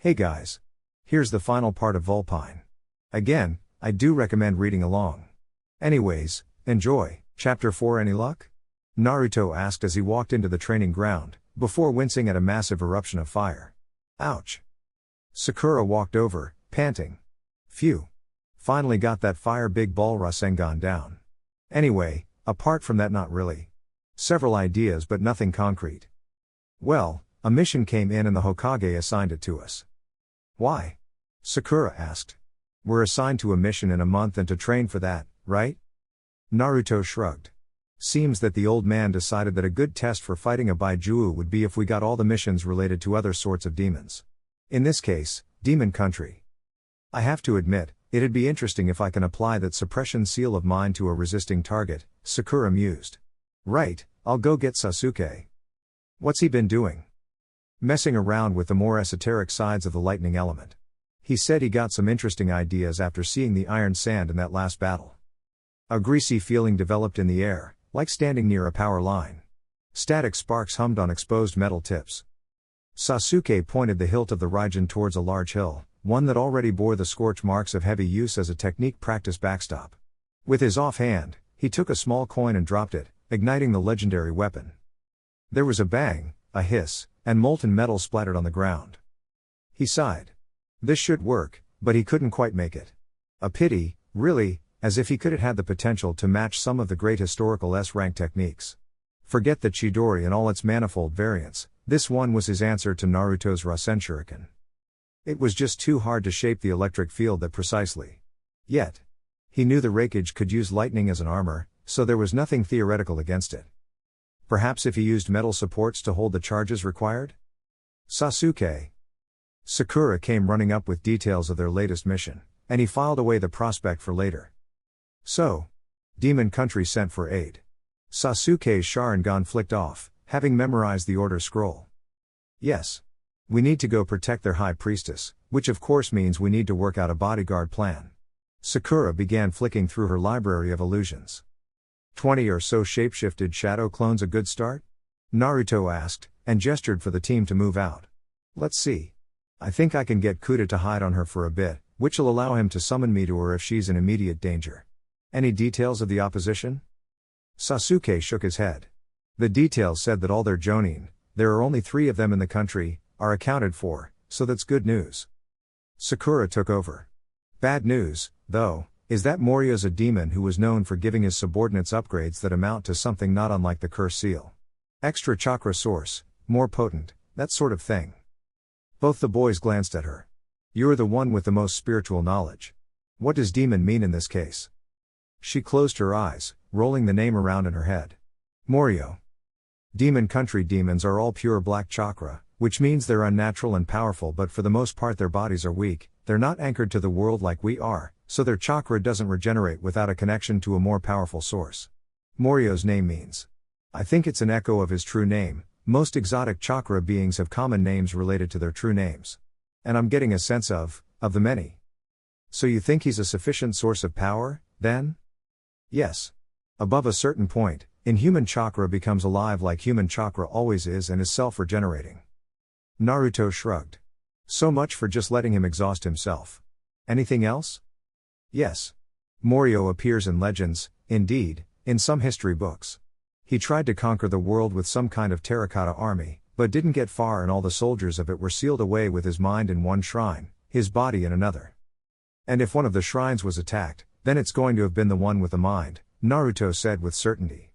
Hey guys. Here's the final part of Vulpine. Again, I do recommend reading along. Anyways, enjoy. Chapter 4. Any luck? Naruto asked as he walked into the training ground, before wincing at a massive eruption of fire. Ouch. Sakura walked over, panting. Phew. Finally got that fire big ball Rasengan down. Anyway, apart from that, not really. Several ideas but nothing concrete. Well, a mission came in and the Hokage assigned it to us. Why? Sakura asked. We're assigned to a mission in a month and to train for that, right? Naruto shrugged. Seems that the old man decided that a good test for fighting a Baijuo would be if we got all the missions related to other sorts of demons. In this case, demon country. I have to admit, it'd be interesting if I can apply that suppression seal of mine to a resisting target, Sakura mused. Right, I'll go get Sasuke. What's he been doing? Messing around with the more esoteric sides of the lightning element. He said he got some interesting ideas after seeing the iron sand in that last battle. A greasy feeling developed in the air, like standing near a power line. Static sparks hummed on exposed metal tips. Sasuke pointed the hilt of the Raijin towards a large hill, one that already bore the scorch marks of heavy use as a technique practice backstop. With his offhand, he took a small coin and dropped it, igniting the legendary weapon. There was a bang, a hiss, and molten metal splattered on the ground. He sighed. This should work, but he couldn't quite make it. A pity, really, as if he could have had the potential to match some of the great historical S-rank techniques. Forget the Chidori and all its manifold variants, this one was his answer to Naruto's Rasen Shuriken. It was just too hard to shape the electric field that precisely. Yet. He knew the Raikage could use lightning as an armor, so there was nothing theoretical against it. Perhaps if he used metal supports to hold the charges required? Sasuke. Sakura came running up with details of their latest mission, and he filed away the prospect for later. So. Demon Country sent for aid. Sasuke's Sharingan flicked off, having memorized the order scroll. Yes. We need to go protect their High Priestess, which of course means we need to work out a bodyguard plan. Sakura began flicking through her library of illusions. 20 or so shapeshifted shadow clones a good start? Naruto asked, and gestured for the team to move out. Let's see. I think I can get Kuta to hide on her for a bit, which'll allow him to summon me to her if she's in immediate danger. Any details of the opposition? Sasuke shook his head. The details said that all their Jonin, there are only 3 of them in the country, are accounted for, so that's good news. Sakura took over. Bad news, though, is that Morio's a demon who was known for giving his subordinates upgrades that amount to something not unlike the curse seal. Extra chakra source, more potent, that sort of thing. Both the boys glanced at her. You're the one with the most spiritual knowledge. What does demon mean in this case? She closed her eyes, rolling the name around in her head. Morio. Demon country demons are all pure black chakra, which means they're unnatural and powerful, but for the most part their bodies are weak, they're not anchored to the world like we are, so their chakra doesn't regenerate without a connection to a more powerful source. Morio's name means. I think it's an echo of his true name. Most exotic chakra beings have common names related to their true names. And I'm getting a sense of the many. So you think he's a sufficient source of power, then? Yes. Above a certain point, inhuman chakra becomes alive like human chakra always is and is self-regenerating. Naruto shrugged. So much for just letting him exhaust himself. Anything else? Yes. Morio appears in legends, indeed, in some history books. He tried to conquer the world with some kind of terracotta army, but didn't get far and all the soldiers of it were sealed away with his mind in one shrine, his body in another. And if one of the shrines was attacked, then it's going to have been the one with the mind, Naruto said with certainty.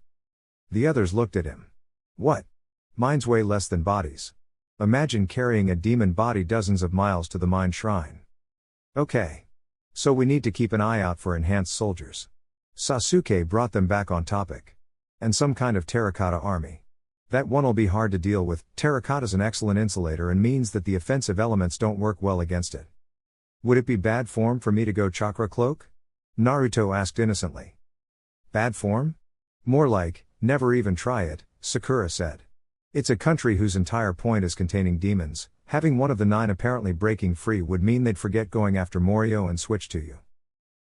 The others looked at him. What? Minds weigh less than bodies. Imagine carrying a demon body dozens of miles to the mind shrine. Okay. So we need to keep an eye out for enhanced soldiers. Sasuke brought them back on topic. And some kind of terracotta army. That one'll be hard to deal with. Terracotta's an excellent insulator and means that the offensive elements don't work well against it. Would it be bad form for me to go chakra cloak? Naruto asked innocently. Bad form? More like, never even try it, Sakura said. It's a country whose entire point is containing demons. Having one of the 9 apparently breaking free would mean they'd forget going after Morio and switch to you.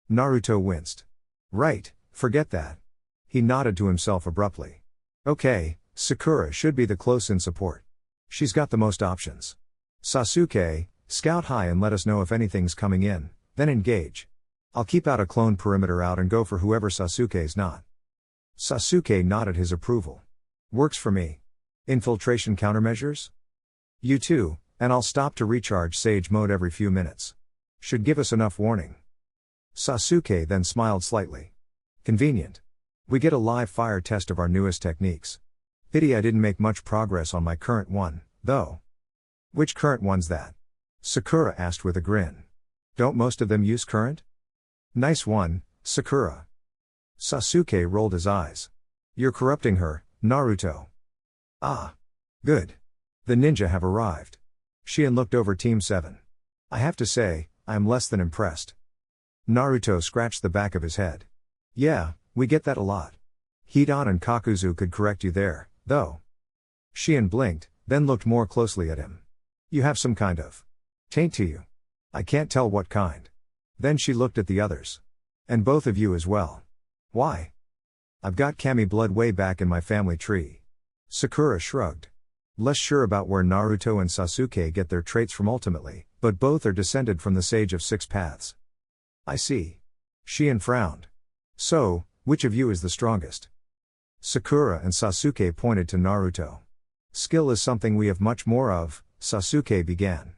Naruto winced. Right, forget that. He nodded to himself abruptly. Okay, Sakura should be the close-in support. She's got the most options. Sasuke, Scout high and let us know if anything's coming in, then engage. I'll keep out a clone perimeter out and go for whoever Sasuke's not. Sasuke nodded his approval. Works for me. Infiltration countermeasures? You too, and I'll stop to recharge Sage Mode every few minutes. Should give us enough warning. Sasuke then smiled slightly. Convenient. We get a live fire test of our newest techniques. Pity I didn't make much progress on my current one, though. Which current one's that? Sakura asked with a grin. Don't most of them use current? Nice one, Sakura. Sasuke rolled his eyes. You're corrupting her, Naruto. Ah. Good. The ninja have arrived. Shion looked over Team 7. I have to say, I am less than impressed. Naruto scratched the back of his head. Yeah, we get that a lot. Hidan and Kakuzu could correct you there, though. Shion blinked, then looked more closely at him. You have some kind of taint to you. I can't tell what kind. Then she looked at the others. And both of you as well. Why? I've got Kami blood way back in my family tree. Sakura shrugged. Less sure about where Naruto and Sasuke get their traits from ultimately, but both are descended from the Sage of Six Paths. I see. Shion frowned. So, which of you is the strongest? Sakura and Sasuke pointed to Naruto. Skill is something we have much more of, Sasuke began.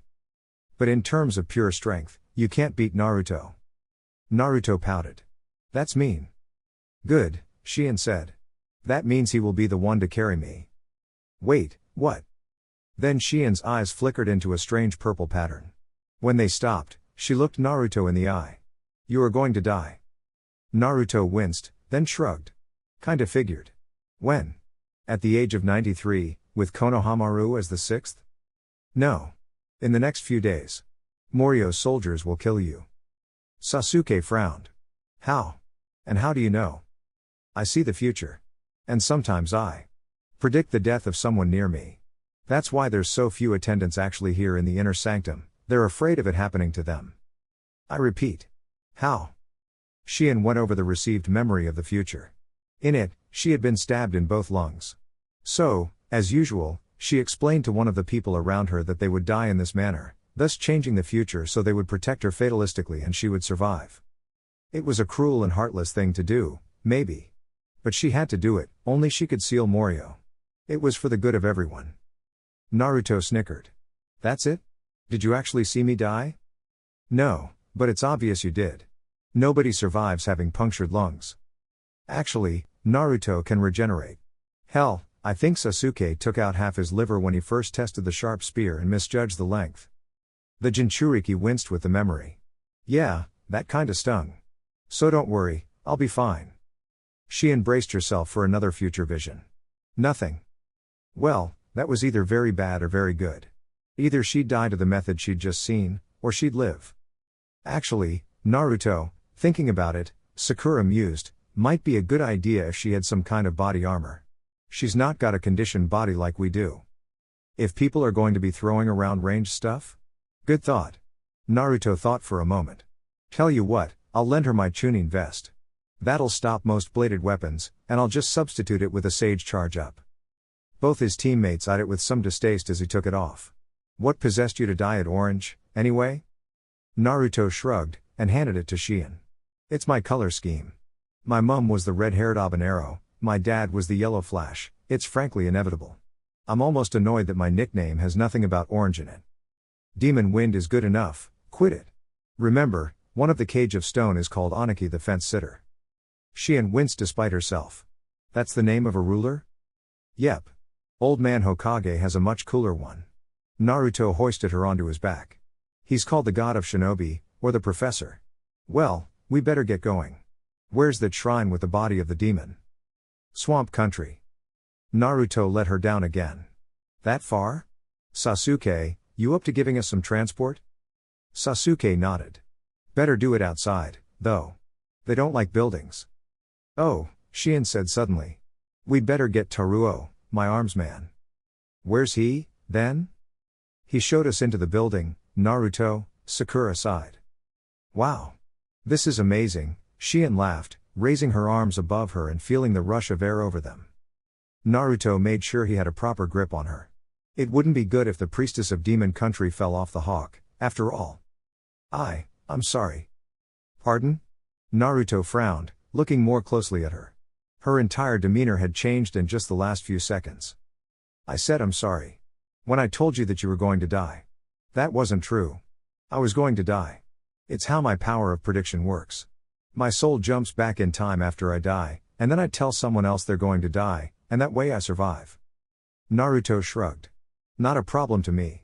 But in terms of pure strength, you can't beat Naruto. Naruto pouted. That's mean. Good, Shion said. That means he will be the one to carry me. Wait, what? Then Shion's eyes flickered into a strange purple pattern. When they stopped, she looked Naruto in the eye. You are going to die. Naruto winced, then shrugged. Kinda figured. When? At the age of 93, with Konohamaru as the sixth? No. In the next few days. Morio's soldiers will kill you. Sasuke frowned. How? And how do you know? I see the future. And sometimes I predict the death of someone near me. That's why there's so few attendants actually here in the inner sanctum, they're afraid of it happening to them. I repeat. How? Shion went over the received memory of the future. In it, she had been stabbed in both lungs. So, as usual, she explained to one of the people around her that they would die in this manner, thus changing the future so they would protect her fatalistically and she would survive. It was a cruel and heartless thing to do, maybe. But she had to do it, only she could seal Morio. It was for the good of everyone. Naruto snickered. That's it? Did you actually see me die? No, but it's obvious you did. Nobody survives having punctured lungs. Actually, Naruto can regenerate. Hell, I think Sasuke took out half his liver when he first tested the sharp spear and misjudged the length. The Jinchuriki winced with the memory. Yeah, that kinda stung. So don't worry, I'll be fine. She embraced herself for another future vision. Nothing. Well, that was either very bad or very good. Either she'd die to the method she'd just seen, or she'd live. Actually, Naruto, thinking about it, Sakura mused, might be a good idea if she had some kind of body armor. She's not got a conditioned body like we do. If people are going to be throwing around ranged stuff? Good thought. Naruto thought for a moment. Tell you what, I'll lend her my tuning vest. That'll stop most bladed weapons, and I'll just substitute it with a sage charge up. Both his teammates eyed it with some distaste as he took it off. What possessed you to dye it orange, anyway? Naruto shrugged, and handed it to Shion. It's my color scheme. My mum was the red-haired habanero, my dad was the yellow flash, it's frankly inevitable. I'm almost annoyed that my nickname has nothing about orange in it. Demon Wind is good enough, quit it. Remember, one of the Cage of Stone is called Aniki the Fence Sitter. Shion winced despite herself. That's the name of a ruler? Yep. Old man Hokage has a much cooler one. Naruto hoisted her onto his back. He's called the God of Shinobi, or the Professor. Well, we better get going. Where's that shrine with the body of the demon? Swamp Country. Naruto let her down again. That far? Sasuke, you up to giving us some transport? Sasuke nodded. Better do it outside, though. They don't like buildings. Oh, Shion said suddenly. We'd better get Taruo, my arms man. Where's he, then? He showed us into the building, Naruto, Sakura sighed. Wow. This is amazing, Shion laughed, raising her arms above her and feeling the rush of air over them. Naruto made sure he had a proper grip on her. It wouldn't be good if the priestess of Demon Country fell off the hawk, after all. I'm sorry. Pardon? Naruto frowned, looking more closely at her. Her entire demeanor had changed in just the last few seconds. I said I'm sorry. When I told you that you were going to die. That wasn't true. I was going to die. It's how my power of prediction works. My soul jumps back in time after I die, and then I tell someone else they're going to die, and that way I survive. Naruto shrugged. Not a problem to me.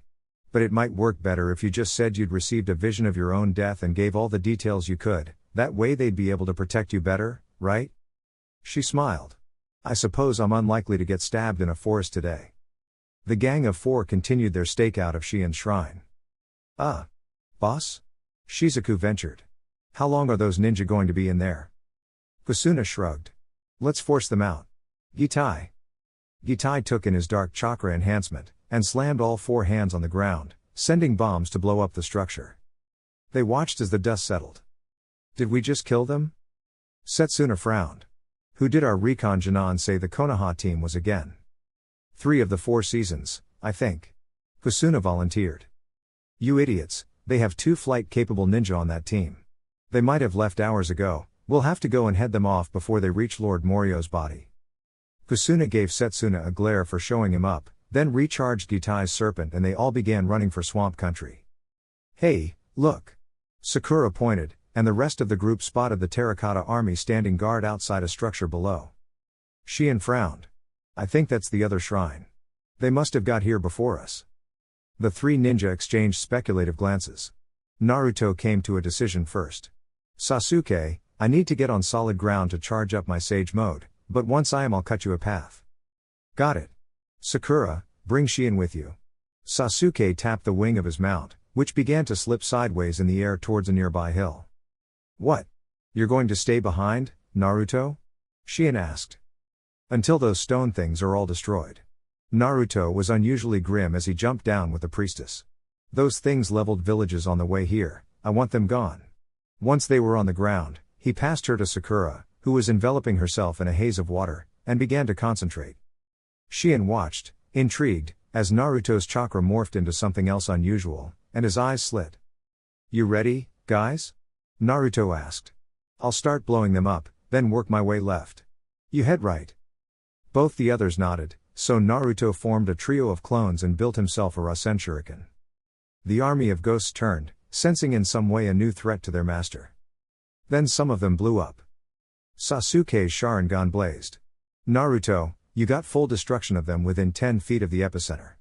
But it might work better if you just said you'd received a vision of your own death and gave all the details you could, that way they'd be able to protect you better, right? She smiled. I suppose I'm unlikely to get stabbed in a forest today. The gang of four continued their stakeout of Shien's shrine. Boss? Shizuku ventured. How long are those ninja going to be in there? Kusuna shrugged. Let's force them out. Gitai. Gitai took in his dark chakra enhancement, and slammed all four hands on the ground, sending bombs to blow up the structure. They watched as the dust settled. Did we just kill them? Setsuna frowned. Who did our recon Janan say the Konoha team was again? 3 of the 4 seasons, I think. Kusuna volunteered. You idiots, they have 2 flight-capable ninja on that team. They might have left hours ago, we'll have to go and head them off before they reach Lord Morio's body. Kusuna gave Setsuna a glare for showing him up, then recharged Gitai's serpent and they all began running for swamp country. Hey, look! Sakura pointed, and the rest of the group spotted the terracotta army standing guard outside a structure below. Shien frowned. I think that's the other shrine. They must have got here before us. The 3 ninja exchanged speculative glances. Naruto came to a decision first. Sasuke, I need to get on solid ground to charge up my sage mode, but once I am I'll cut you a path. Got it. Sakura, bring Shien with you. Sasuke tapped the wing of his mount, which began to slip sideways in the air towards a nearby hill. What? You're going to stay behind, Naruto? Shien asked. Until those stone things are all destroyed. Naruto was unusually grim as he jumped down with the priestess. Those things leveled villages on the way here, I want them gone. Once they were on the ground, he passed her to Sakura, who was enveloping herself in a haze of water, and began to concentrate. Shien watched, intrigued, as Naruto's chakra morphed into something else unusual, and his eyes slit. You ready, guys? Naruto asked. I'll start blowing them up, then work my way left. You head right. Both the others nodded, so Naruto formed a trio of clones and built himself a Rasen Shuriken. The army of ghosts turned, sensing in some way a new threat to their master. Then some of them blew up. Sasuke's Sharingan blazed. Naruto, you got full destruction of them within 10 feet of the epicenter.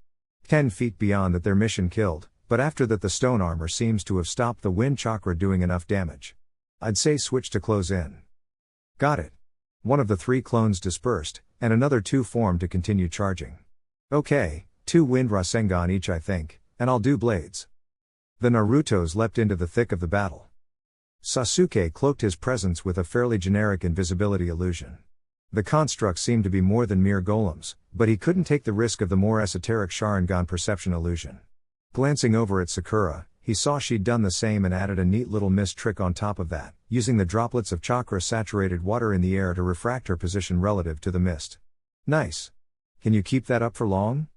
10 feet beyond that their mission killed, but after that the stone armor seems to have stopped the wind chakra doing enough damage. I'd say switch to close in. Got it. One of the 3 clones dispersed, and another 2 formed to continue charging. Okay, 2 wind Rasengan each I think, and I'll do blades. The Narutos leapt into the thick of the battle. Sasuke cloaked his presence with a fairly generic invisibility illusion. The constructs seemed to be more than mere golems, but he couldn't take the risk of the more esoteric Sharingan perception illusion. Glancing over at Sakura, he saw she'd done the same and added a neat little mist trick on top of that, using the droplets of chakra-saturated water in the air to refract her position relative to the mist. Nice. Can you keep that up for long?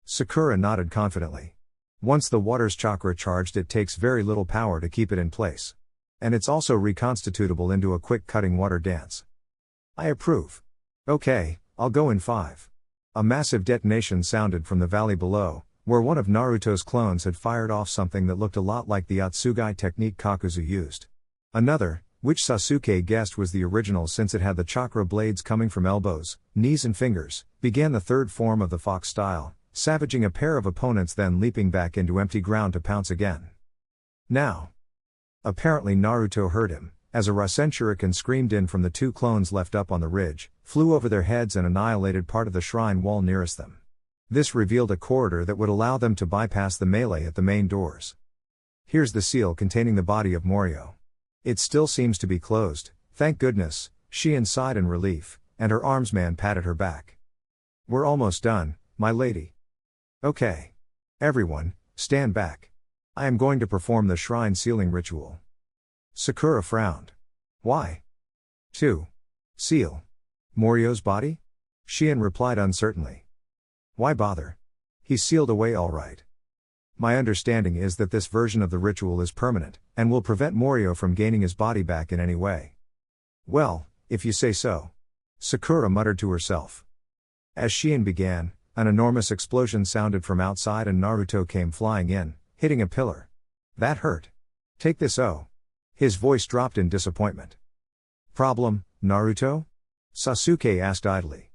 Sakura nodded confidently. Once the water's chakra charged, it takes very little power to keep it in place. And it's also reconstitutable into a quick cutting water dance. I approve. Okay, I'll go in 5. A massive detonation sounded from the valley below, where one of Naruto's clones had fired off something that looked a lot like the Atsugai technique Kakuzu used. Another, which Sasuke guessed was the original since it had the chakra blades coming from elbows, knees and fingers, began the 3rd form of the fox style, savaging a pair of opponents then leaping back into empty ground to pounce again. Now. Apparently Naruto heard him, as a Rasen Shuriken screamed in from the 2 clones left up on the ridge, flew over their heads and annihilated part of the shrine wall nearest them. This revealed a corridor that would allow them to bypass the melee at the main doors. Here's the seal containing the body of Morio. It still seems to be closed, thank goodness, Shien sighed in relief, and her armsman patted her back. We're almost done, my lady. Okay. Everyone, stand back. I am going to perform the shrine sealing ritual. Sakura frowned. Why? To seal Morio's body? Shien replied uncertainly. Why bother? He's sealed away all right. My understanding is that this version of the ritual is permanent, and will prevent Morio from gaining his body back in any way. Well, if you say so. Sakura muttered to herself. As Shien began, an enormous explosion sounded from outside and Naruto came flying in, hitting a pillar. That hurt. Take this oh. His voice dropped in disappointment. Problem, Naruto? Sasuke asked idly.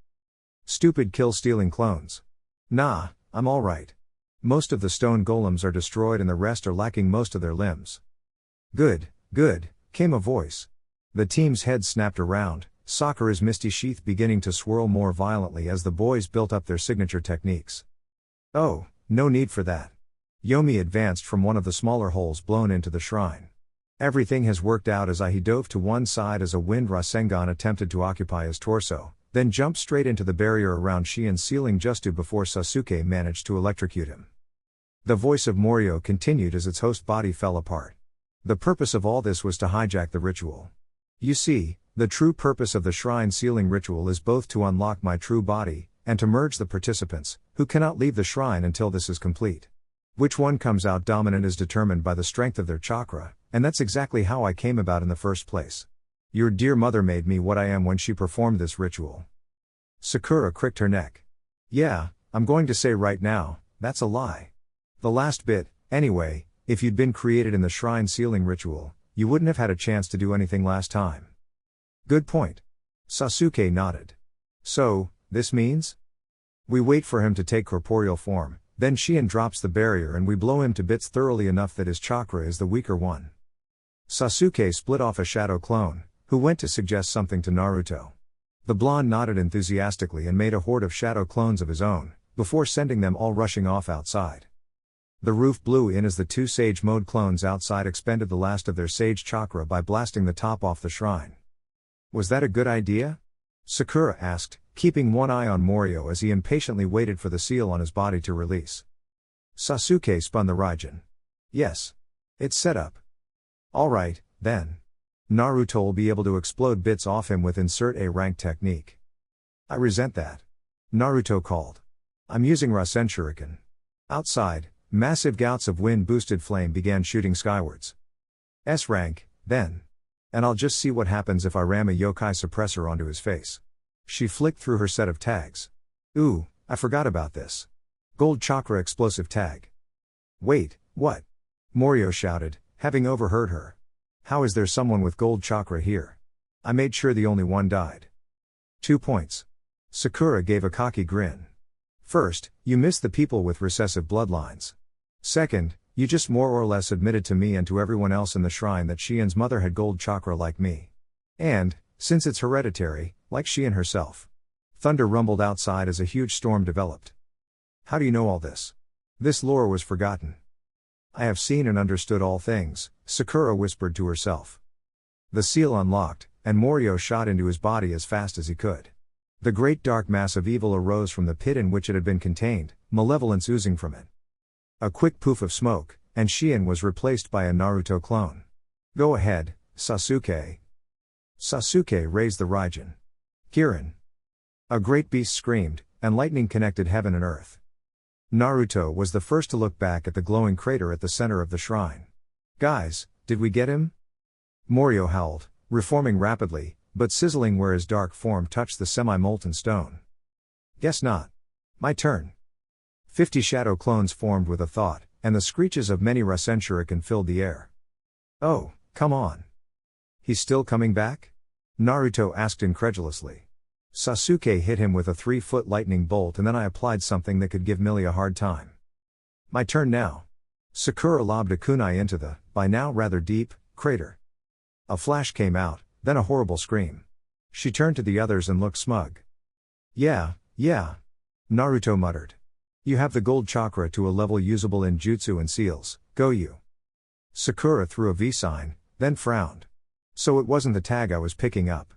Stupid kill-stealing clones. Nah, I'm alright. Most of the stone golems are destroyed and the rest are lacking most of their limbs. Good, came a voice. The team's heads snapped around, Sakura's misty sheath beginning to swirl more violently as the boys built up their signature techniques. Oh, no need for that. Yomi advanced from one of the smaller holes blown into the shrine. Everything has worked out as he dove to one side as a wind Rasengan attempted to occupy his torso, then jumped straight into the barrier around Shien's ceiling just before Sasuke managed to electrocute him. The voice of Morio continued as its host body fell apart. The purpose of all this was to hijack the ritual. You see, the true purpose of the shrine sealing ritual is both to unlock my true body, and to merge the participants, who cannot leave the shrine until this is complete. Which one comes out dominant is determined by the strength of their chakra, and that's exactly how I came about in the first place. Your dear mother made me what I am when she performed this ritual. Sakura cricked her neck. Yeah, I'm going to say right now, that's a lie. The last bit, anyway, if you'd been created in the shrine sealing ritual, you wouldn't have had a chance to do anything last time. Good point. Sasuke nodded. So, this means? We wait for him to take corporeal form, then Shien drops the barrier and we blow him to bits thoroughly enough that his chakra is the weaker one. Sasuke split off a shadow clone, who went to suggest something to Naruto. The blonde nodded enthusiastically and made a horde of shadow clones of his own, before sending them all rushing off outside. The roof blew in as the two Sage Mode clones outside expended the last of their Sage Chakra by blasting the top off the shrine. Was that a good idea? Sakura asked, keeping one eye on Morio as he impatiently waited for the seal on his body to release. Sasuke spun the Raijin. Yes. It's set up. Alright, then. Naruto will be able to explode bits off him with insert A rank technique. I resent that. Naruto called. I'm using Rasen Shuriken. Outside, massive gouts of wind-boosted flame began shooting skywards. S rank, then. And I'll just see what happens if I ram a yokai suppressor onto his face. She flicked through her set of tags. Ooh, I forgot about this. Gold chakra explosive tag. Wait, what? Morio shouted, having overheard her. How is there someone with gold chakra here? I made sure the only one died. 2 points. Sakura gave a cocky grin. First, you missed the people with recessive bloodlines. Second, you just more or less admitted to me and to everyone else in the shrine that Shien's mother had gold chakra like me. And, since it's hereditary, like Shien herself. Thunder rumbled outside as a huge storm developed. How do you know all this? This lore was forgotten. I have seen and understood all things, Sakura whispered to herself. The seal unlocked, and Morio shot into his body as fast as he could. The great dark mass of evil arose from the pit in which it had been contained, malevolence oozing from it. A quick poof of smoke, and Shien was replaced by a Naruto clone. Go ahead, Sasuke. Sasuke raised the Raijin. Kirin. A great beast screamed, and lightning connected heaven and earth. Naruto was the first to look back at the glowing crater at the center of the shrine. Guys, did we get him? Morio howled, reforming rapidly, but sizzling where his dark form touched the semi-molten stone. Guess not. My turn. 50 shadow clones formed with a thought, and the screeches of many Rasen Shuriken filled the air. Oh, come on. He's still coming back? Naruto asked incredulously. Sasuke hit him with a 3-foot lightning bolt and then I applied something that could give Millie a hard time. My turn now. Sakura lobbed a kunai into the, by now rather deep, crater. A flash came out, then a horrible scream. She turned to the others and looked smug. Yeah, Naruto muttered. You have the gold chakra to a level usable in jutsu and seals, go you. Sakura threw a V sign, then frowned. So it wasn't the tag I was picking up.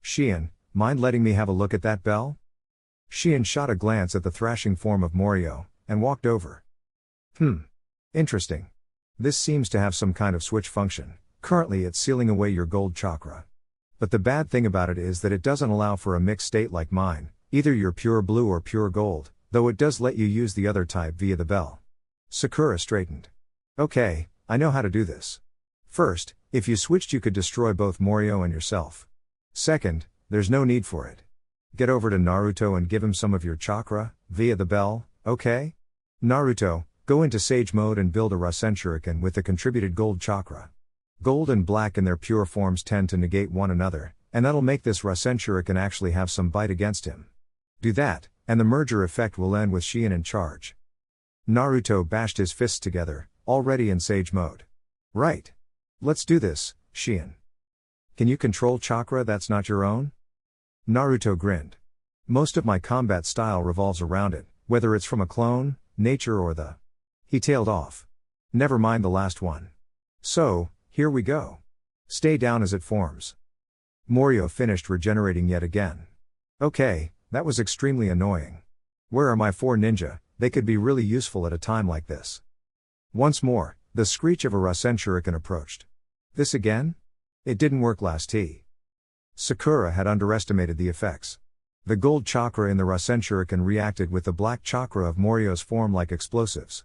Shien, mind letting me have a look at that bell? Shien shot a glance at the thrashing form of Morio, and walked over. Interesting. This seems to have some kind of switch function. Currently it's sealing away your gold chakra. But the bad thing about it is that it doesn't allow for a mixed state like mine, either you're pure blue or pure gold, though it does let you use the other type via the bell. Sakura straightened. Okay, I know how to do this. First, if you switched you could destroy both Morio and yourself. Second, there's no need for it. Get over to Naruto and give him some of your chakra, via the bell, okay? Naruto, go into Sage mode and build a Rasen Shuriken with the contributed gold chakra. Gold and black in their pure forms tend to negate one another, and that'll make this Rasen Shuriken actually have some bite against him. Do that, and the merger effect will end with Shien in charge. Naruto bashed his fists together, already in Sage mode. Right. Let's do this, Shien. Can you control chakra that's not your own? Naruto grinned. Most of my combat style revolves around it, whether it's from a clone, nature or the... He tailed off. Never mind the last one. So, here we go. Stay down as it forms. Morio finished regenerating yet again. Okay, that was extremely annoying. Where are my 4 ninja? They could be really useful at a time like this. Once more, the screech of a Rasen Shuriken approached. This again? It didn't work last T. Sakura had underestimated the effects. The gold chakra in the Rasen Shuriken reacted with the black chakra of Morio's form like explosives.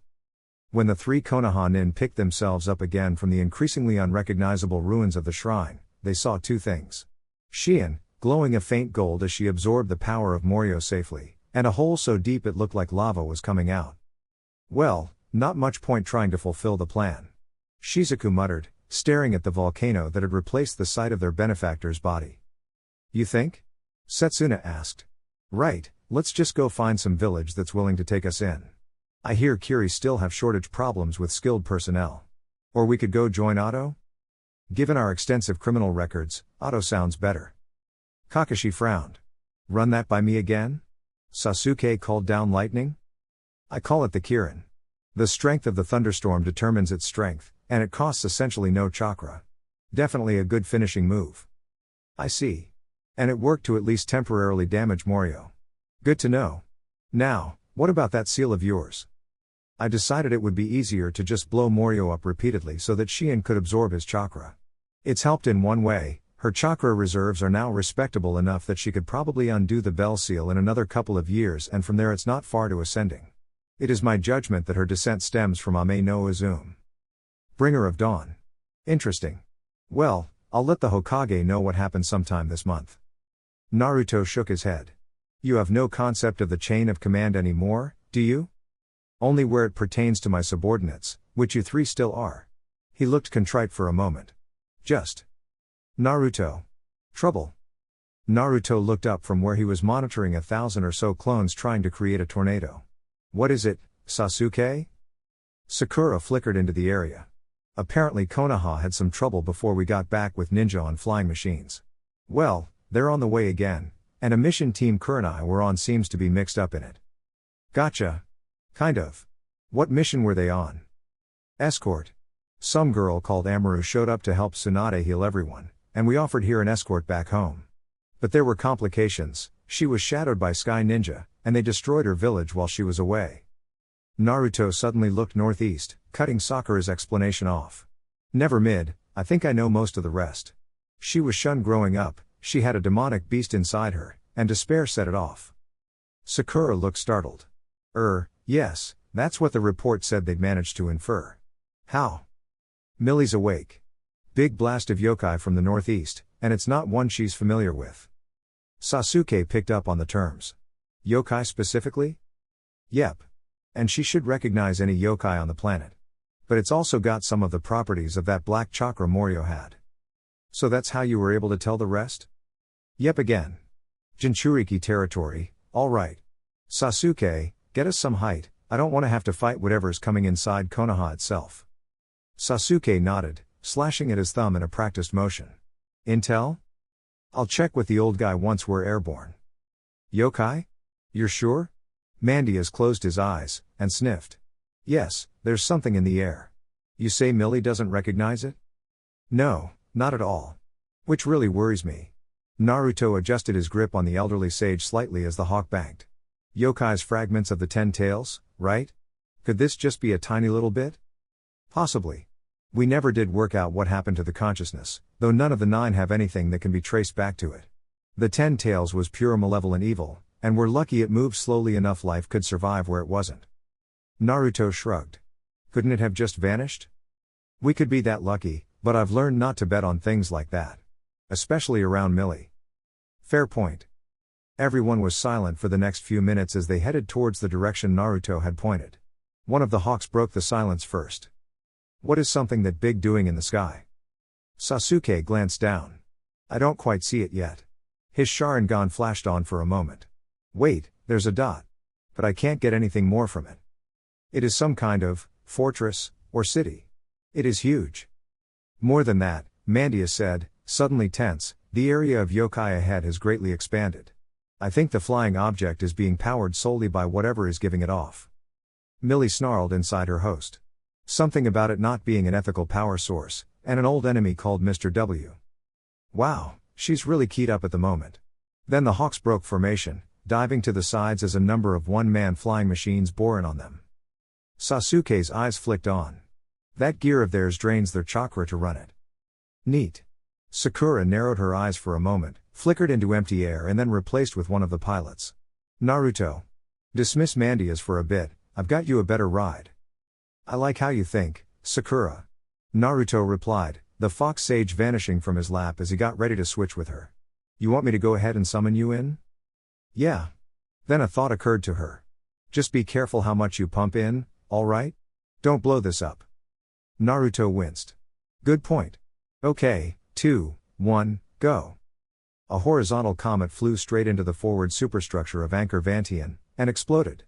When the 3 Konoha nin picked themselves up again from the increasingly unrecognizable ruins of the shrine, they saw 2 things. Shien, glowing a faint gold as she absorbed the power of Morio safely, and a hole so deep it looked like lava was coming out. Well, not much point trying to fulfill the plan. Shizuku muttered, staring at the volcano that had replaced the site of their benefactor's body. You think? Setsuna asked. Right, let's just go find some village that's willing to take us in. I hear Kiri still have shortage problems with skilled personnel. Or we could go join Otto? Given our extensive criminal records, Otto sounds better. Kakashi frowned. Run that by me again? Sasuke called down lightning? I call it the Kirin. The strength of the thunderstorm determines its strength, and it costs essentially no chakra. Definitely a good finishing move. I see. And it worked to at least temporarily damage Morio. Good to know. Now, what about that seal of yours? I decided it would be easier to just blow Morio up repeatedly so that Shien could absorb his chakra. It's helped in one way. Her chakra reserves are now respectable enough that she could probably undo the bell seal in another couple of years, and from there it's not far to ascending. It is my judgment that her descent stems from Ame no Uzume. Bringer of Dawn. Interesting. Well, I'll let the Hokage know what happens sometime this month. Naruto shook his head. You have no concept of the chain of command anymore, do you? Only where it pertains to my subordinates, which you 3 still are. He looked contrite for a moment. Just. Naruto. Trouble. Naruto looked up from where he was monitoring 1,000 or so clones trying to create a tornado. What is it, Sasuke? Sakura flickered into the area. Apparently Konoha had some trouble before we got back with ninja on flying machines. Well, they're on the way again, and a mission team Kurenai were on seems to be mixed up in it. Gotcha. Kind of. What mission were they on? Escort. Some girl called Amaru showed up to help Tsunade heal everyone, and we offered her an escort back home. But there were complications. She was shadowed by Sky Ninja, and they destroyed her village while she was away. Naruto suddenly looked northeast, cutting Sakura's explanation off. Never mid, I think I know most of the rest. She was shunned growing up, she had a demonic beast inside her, and despair set it off. Sakura looked startled. Yes, that's what the report said they'd managed to infer. How? Millie's awake. Big blast of yokai from the northeast, and it's not one she's familiar with. Sasuke picked up on the terms. Yokai specifically? Yep. And she should recognize any yokai on the planet. But it's also got some of the properties of that black chakra Morio had. So that's how you were able to tell the rest? Yep again. Jinchuriki territory, alright. Sasuke, get us some height, I don't want to have to fight whatever's coming inside Konoha itself. Sasuke nodded, slashing at his thumb in a practiced motion. Intel? I'll check with the old guy once we're airborne. Yokai? You're sure? Mandias closed his eyes, and sniffed. Yes, there's something in the air. You say Millie doesn't recognize it? No, not at all. Which really worries me. Naruto adjusted his grip on the elderly sage slightly as the hawk banked. Yokai's fragments of the 10 tails, right? Could this just be a tiny little bit? Possibly. We never did work out what happened to the consciousness, though none of the 9 have anything that can be traced back to it. The 10 tails was pure malevolent evil, and we're lucky it moved slowly enough life could survive where it wasn't. Naruto shrugged. Couldn't it have just vanished? We could be that lucky, but I've learned not to bet on things like that. Especially around Millie. Fair point. Everyone was silent for the next few minutes as they headed towards the direction Naruto had pointed. One of the hawks broke the silence first. What is something that big doing in the sky? Sasuke glanced down. I don't quite see it yet. His Sharingan flashed on for a moment. Wait, there's a dot. But I can't get anything more from it. It is some kind of fortress or city. It is huge. More than that, Mandia said, suddenly tense, the area of yokai ahead has greatly expanded. I think the flying object is being powered solely by whatever is giving it off. Millie snarled inside her host. Something about it not being an ethical power source, and an old enemy called Mr. W. Wow, she's really keyed up at the moment. Then the hawks broke formation, diving to the sides as a number of one-man flying machines bore in on them. Sasuke's eyes flicked on. That gear of theirs drains their chakra to run it. Neat. Sakura narrowed her eyes for a moment, flickered into empty air and then replaced with one of the pilots. Naruto. Dismiss Mandia's for a bit, I've got you a better ride. I like how you think, Sakura. Naruto replied, the fox sage vanishing from his lap as he got ready to switch with her. You want me to go ahead and summon you in? Yeah. Then a thought occurred to her. Just be careful how much you pump in, alright? Don't blow this up. Naruto winced. Good point. Okay, 2, 1, go. A horizontal comet flew straight into the forward superstructure of Anchor Vantian, and exploded.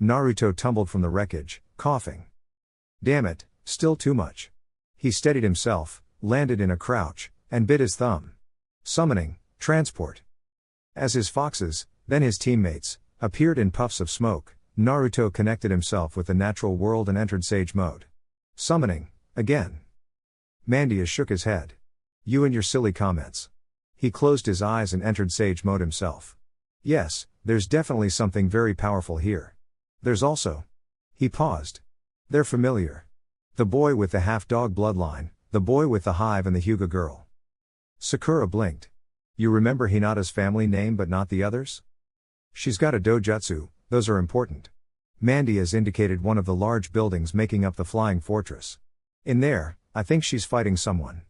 Naruto tumbled from the wreckage, coughing. Damn it, still too much. He steadied himself, landed in a crouch, and bit his thumb. Summoning, transport. As his foxes, then his teammates, appeared in puffs of smoke, Naruto connected himself with the natural world and entered sage mode. Summoning, again. Mandia shook his head. You and your silly comments. He closed his eyes and entered sage mode himself. Yes, there's definitely something very powerful here. There's also. He paused. They're familiar. The boy with the half-dog bloodline, the boy with the hive and the Hyuga girl. Sakura blinked. You remember Hinata's family name but not the others? She's got a dojutsu, those are important. Mandia's indicated one of the large buildings making up the flying fortress. In there, I think she's fighting someone.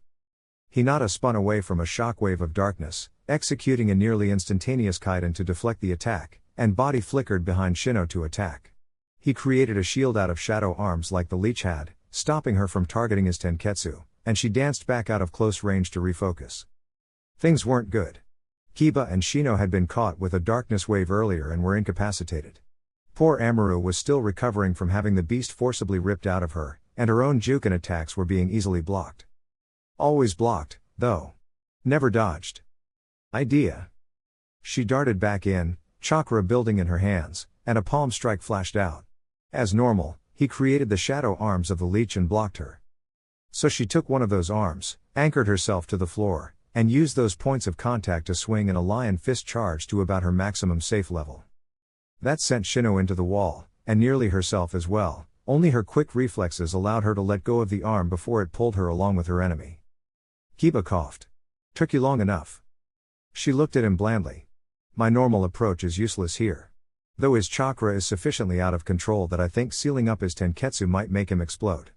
Hinata spun away from a shockwave of darkness, executing a nearly instantaneous kaiden to deflect the attack, and body flickered behind Shino to attack. He created a shield out of shadow arms like the leech had, stopping her from targeting his tenketsu, and she danced back out of close range to refocus. Things weren't good. Kiba and Shino had been caught with a darkness wave earlier and were incapacitated. Poor Amaru was still recovering from having the beast forcibly ripped out of her, and her own Juken attacks were being easily blocked. Always blocked, though. Never dodged. Idea. She darted back in, chakra building in her hands, and a palm strike flashed out. As normal, he created the shadow arms of the leech and blocked her. So she took one of those arms, anchored herself to the floor, and used those points of contact to swing in a lion fist charge to about her maximum safe level. That sent Shino into the wall, and nearly herself as well, only her quick reflexes allowed her to let go of the arm before it pulled her along with her enemy. Kiba coughed. Took you long enough. She looked at him blandly. My normal approach is useless here. Though his chakra is sufficiently out of control that I think sealing up his tenketsu might make him explode.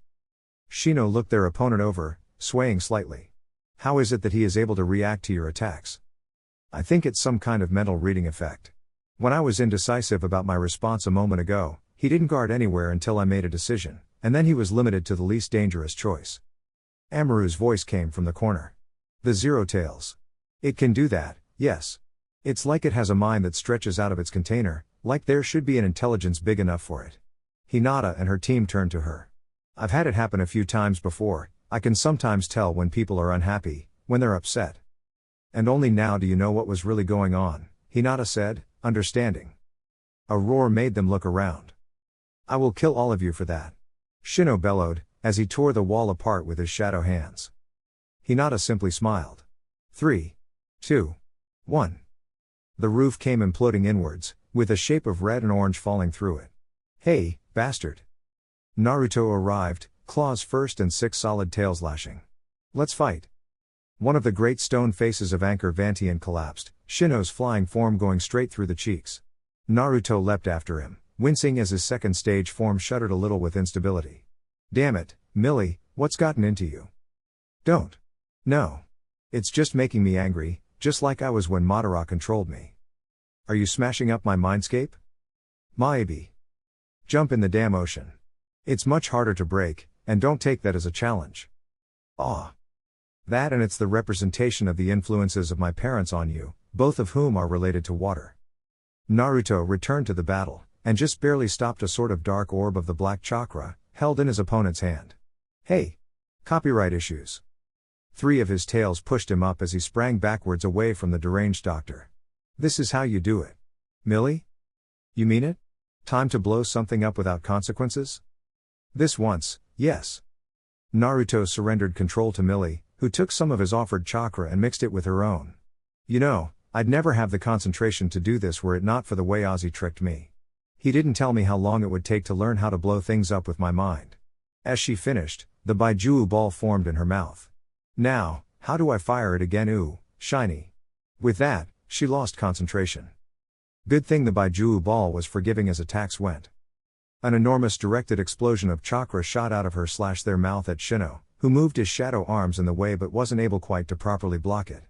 Shino looked their opponent over, swaying slightly. How is it that he is able to react to your attacks? I think it's some kind of mental reading effect. When I was indecisive about my response a moment ago, he didn't guard anywhere until I made a decision, and then he was limited to the least dangerous choice. Amaru's voice came from the corner. The Zero Tails. It can do that, yes. It's like it has a mind that stretches out of its container, like there should be an intelligence big enough for it. Hinata and her team turned to her. I've had it happen a few times before, I can sometimes tell when people are unhappy, when they're upset. And only now do you know what was really going on, Hinata said, understanding. A roar made them look around. I will kill all of you for that. Shino bellowed, as he tore the wall apart with his shadow hands. Hinata simply smiled. 3, 2, 1. The roof came imploding inwards, with a shape of red and orange falling through it. Hey, bastard. Naruto arrived, claws first and 6 solid tails lashing. Let's fight. One of the great stone faces of Anchor Vantian collapsed, Shino's flying form going straight through the cheeks. Naruto leapt after him, wincing as his second stage form shuddered a little with instability. Damn it, Millie, what's gotten into you? Don't. No. It's just making me angry, just like I was when Madara controlled me. Are you smashing up my mindscape? Maybe. Jump in the damn ocean. It's much harder to break, and don't take that as a challenge. Ah. That, and it's the representation of the influences of my parents on you, both of whom are related to water. Naruto returned to the battle, and just barely stopped a sort of dark orb of the black chakra, held in his opponent's hand. Hey! Copyright issues. 3 of his tails pushed him up as he sprang backwards away from the deranged doctor. This is how you do it. Millie? You mean it? Time to blow something up without consequences? This once, yes. Naruto surrendered control to Millie, who took some of his offered chakra and mixed it with her own. You know, I'd never have the concentration to do this were it not for the way Ozzy tricked me. He didn't tell me how long it would take to learn how to blow things up with my mind. As she finished, the Baijuu ball formed in her mouth. Now, how do I fire it again? Ooh, shiny. With that, she lost concentration. Good thing the Baijuu ball was forgiving as attacks went. An enormous directed explosion of chakra shot out of her / their mouth at Shino, who moved his shadow arms in the way but wasn't able quite to properly block it.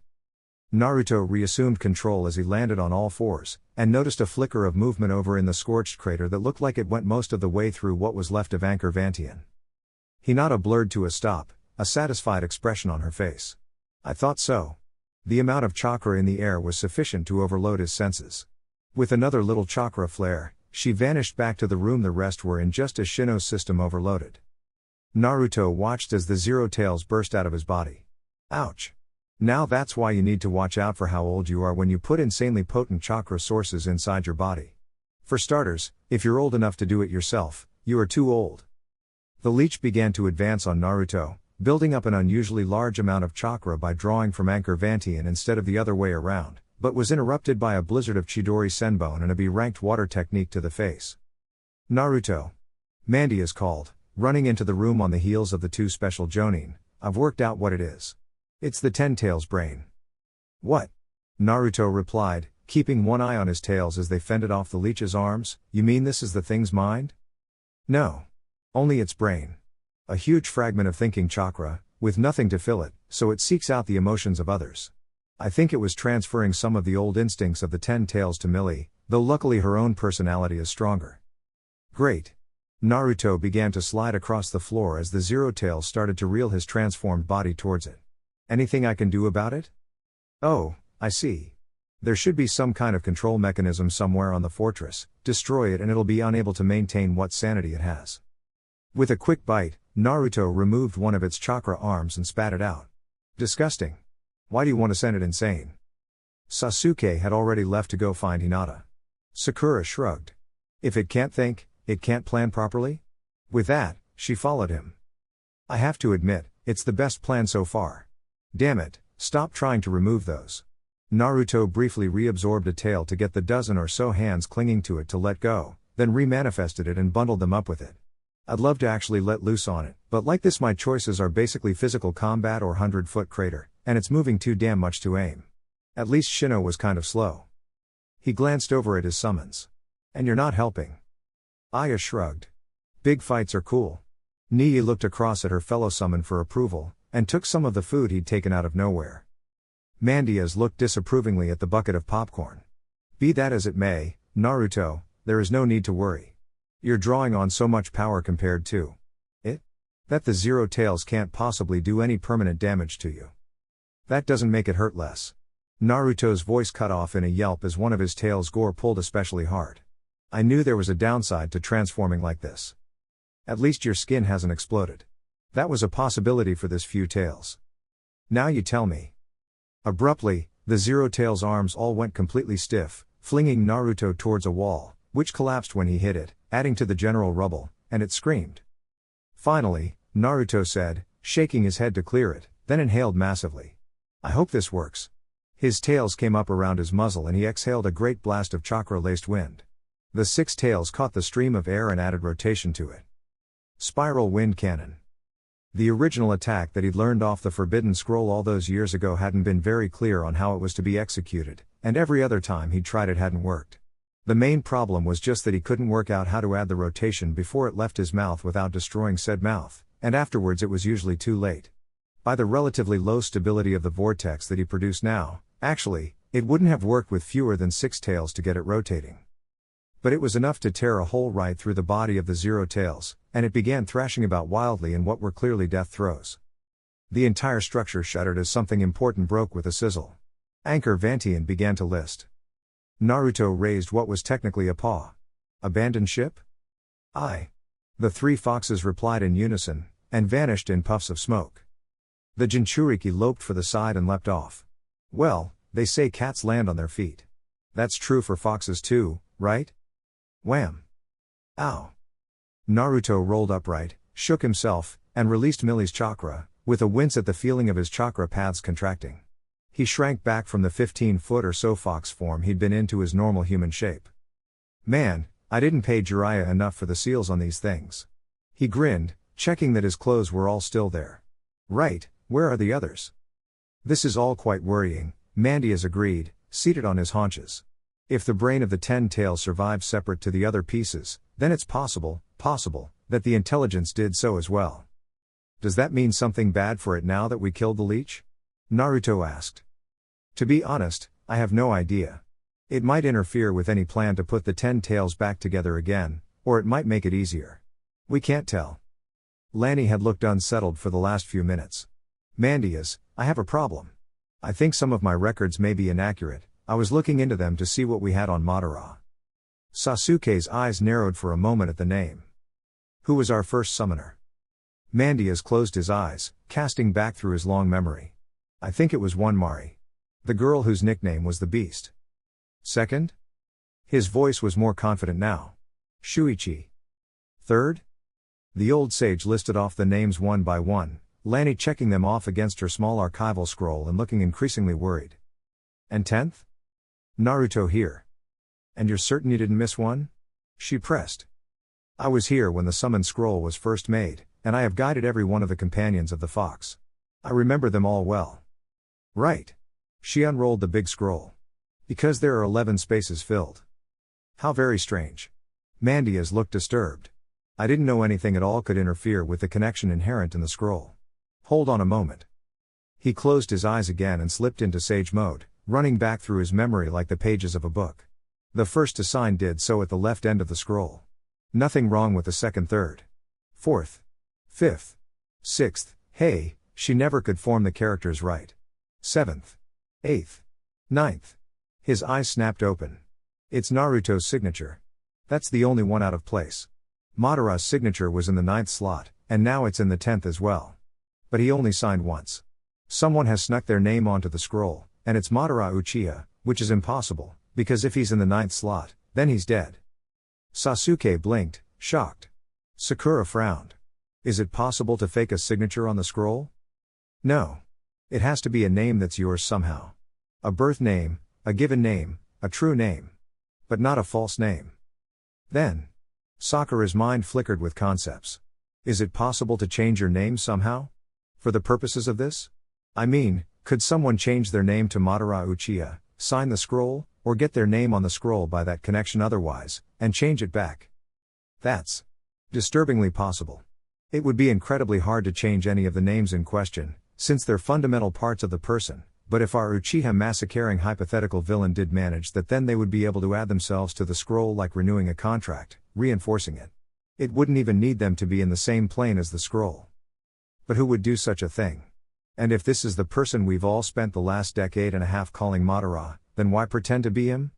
Naruto reassumed control as he landed on all fours, and noticed a flicker of movement over in the scorched crater that looked like it went most of the way through what was left of Anchor Vantian. Hinata blurred to a stop, a satisfied expression on her face. I thought so. The amount of chakra in the air was sufficient to overload his senses. With another little chakra flare, she vanished back to the room the rest were in just as Shino's system overloaded. Naruto watched as the Zero Tails burst out of his body. Ouch. Now that's why you need to watch out for how old you are when you put insanely potent chakra sources inside your body. For starters, if you're old enough to do it yourself, you are too old. The leech began to advance on Naruto, building up an unusually large amount of chakra by drawing from Anchor Vantian instead of the other way around, but was interrupted by a blizzard of Chidori Senbone and a B-ranked water technique to the face. Naruto. Mandy is called, running into the room on the heels of the 2 special Jonin. I've worked out what it is. It's the 10 tails brain. What? Naruto replied, keeping one eye on his tails as they fended off the leech's arms. You mean this is the thing's mind? No. Only its brain. A huge fragment of thinking chakra, with nothing to fill it, so it seeks out the emotions of others. I think it was transferring some of the old instincts of the 10 tails to Millie, though luckily her own personality is stronger. Great. Naruto began to slide across the floor as the Zero Tails started to reel his transformed body towards it. Anything I can do about it? Oh, I see. There should be some kind of control mechanism somewhere on the fortress. Destroy it and it'll be unable to maintain what sanity it has. With a quick bite, Naruto removed one of its chakra arms and spat it out. Disgusting. Why do you want to send it insane? Sasuke had already left to go find Hinata. Sakura shrugged. If it can't think, it can't plan properly? With that, she followed him. I have to admit, it's the best plan so far. Damn it, stop trying to remove those. Naruto briefly reabsorbed a tail to get the dozen or so hands clinging to it to let go, then remanifested it and bundled them up with it. I'd love to actually let loose on it, but like this my choices are basically physical combat or 100-foot crater, and it's moving too damn much to aim. At least Shino was kind of slow. He glanced over at his summons. And you're not helping. Aya shrugged. Big fights are cool. Nii looked across at her fellow summon for approval, and took some of the food he'd taken out of nowhere. Mandias looked disapprovingly at the bucket of popcorn. Be that as it may, Naruto, there is no need to worry. You're drawing on so much power compared to it, that the Zero Tails can't possibly do any permanent damage to you. That doesn't make it hurt less. Naruto's voice cut off in a yelp as one of his tails gore pulled especially hard. I knew there was a downside to transforming like this. At least your skin hasn't exploded. That was a possibility for this few tails. Now you tell me. Abruptly, the Zero Tails' arms all went completely stiff, flinging Naruto towards a wall, which collapsed when he hit it, adding to the general rubble, and it screamed. Finally, Naruto said, shaking his head to clear it, then inhaled massively. I hope this works. His tails came up around his muzzle and he exhaled a great blast of chakra-laced wind. The 6 tails caught the stream of air and added rotation to it. Spiral Wind Cannon. The original attack that he'd learned off the Forbidden Scroll all those years ago hadn't been very clear on how it was to be executed, and every other time he'd tried it hadn't worked. The main problem was just that he couldn't work out how to add the rotation before it left his mouth without destroying said mouth, and afterwards it was usually too late. By the relatively low stability of the vortex that he produced now, actually, it wouldn't have worked with fewer than 6 tails to get it rotating. But it was enough to tear a hole right through the body of the 0 tails, and it began thrashing about wildly in what were clearly death throes. The entire structure shuddered as something important broke with a sizzle. Anchor Vantian began to list. Naruto raised what was technically a paw. Abandoned ship? Aye. The 3 foxes replied in unison, and vanished in puffs of smoke. The Jinchuriki loped for the side and leapt off. Well, they say cats land on their feet. That's true for foxes too, right? Wham! Ow! Naruto rolled upright, shook himself, and released Millie's chakra, with a wince at the feeling of his chakra paths contracting. He shrank back from the 15-foot or so fox form he'd been into his normal human shape. Man, I didn't pay Jiraiya enough for the seals on these things. He grinned, checking that his clothes were all still there. Right, where are the others? This is all quite worrying, Mandias agreed, seated on his haunches. If the brain of the 10 tails survived separate to the other pieces, then it's possible, that the intelligence did so as well. Does that mean something bad for it now that we killed the leech? Naruto asked. To be honest, I have no idea. It might interfere with any plan to put the 10 tails back together again, or it might make it easier. We can't tell. Lanny had looked unsettled for the last few minutes. Mandias, I have a problem. I think some of my records may be inaccurate. I was looking into them to see what we had on Madara. Sasuke's eyes narrowed for a moment at the name. Who was our first summoner? Mandias closed his eyes, casting back through his long memory. I think it was one Mari. The girl whose nickname was the Beast. Second? His voice was more confident now. Shuichi. Third? The old sage listed off the names one by one, Lanny checking them off against her small archival scroll and looking increasingly worried. And 10th? Naruto here. And you're certain you didn't miss one? She pressed. I was here when the summon scroll was first made, and I have guided every one of the companions of the fox. I remember them all well. Right. She unrolled the big scroll. Because there are 11 spaces filled. How very strange. Mandias looked disturbed. I didn't know anything at all could interfere with the connection inherent in the scroll. Hold on a moment. He closed his eyes again and slipped into sage mode, running back through his memory like the pages of a book. The first assigned did so at the left end of the scroll. Nothing wrong with the second, third, fourth, fifth, sixth. Hey, she never could form the characters right. 7th, 8th, 9th. His eyes snapped open. It's Naruto's signature. That's the only one out of place. Madara's signature was in the 9th slot, and now it's in the 10th as well. But he only signed once. Someone has snuck their name onto the scroll, and it's Madara Uchiha, which is impossible, because if he's in the 9th slot, then he's dead. Sasuke blinked, shocked. Sakura frowned. Is it possible to fake a signature on the scroll? No. It has to be a name that's yours somehow. A birth name, a given name, a true name. But not a false name. Then, Sakura's mind flickered with concepts. Is it possible to change your name somehow? For the purposes of this? I mean, could someone change their name to Madara Uchiha, sign the scroll, or get their name on the scroll by that connection otherwise, and change it back? That's disturbingly possible. It would be incredibly hard to change any of the names in question, since they're fundamental parts of the person, but if our Uchiha massacring hypothetical villain did manage that, then they would be able to add themselves to the scroll like renewing a contract, reinforcing it. It wouldn't even need them to be in the same plane as the scroll. But who would do such a thing? And if this is the person we've all spent the last decade and a half calling Madara, then why pretend to be him?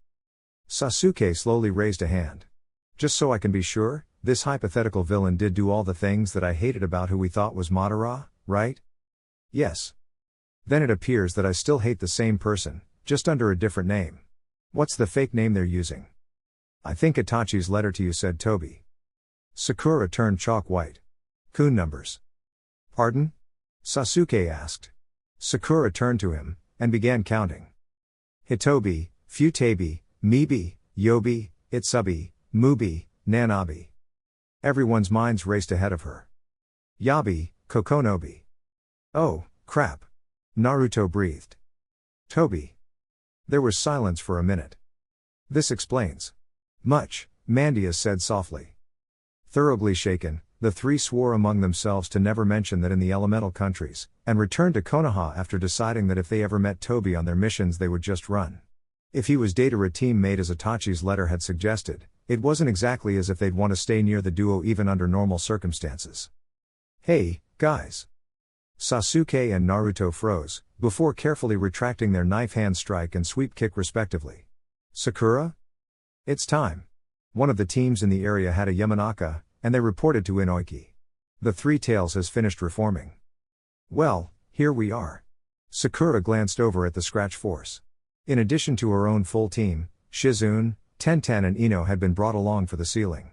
Sasuke slowly raised a hand. Just so I can be sure, this hypothetical villain did do all the things that I hated about who we thought was Madara, right? Yes. Then it appears that I still hate the same person, just under a different name. What's the fake name they're using? I think Itachi's letter to you, said Toby. Sakura turned chalk white. Kun numbers. Pardon? Sasuke asked. Sakura turned to him, and began counting. Hitobi, Futabi, Mibi, Yobi, Itsubi, Mubi, Nanabi. Everyone's minds raced ahead of her. Yabi, Kokonobi. Oh, crap. Naruto breathed. Toby. There was silence for a minute. This explains. Much, Mandius said softly. Thoroughly shaken, the three swore among themselves to never mention that in the elemental countries, and returned to Konoha after deciding that if they ever met Toby on their missions they would just run. If he was Datara teammate as Itachi's letter had suggested, it wasn't exactly as if they'd want to stay near the duo even under normal circumstances. Hey, guys. Sasuke and Naruto froze, before carefully retracting their knife hand strike and sweep kick respectively. Sakura? It's time. One of the teams in the area had a Yamanaka, and they reported to Inoiki. The Three Tails has finished reforming. Well, here we are. Sakura glanced over at the scratch force. In addition to her own full team, Shizune, Tenten and Ino had been brought along for the sealing.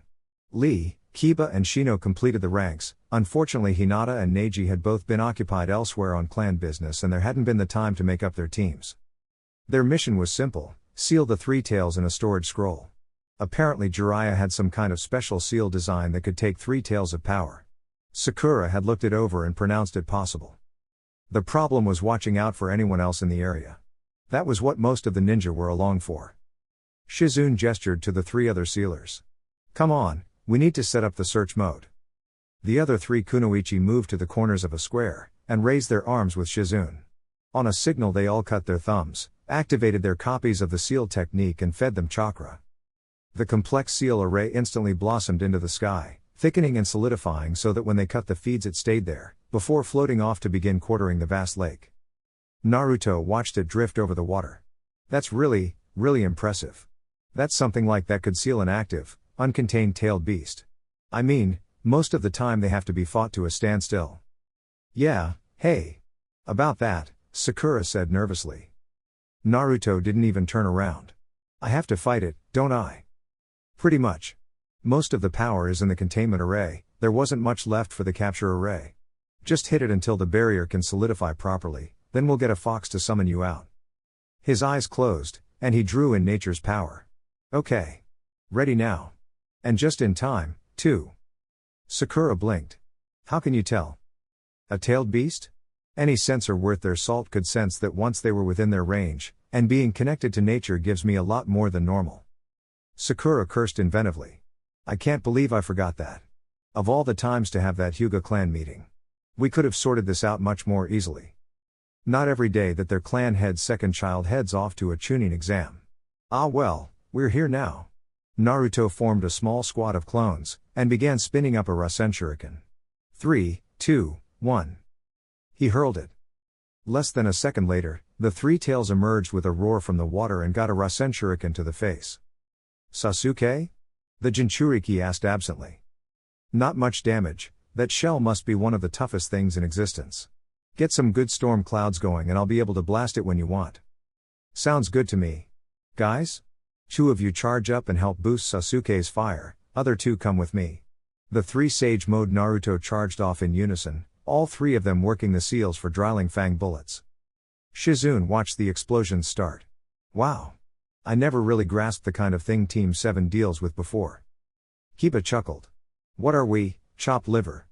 Lee, Kiba and Shino completed the ranks. Unfortunately Hinata and Neji had both been occupied elsewhere on clan business and there hadn't been the time to make up their teams. Their mission was simple: seal the Three Tails in a storage scroll. Apparently Jiraiya had some kind of special seal design that could take 3 tails of power. Sakura had looked it over and pronounced it possible. The problem was watching out for anyone else in the area. That was what most of the ninja were along for. Shizune gestured to the 3 other sealers. Come on, we need to set up the search mode. The other 3 kunoichi moved to the corners of a square, and raised their arms with Shizune. On a signal they all cut their thumbs, activated their copies of the seal technique and fed them chakra. The complex seal array instantly blossomed into the sky, thickening and solidifying so that when they cut the feeds it stayed there, before floating off to begin quartering the vast lake. Naruto watched it drift over the water. That's really impressive. That's something like that could seal an active, uncontained tailed beast. I mean, most of the time they have to be fought to a standstill. Yeah, hey. About that, Sakura said nervously. Naruto didn't even turn around. I have to fight it, don't I? Pretty much. Most of the power is in the containment array, there wasn't much left for the capture array. Just hit it until the barrier can solidify properly, then we'll get a fox to summon you out. His eyes closed, and he drew in nature's power. Okay. Ready now. And just in time, too. Sakura blinked. How can you tell? A tailed beast? Any sensor worth their salt could sense that once they were within their range, and being connected to nature gives me a lot more than normal. Sakura cursed inventively. I can't believe I forgot that. Of all the times to have that Hyuga clan meeting. We could have sorted this out much more easily. Not every day that their clan head's second child heads off to a tuning exam. Ah well, we're here now. Naruto formed a small squad of clones, and began spinning up a Rasen Shuriken. 3, 2, 1. He hurled it. Less than a second later, the Three Tails emerged with a roar from the water and got a Rasen Shuriken to the face. Sasuke? The Jinchuriki asked absently. Not much damage, that shell must be one of the toughest things in existence. Get some good storm clouds going and I'll be able to blast it when you want. Sounds good to me. Guys? 2 of you charge up and help boost Sasuke's fire, other 2 come with me. The 3 Sage Mode Naruto charged off in unison, all 3 of them working the seals for drilling fang bullets. Shizune watched the explosions start. Wow. I never really grasped the kind of thing Team 7 deals with before. Kiba chuckled. What are we, chopped liver?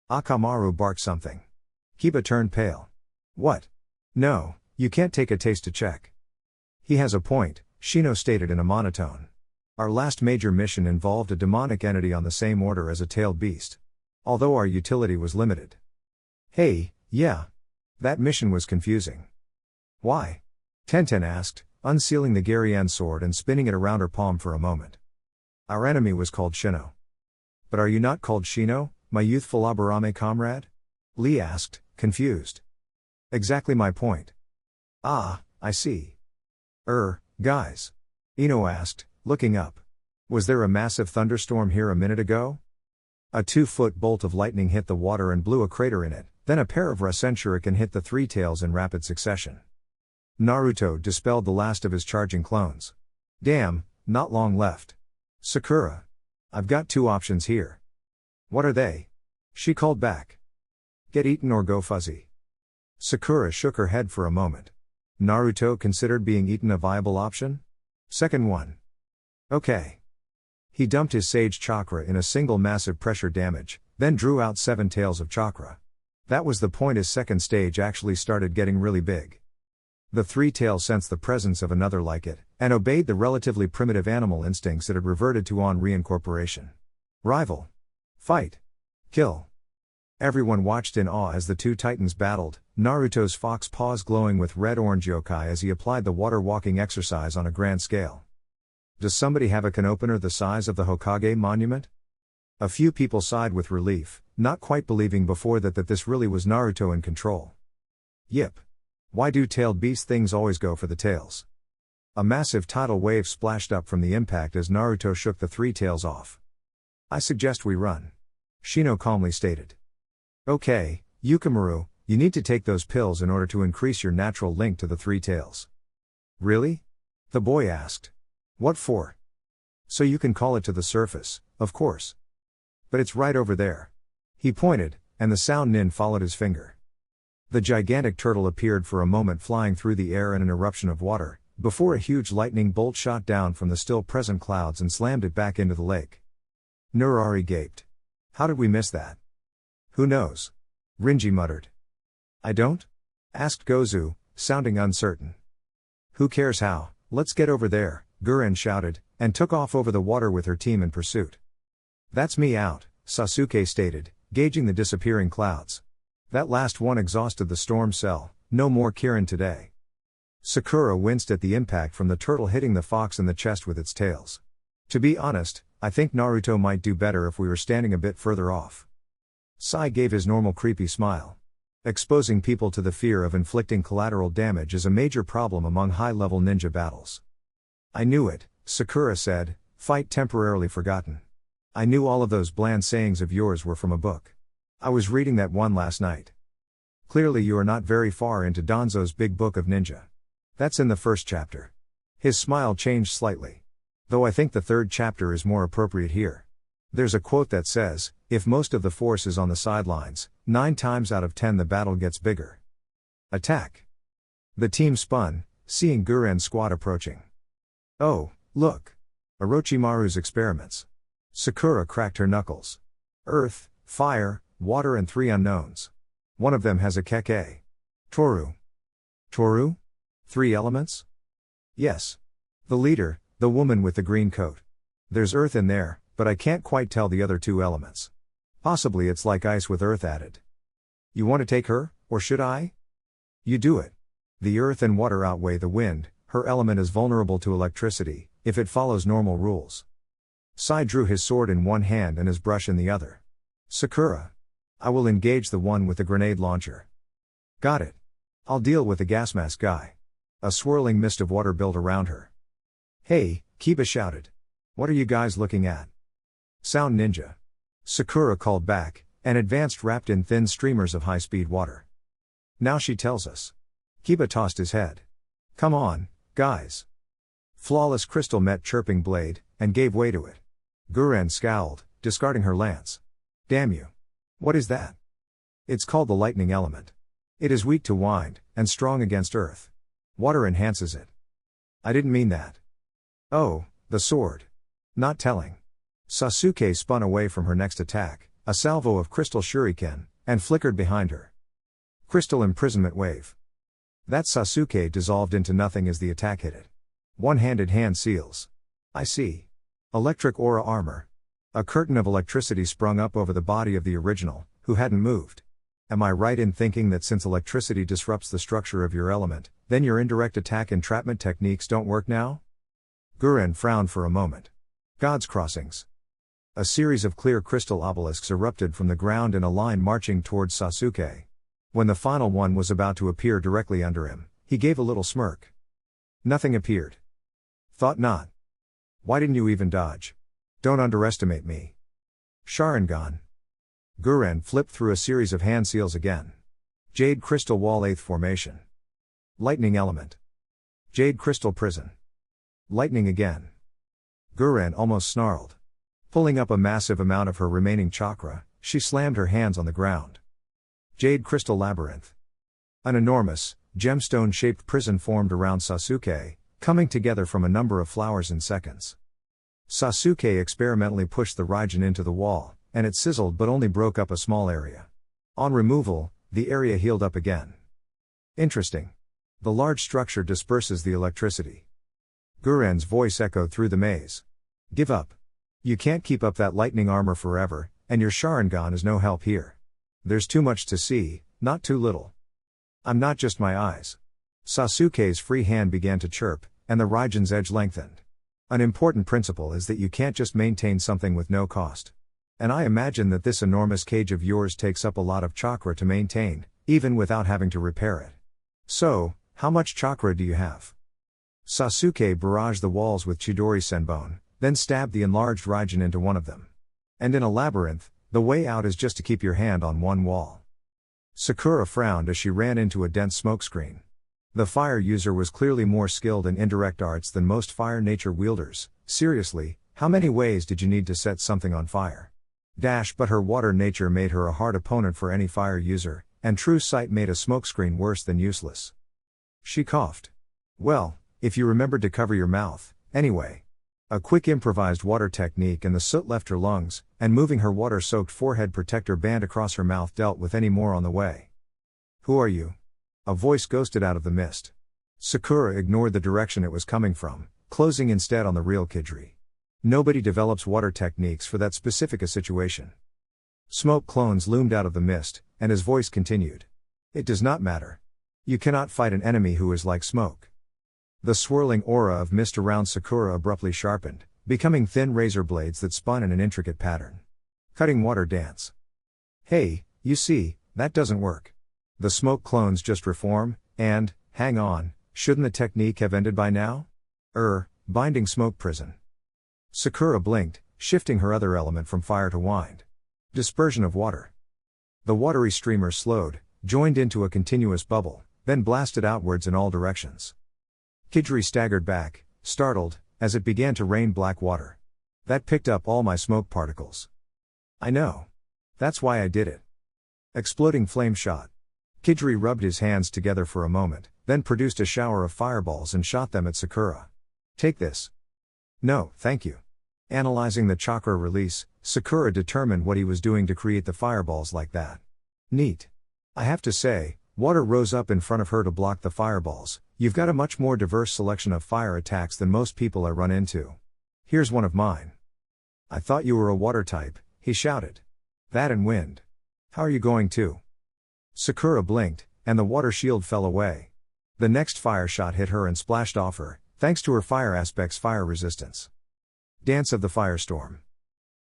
Akamaru barked something. Kiba turned pale. What? No, you can't take a taste to check. He has a point, Shino stated in a monotone. Our last major mission involved a demonic entity on the same order as a tailed beast. Although our utility was limited. Hey, yeah. That mission was confusing. Why? Tenten asked, unsealing the Garyan sword and spinning it around her palm for a moment. Our enemy was called Shino. But are you not called Shino, my youthful Aburame comrade? Lee asked, confused. Exactly my point. Ah, I see. Guys. Ino asked, looking up. Was there a massive thunderstorm here a minute ago? A 2-foot bolt of lightning hit the water and blew a crater in it, then a pair of Rasen Shuriken hit the Three Tails in rapid succession. Naruto dispelled the last of his charging clones. Damn, not long left. Sakura. I've got 2 options here. What are they? She called back. Get eaten or go fuzzy. Sakura shook her head for a moment. Naruto considered being eaten a viable option? Second one. Okay. He dumped his sage chakra in a single massive pressure damage, then drew out 7 tails of chakra. That was the point his second stage actually started getting really big. The Three Tails sensed the presence of another like it, and obeyed the relatively primitive animal instincts that had reverted to on reincorporation. Rival. Fight. Kill. Everyone watched in awe as the two titans battled, Naruto's fox paws glowing with red-orange yokai as he applied the water-walking exercise on a grand scale. Does somebody have a can opener the size of the Hokage monument? A few people sighed with relief, not quite believing before that this really was Naruto in control. Yip. Why do tailed beast things always go for the tails? A massive tidal wave splashed up from the impact as Naruto shook the three tails off. I suggest we run. Shino calmly stated. Okay, Yukimaru, you need to take those pills in order to increase your natural link to the three tails. Really? The boy asked. What for? So you can call it to the surface, of course. But it's right over there. He pointed, and the sound nin followed his finger. The gigantic turtle appeared for a moment flying through the air in an eruption of water, before a huge lightning bolt shot down from the still present clouds and slammed it back into the lake. Nurari gaped. How did we miss that? Who knows? Rinji muttered. I don't? Asked Gozu, sounding uncertain. Who cares how, let's get over there, Guren shouted, and took off over the water with her team in pursuit. That's me out, Sasuke stated, gauging the disappearing clouds. That last one exhausted the storm cell, no more Kirin today. Sakura winced at the impact from the turtle hitting the fox in the chest with its tails. To be honest, I think Naruto might do better if we were standing a bit further off. Sai gave his normal creepy smile. Exposing people to the fear of inflicting collateral damage is a major problem among high-level ninja battles. I knew it, Sakura said, fight temporarily forgotten. I knew all of those bland sayings of yours were from a book. I was reading that one last night. Clearly you are not very far into Danzo's big book of ninja. That's in the first chapter. His smile changed slightly. Though I think the third chapter is more appropriate here. There's a quote that says, if most of the force is on the sidelines, 9 times out of 10 the battle gets bigger. Attack. The team spun, seeing Guren's squad approaching. Oh, look. Orochimaru's experiments. Sakura cracked her knuckles. Earth, fire, water and 3 unknowns. One of them has a keke. Toru. Toru? 3 elements? Yes. The leader, the woman with the green coat. There's earth in there, but I can't quite tell the other 2 elements. Possibly it's like ice with earth added. You want to take her, or should I? You do it. The earth and water outweigh the wind, her element is vulnerable to electricity, if it follows normal rules. Sai drew his sword in one hand and his brush in the other. Sakura. I will engage the one with the grenade launcher. Got it. I'll deal with the gas mask guy. A swirling mist of water built around her. Hey, Kiba shouted. What are you guys looking at? Sound ninja. Sakura called back, and advanced wrapped in thin streamers of high-speed water. Now she tells us. Kiba tossed his head. Come on, guys. Flawless Crystal met Chirping Blade, and gave way to it. Guren scowled, discarding her lance. Damn you. What is that? It's called the lightning element. It is weak to wind, and strong against earth. Water enhances it. I didn't mean that. Oh, the sword. Not telling. Sasuke spun away from her next attack, a salvo of crystal shuriken, and flickered behind her. Crystal imprisonment wave. That Sasuke dissolved into nothing as the attack hit it. One-handed hand seals. I see. Electric aura armor. A curtain of electricity sprung up over the body of the original, who hadn't moved. Am I right in thinking that since electricity disrupts the structure of your element, then your indirect attack entrapment techniques don't work now? Guren frowned for a moment. God's crossings. A series of clear crystal obelisks erupted from the ground in a line marching towards Sasuke. When the final one was about to appear directly under him, he gave a little smirk. Nothing appeared. Thought not. Why didn't you even dodge? Don't underestimate me. Sharingan. Guren flipped through a series of hand seals again. Jade Crystal Wall 8th Formation. Lightning Element. Jade Crystal Prison. Lightning again. Guren almost snarled. Pulling up a massive amount of her remaining chakra, she slammed her hands on the ground. Jade Crystal Labyrinth. An enormous, gemstone-shaped prison formed around Sasuke, coming together from a number of flowers in seconds. Sasuke experimentally pushed the Raijin into the wall, and it sizzled but only broke up a small area. On removal, the area healed up again. Interesting. The large structure disperses the electricity. Guren's voice echoed through the maze. Give up. You can't keep up that lightning armor forever, and your Sharingan is no help here. There's too much to see, not too little. I'm not just my eyes. Sasuke's free hand began to chirp, and the Raigen's edge lengthened. An important principle is that you can't just maintain something with no cost. And I imagine that this enormous cage of yours takes up a lot of chakra to maintain, even without having to repair it. So, how much chakra do you have? Sasuke barraged the walls with Chidori Senbon, then stabbed the enlarged Raigen into one of them. And in a labyrinth, the way out is just to keep your hand on one wall. Sakura frowned as she ran into a dense smokescreen. The fire user was clearly more skilled in indirect arts than most fire nature wielders. Seriously, how many ways did you need to set something on fire? But her water nature made her a hard opponent for any fire user, and true sight made a smokescreen worse than useless. She coughed. Well, if you remembered to cover your mouth, anyway. A quick improvised water technique and the soot left her lungs, and moving her water-soaked forehead protector band across her mouth dealt with any more on the way. Who are you? A voice ghosted out of the mist. Sakura ignored the direction it was coming from, closing instead on the real Kidri. Nobody develops water techniques for that specific a situation. Smoke clones loomed out of the mist, and his voice continued. It does not matter. You cannot fight an enemy who is like smoke. The swirling aura of mist around Sakura abruptly sharpened, becoming thin razor blades that spun in an intricate pattern. Cutting water dance. Hey, you see, that doesn't work. The smoke clones just reform, and, hang on, shouldn't the technique have ended by now? Binding smoke prison. Sakura blinked, shifting her other element from fire to wind. Dispersion of water. The watery streamer slowed, joined into a continuous bubble, then blasted outwards in all directions. Kidri staggered back, startled, as it began to rain black water. That picked up all my smoke particles. I know. That's why I did it. Exploding flame shot. Kidri rubbed his hands together for a moment, then produced a shower of fireballs and shot them at Sakura. Take this. No, thank you. Analyzing the chakra release, Sakura determined what he was doing to create the fireballs like that. Neat. I have to say, water rose up in front of her to block the fireballs. You've got a much more diverse selection of fire attacks than most people I run into. Here's one of mine. I thought you were a water type, he shouted. That and wind. How are you going to? Sakura blinked, and the water shield fell away. The next fire shot hit her and splashed off her, thanks to her fire aspect's fire resistance. Dance of the firestorm.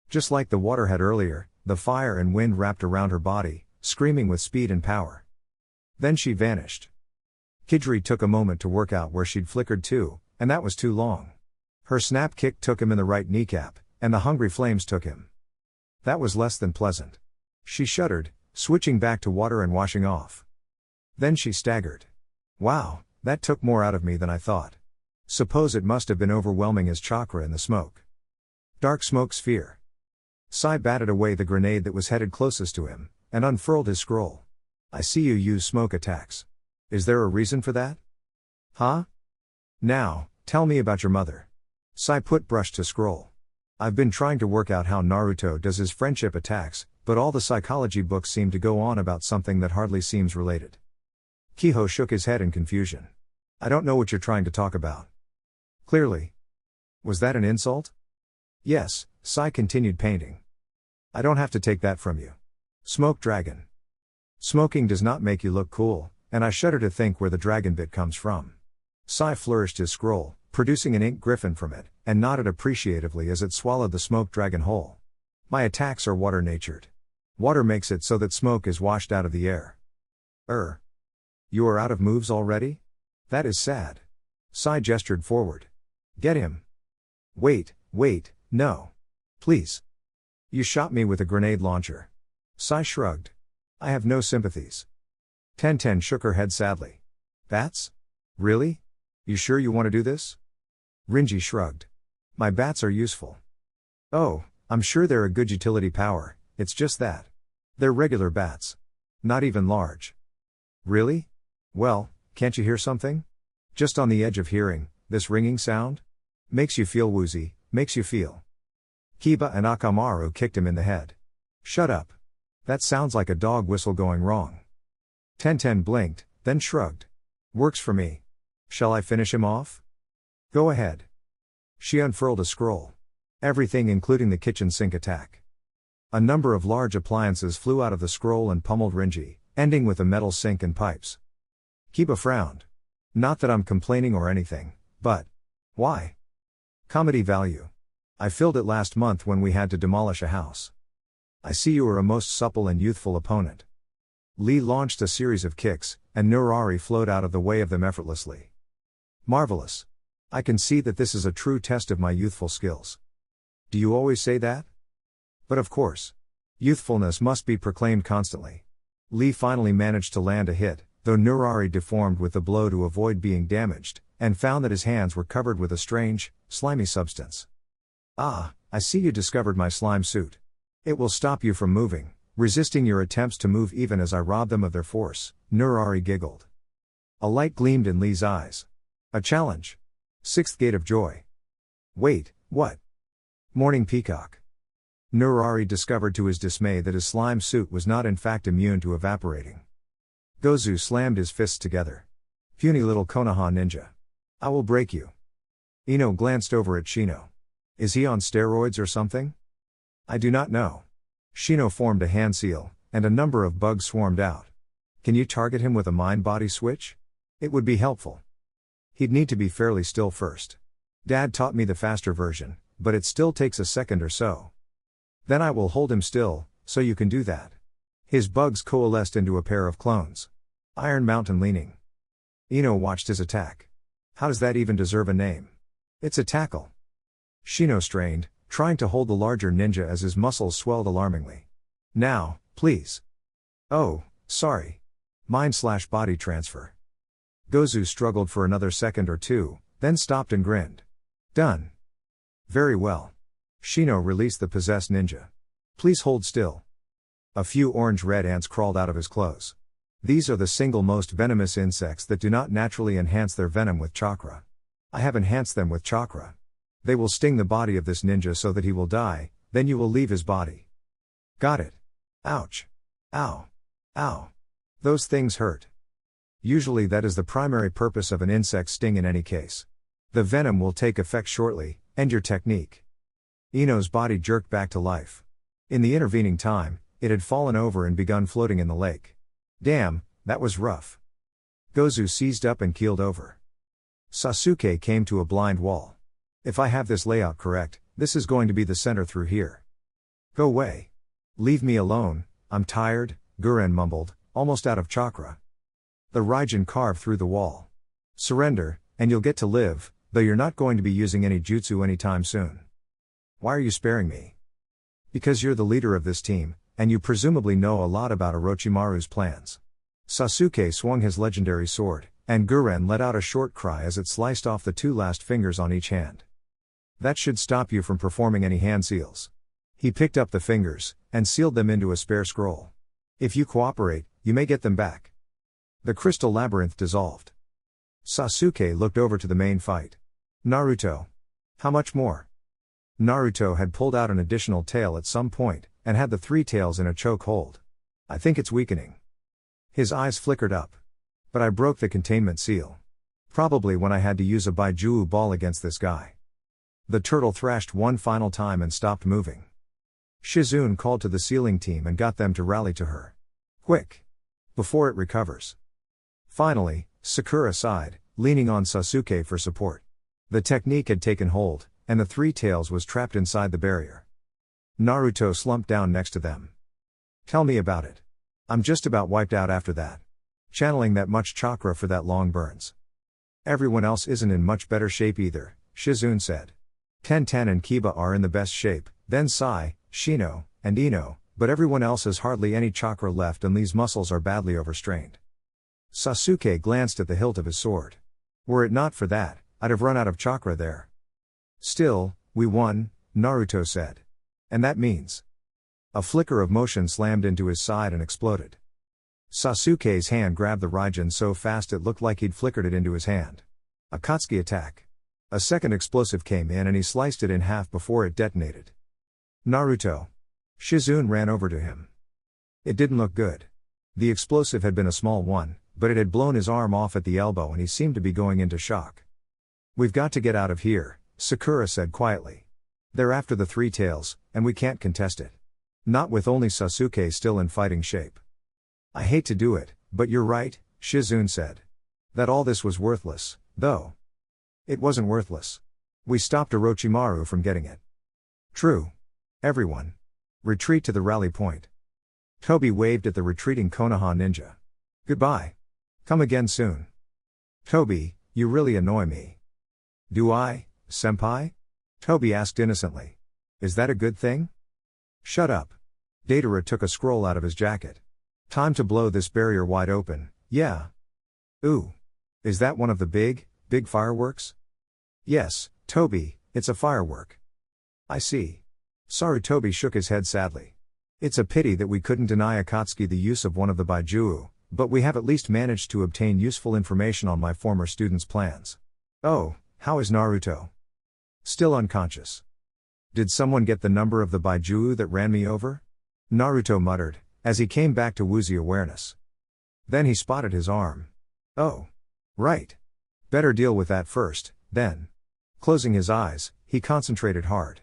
Just like the water had earlier, the fire and wind wrapped around her body, screaming with speed and power. Then she vanished. Kidri took a moment to work out where she'd flickered to, and that was too long. Her snap kick took him in the right kneecap, and the hungry flames took him. That was less than pleasant. She shuddered, switching back to water and washing off. Then she staggered. Wow, that took more out of me than I thought. Suppose it must have been overwhelming as chakra in the smoke. Dark smoke sphere. Sai batted away the grenade that was headed closest to him, and unfurled his scroll. I see you use smoke attacks. Is there a reason for that? Huh? Now, tell me about your mother. Sai put brush to scroll. I've been trying to work out how Naruto does his friendship attacks, but all the psychology books seem to go on about something that hardly seems related. Kiho shook his head in confusion. I don't know what you're trying to talk about. Clearly. Was that an insult? Yes, Sai continued painting. I don't have to take that from you. Smoke dragon. Smoking does not make you look cool, and I shudder to think where the dragon bit comes from. Sai flourished his scroll, producing an ink griffin from it, and nodded appreciatively as it swallowed the smoke dragon whole. My attacks are water-natured. Water makes it so that smoke is washed out of the air. You are out of moves already? That is sad. Sai gestured forward. Get him. Wait, no. Please. You shot me with a grenade launcher. Sai shrugged. I have no sympathies. Tenten shook her head sadly. Bats? Really? You sure you want to do this? Rinji shrugged. My bats are useful. Oh, I'm sure they're a good utility power, it's just that. They're regular bats. Not even large. Really? Well, can't you hear something? Just on the edge of hearing, this ringing sound? Makes you feel woozy, makes you feel. Kiba and Akamaru kicked him in the head. Shut up. That sounds like a dog whistle going wrong. Tenten blinked, then shrugged. Works for me. Shall I finish him off? Go ahead. She unfurled a scroll. Everything including the kitchen sink attack. A number of large appliances flew out of the scroll and pummeled Rinji, ending with a metal sink and pipes. Kiba frowned. Not that I'm complaining or anything, but... Why? Comedy value. I filled it last month when we had to demolish a house. I see you are a most supple and youthful opponent. Lee launched a series of kicks, and Nurari flowed out of the way of them effortlessly. Marvelous. I can see that this is a true test of my youthful skills. Do you always say that? But of course. Youthfulness must be proclaimed constantly. Lee finally managed to land a hit, though Nurari deformed with the blow to avoid being damaged, and found that his hands were covered with a strange, slimy substance. Ah, I see you discovered my slime suit. It will stop you from moving, resisting your attempts to move even as I rob them of their force, Nurari giggled. A light gleamed in Lee's eyes. A challenge. Sixth gate of joy. Wait, what? Morning peacock. Nurari discovered to his dismay that his slime suit was not in fact immune to evaporating. Gozu slammed his fists together. Puny little Konoha ninja. I will break you. Ino glanced over at Shino. Is he on steroids or something? I do not know. Shino formed a hand seal, and a number of bugs swarmed out. Can you target him with a mind-body switch? It would be helpful. He'd need to be fairly still first. Dad taught me the faster version, but it still takes a second or so. Then I will hold him still, so you can do that. His bugs coalesced into a pair of clones. Iron Mountain leaning. Ino watched his attack. How does that even deserve a name? It's a tackle. Shino strained, trying to hold the larger ninja as his muscles swelled alarmingly. Now, please. Oh, sorry. Mind/body transfer. Gozu struggled for another second or two, then stopped and grinned. Done. Very well. Shino released the possessed ninja. Please hold still. A few orange-red ants crawled out of his clothes. These are the single most venomous insects that do not naturally enhance their venom with chakra. I have enhanced them with chakra. They will sting the body of this ninja so that he will die, then you will leave his body. Got it. Ouch. Ow. Ow. Those things hurt. Usually that is the primary purpose of an insect sting in any case. The venom will take effect shortly, and your technique. Ino's body jerked back to life. In the intervening time, it had fallen over and begun floating in the lake. Damn, that was rough. Gozu seized up and keeled over. Sasuke came to a blind wall. If I have this layout correct, this is going to be the center through here. Go away. Leave me alone, I'm tired, Guren mumbled, almost out of chakra. The Raijin carved through the wall. Surrender, and you'll get to live, though you're not going to be using any jutsu anytime soon. Why are you sparing me? Because you're the leader of this team, and you presumably know a lot about Orochimaru's plans. Sasuke swung his legendary sword, and Guren let out a short cry as it sliced off the two last fingers on each hand. That should stop you from performing any hand seals. He picked up the fingers, and sealed them into a spare scroll. If you cooperate, you may get them back. The crystal labyrinth dissolved. Sasuke looked over to the main fight. Naruto. How much more? Naruto had pulled out an additional tail at some point, and had the three tails in a choke hold. I think it's weakening. His eyes flickered up. But I broke the containment seal. Probably when I had to use a Baijuu ball against this guy. The turtle thrashed one final time and stopped moving. Shizune called to the sealing team and got them to rally to her. Quick! Before it recovers. Finally, Sakura sighed, leaning on Sasuke for support. The technique had taken hold, and the three tails was trapped inside the barrier. Naruto slumped down next to them. Tell me about it. I'm just about wiped out after that. Channeling that much chakra for that long burns. Everyone else isn't in much better shape either, Shizune said. Tenten and Kiba are in the best shape, then Sai, Shino, and Ino, but everyone else has hardly any chakra left and Lee's muscles are badly overstrained. Sasuke glanced at the hilt of his sword. Were it not for that, I'd have run out of chakra there. Still, we won, Naruto said. And that means... A flicker of motion slammed into his side and exploded. Sasuke's hand grabbed the Raijin so fast it looked like he'd flickered it into his hand. Akatsuki attack. A second explosive came in and he sliced it in half before it detonated. Naruto. Shizune ran over to him. It didn't look good. The explosive had been a small one, but it had blown his arm off at the elbow and he seemed to be going into shock. We've got to get out of here, Sakura said quietly. They're after the three tails, and we can't contest it. Not with only Sasuke still in fighting shape. I hate to do it, but you're right, Shizune said. That all this was worthless, though. It wasn't worthless. We stopped Orochimaru from getting it. True. Everyone. Retreat to the rally point. Toby waved at the retreating Konoha ninja. Goodbye. Come again soon. Toby, you really annoy me. Do I, senpai? Toby asked innocently. Is that a good thing? Shut up. Deidara took a scroll out of his jacket. Time to blow this barrier wide open, yeah. Ooh. Is that one of the big fireworks? Yes, Toby, it's a firework. I see. Sarutobi shook his head sadly. It's a pity that we couldn't deny Akatsuki the use of one of the Baijuu, but we have at least managed to obtain useful information on my former students' plans. Oh, how is Naruto? Still unconscious. Did someone get the number of the Baijuu that ran me over? Naruto muttered, as he came back to woozy awareness. Then he spotted his arm. Oh. Right. Better deal with that first, then. Closing his eyes, he concentrated hard.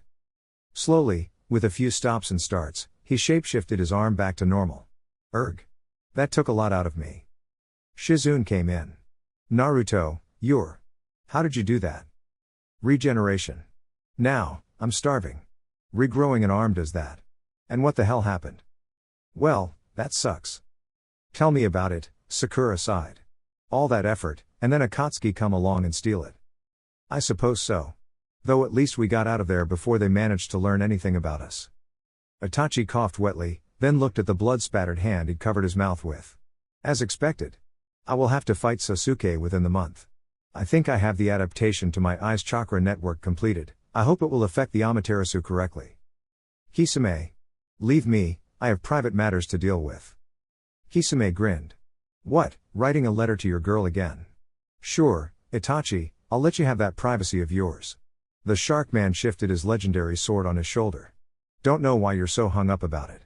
Slowly, with a few stops and starts, he shapeshifted his arm back to normal. Erg. That took a lot out of me. Shizune came in. Naruto, you're. How did you do that? Regeneration. Now, I'm starving. Regrowing an arm does that. And what the hell happened? Well, that sucks. Tell me about it, Sakura sighed. All that effort, and then Akatsuki come along and steal it. I suppose so. Though at least we got out of there before they managed to learn anything about us. Itachi coughed wetly, then looked at the blood-spattered hand he'd covered his mouth with. As expected. I will have to fight Sasuke within the month. I think I have the adaptation to my eyes chakra network completed. I hope it will affect the Amaterasu correctly. Kisame. Leave me, I have private matters to deal with. Kisame grinned. What, writing a letter to your girl again? Sure, Itachi, I'll let you have that privacy of yours. The shark man shifted his legendary sword on his shoulder. Don't know why you're so hung up about it.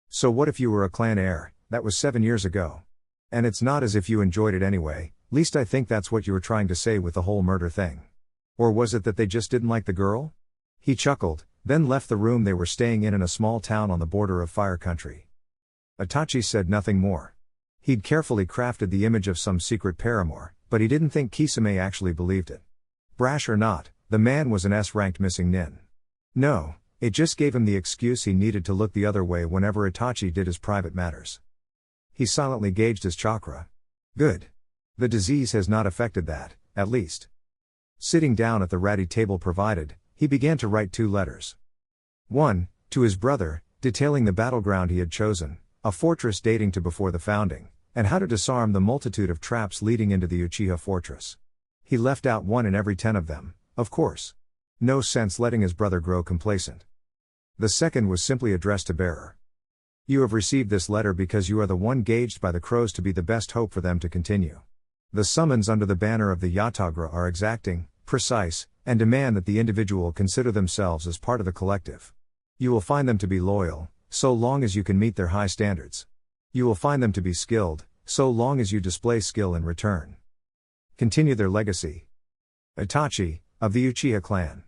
So what if you were a clan heir? That was 7 years ago. And it's not as if you enjoyed it anyway, least I think that's what you were trying to say with the whole murder thing. Or was it that they just didn't like the girl? He chuckled, then left the room they were staying in a small town on the border of fire country. Itachi said nothing more. He'd carefully crafted the image of some secret paramour, but he didn't think Kisame actually believed it. Brash or not, the man was an S-ranked missing nin. No, it just gave him the excuse he needed to look the other way whenever Itachi did his private matters. He silently gauged his chakra. Good. The disease has not affected that, at least. Sitting down at the ratty table provided, he began to write 2 letters. One, to his brother, detailing the battleground he had chosen, a fortress dating to before the founding, and how to disarm the multitude of traps leading into the Uchiha fortress. He left out 1 in every 10 of them, of course. No sense letting his brother grow complacent. The second was simply addressed to bearer. You have received this letter because you are the one gauged by the crows to be the best hope for them to continue. The summons under the banner of the Yatagra are exacting, precise, and demand that the individual consider themselves as part of the collective. You will find them to be loyal, so long as you can meet their high standards. You will find them to be skilled, so long as you display skill in return. Continue their legacy. Itachi, of the Uchiha clan.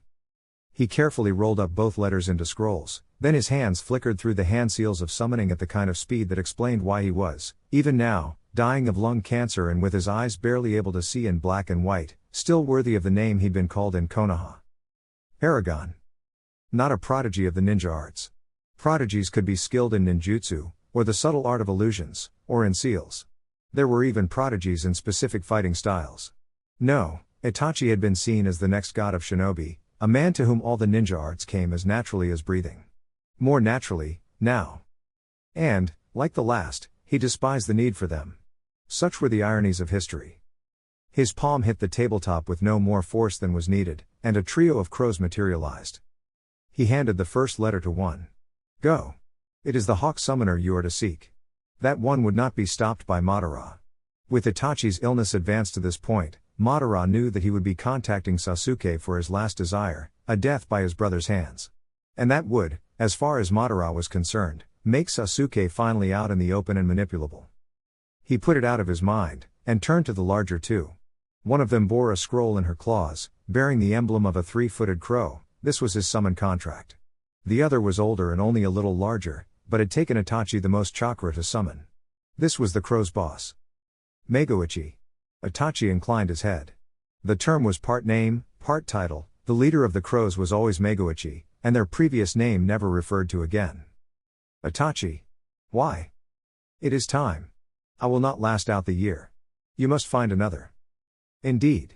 He carefully rolled up both letters into scrolls, then his hands flickered through the hand seals of summoning at the kind of speed that explained why he was, even now, dying of lung cancer and with his eyes barely able to see in black and white, still worthy of the name he'd been called in Konoha. Paragon. Not a prodigy of the ninja arts. Prodigies could be skilled in ninjutsu, or the subtle art of illusions, or in seals. There were even prodigies in specific fighting styles. No, Itachi had been seen as the next god of shinobi, a man to whom all the ninja arts came as naturally as breathing. More naturally, now. And, like the last, he despised the need for them. Such were the ironies of history. His palm hit the tabletop with no more force than was needed, and a trio of crows materialized. He handed the first letter to one. Go. It is the Hawk Summoner you are to seek. That one would not be stopped by Madara. With Itachi's illness advanced to this point, Madara knew that he would be contacting Sasuke for his last desire, a death by his brother's hands. And that would, as far as Madara was concerned, make Sasuke finally out in the open and manipulable. He put it out of his mind, and turned to the larger 2. One of them bore a scroll in her claws, bearing the emblem of a 3-footed crow. This was his summon contract. The other was older and only a little larger, but had taken Itachi the most chakra to summon. This was the crow's boss. Meguichi. Itachi inclined his head. The term was part name, part title. The leader of the crows was always Meguichi, and their previous name never referred to again. Itachi. Why? It is time. I will not last out the year. You must find another. Indeed.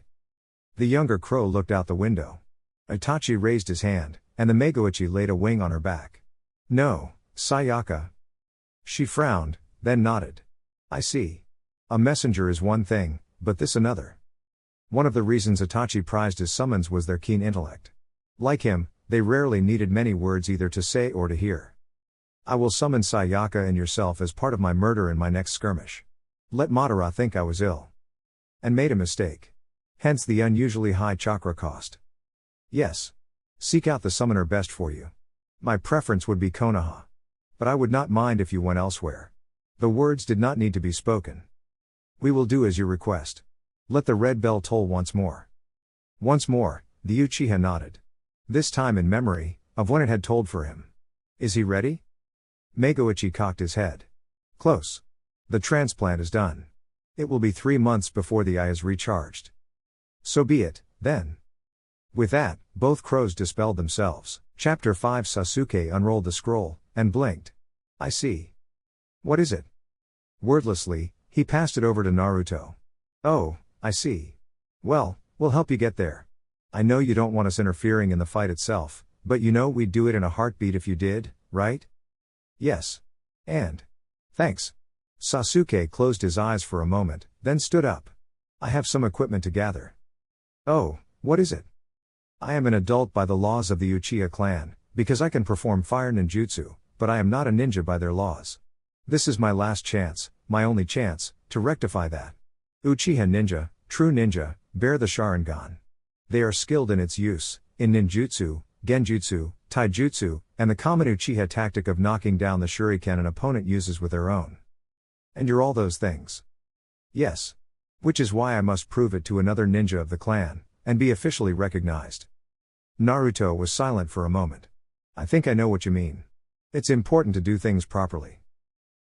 The younger crow looked out the window. Itachi raised his hand, and the Meguichi laid a wing on her back. No, Sayaka. She frowned, then nodded. I see. A messenger is one thing, but this another. One of the reasons Itachi prized his summons was their keen intellect. Like him, they rarely needed many words either to say or to hear. I will summon Sayaka and yourself as part of my murder in my next skirmish. Let Madara think I was ill. And made a mistake. Hence the unusually high chakra cost. Yes. Seek out the summoner best for you. My preference would be Konoha. But I would not mind if you went elsewhere. The words did not need to be spoken. We will do as you request. Let the red bell toll once more. Once more, the Uchiha nodded. This time in memory of when it had tolled for him. Is he ready? Meguichi cocked his head. Close. The transplant is done. It will be 3 months before the eye is recharged. So be it, then. With that, both crows dispelled themselves. Chapter 5 Sasuke unrolled the scroll, and blinked. I see. What is it? Wordlessly, he passed it over to Naruto. Oh, I see. Well, we'll help you get there. I know you don't want us interfering in the fight itself, but you know we'd do it in a heartbeat if you did, right? Yes. And. Thanks. Sasuke closed his eyes for a moment, then stood up. I have some equipment to gather. Oh, what is it? I am an adult by the laws of the Uchiha clan, because I can perform fire ninjutsu, but I am not a ninja by their laws. This is my last chance, my only chance, to rectify that. Uchiha ninja, true ninja, bear the Sharingan. They are skilled in its use, in ninjutsu, genjutsu, taijutsu, and the common Uchiha tactic of knocking down the shuriken an opponent uses with their own. And you're all those things. Yes. Which is why I must prove it to another ninja of the clan, and be officially recognized. Naruto was silent for a moment. I think I know what you mean. It's important to do things properly.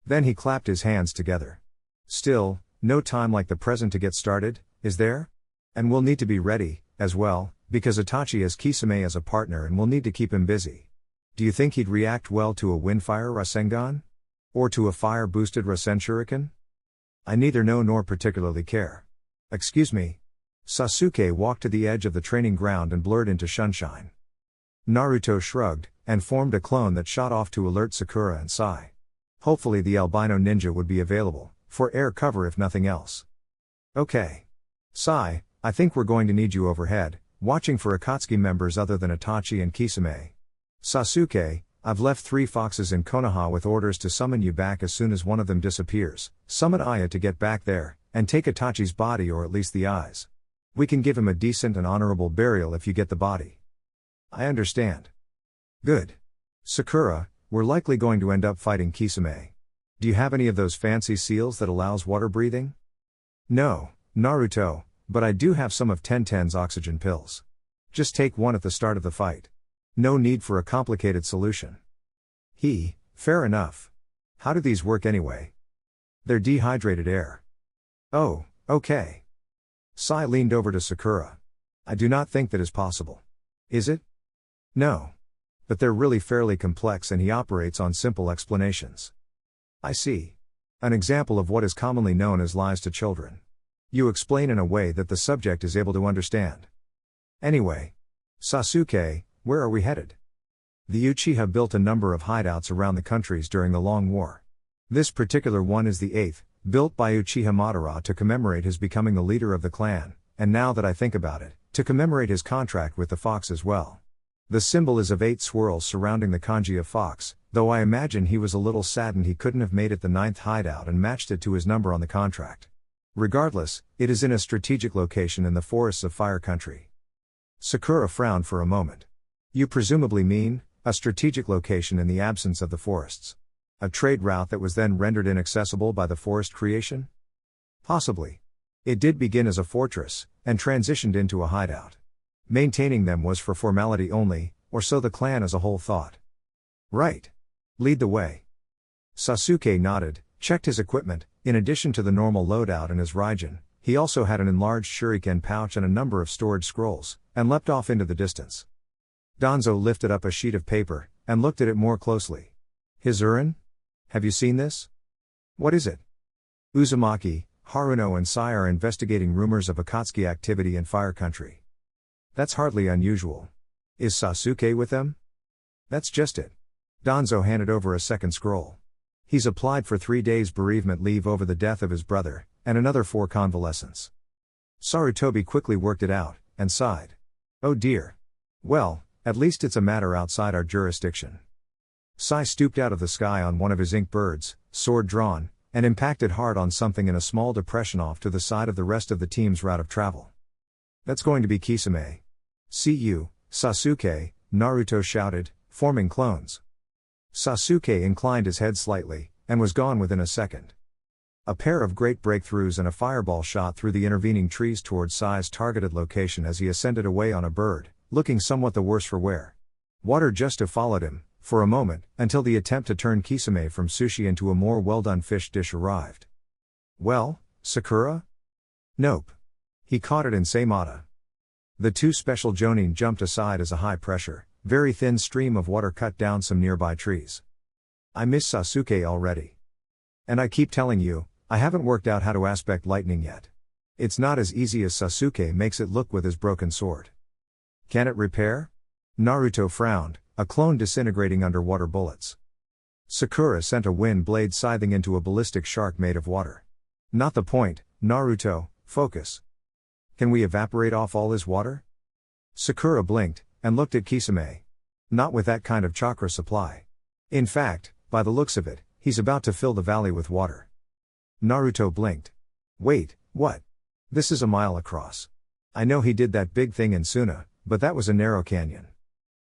Then he clapped his hands together. Still, no time like the present to get started, is there? And we'll need to be ready, as well, because Itachi has Kisame as a partner and we'll need to keep him busy. Do you think he'd react well to a windfire Rasengan? Or to a fire-boosted Rasen Shuriken? I neither know nor particularly care. Excuse me. Sasuke walked to the edge of the training ground and blurred into sunshine. Naruto shrugged, and formed a clone that shot off to alert Sakura and Sai. Hopefully the albino ninja would be available, for air cover if nothing else. Okay. Sai, I think we're going to need you overhead, watching for Akatsuki members other than Itachi and Kisame. Sasuke, I've left 3 foxes in Konoha with orders to summon you back as soon as one of them disappears. Summon Aya to get back there, and take Itachi's body or at least the eyes. We can give him a decent and honorable burial if you get the body. I understand. Good. Sakura, we're likely going to end up fighting Kisame. Do you have any of those fancy seals that allows water breathing? No, Naruto, but I do have some of Tenten's oxygen pills. Just take one at the start of the fight. No need for a complicated solution. Fair enough. How do these work anyway? They're dehydrated air. Oh, okay. Sai leaned over to Sakura. I do not think that is possible. Is it? No. But they're really fairly complex and he operates on simple explanations. I see. An example of what is commonly known as lies to children. You explain in a way that the subject is able to understand. Anyway. Sasuke, where are we headed? The Uchiha built a number of hideouts around the countries during the Long War. This particular one is the 8th, built by Uchiha Madara to commemorate his becoming the leader of the clan, and now that I think about it, to commemorate his contract with the fox as well. The symbol is of 8 swirls surrounding the kanji of fox, though I imagine he was a little saddened he couldn't have made it the 9th hideout and matched it to his number on the contract. Regardless, it is in a strategic location in the forests of Fire Country. Sakura frowned for a moment. You presumably mean, a strategic location in the absence of the forests. A trade route that was then rendered inaccessible by the forest creation? Possibly. It did begin as a fortress, and transitioned into a hideout. Maintaining them was for formality only, or so the clan as a whole thought. Right. Lead the way. Sasuke nodded, checked his equipment. In addition to the normal loadout and his Raijin, he also had an enlarged shuriken pouch and a number of storage scrolls, and leapt off into the distance. Danzo lifted up a sheet of paper, and looked at it more closely. His Urin? Have you seen this? What is it? Uzumaki, Haruno and Sai are investigating rumors of Akatsuki activity in Fire Country. That's hardly unusual. Is Sasuke with them? That's just it. Danzo handed over a second scroll. He's applied for 3 days bereavement leave over the death of his brother, and another 4 convalescence. Sarutobi quickly worked it out, and sighed. Oh dear. Well, at least it's a matter outside our jurisdiction. Sai stooped out of the sky on one of his ink birds, sword drawn, and impacted hard on something in a small depression off to the side of the rest of the team's route of travel. That's going to be Kisame. See you, Sasuke, Naruto shouted, forming clones. Sasuke inclined his head slightly, and was gone within a second. A pair of great breakthroughs and a fireball shot through the intervening trees towards Sai's targeted location as he ascended away on a bird, looking somewhat the worse for wear. Water just followed him, for a moment, until the attempt to turn Kisame from sushi into a more well-done fish dish arrived. Well, Sakura? Nope. He caught it in Seimata. The 2 special jonin jumped aside as a high-pressure, very thin stream of water cut down some nearby trees. I miss Sasuke already. And I keep telling you, I haven't worked out how to aspect lightning yet. It's not as easy as Sasuke makes it look with his broken sword. Can it repair? Naruto frowned, a clone disintegrating under water bullets. Sakura sent a wind blade scything into a ballistic shark made of water. Not the point, Naruto, focus. Can we evaporate off all this water? Sakura blinked, and looked at Kisame. Not with that kind of chakra supply. In fact, by the looks of it, he's about to fill the valley with water. Naruto blinked. Wait, what? This is a mile across. I know he did that big thing in Suna, but that was a narrow canyon.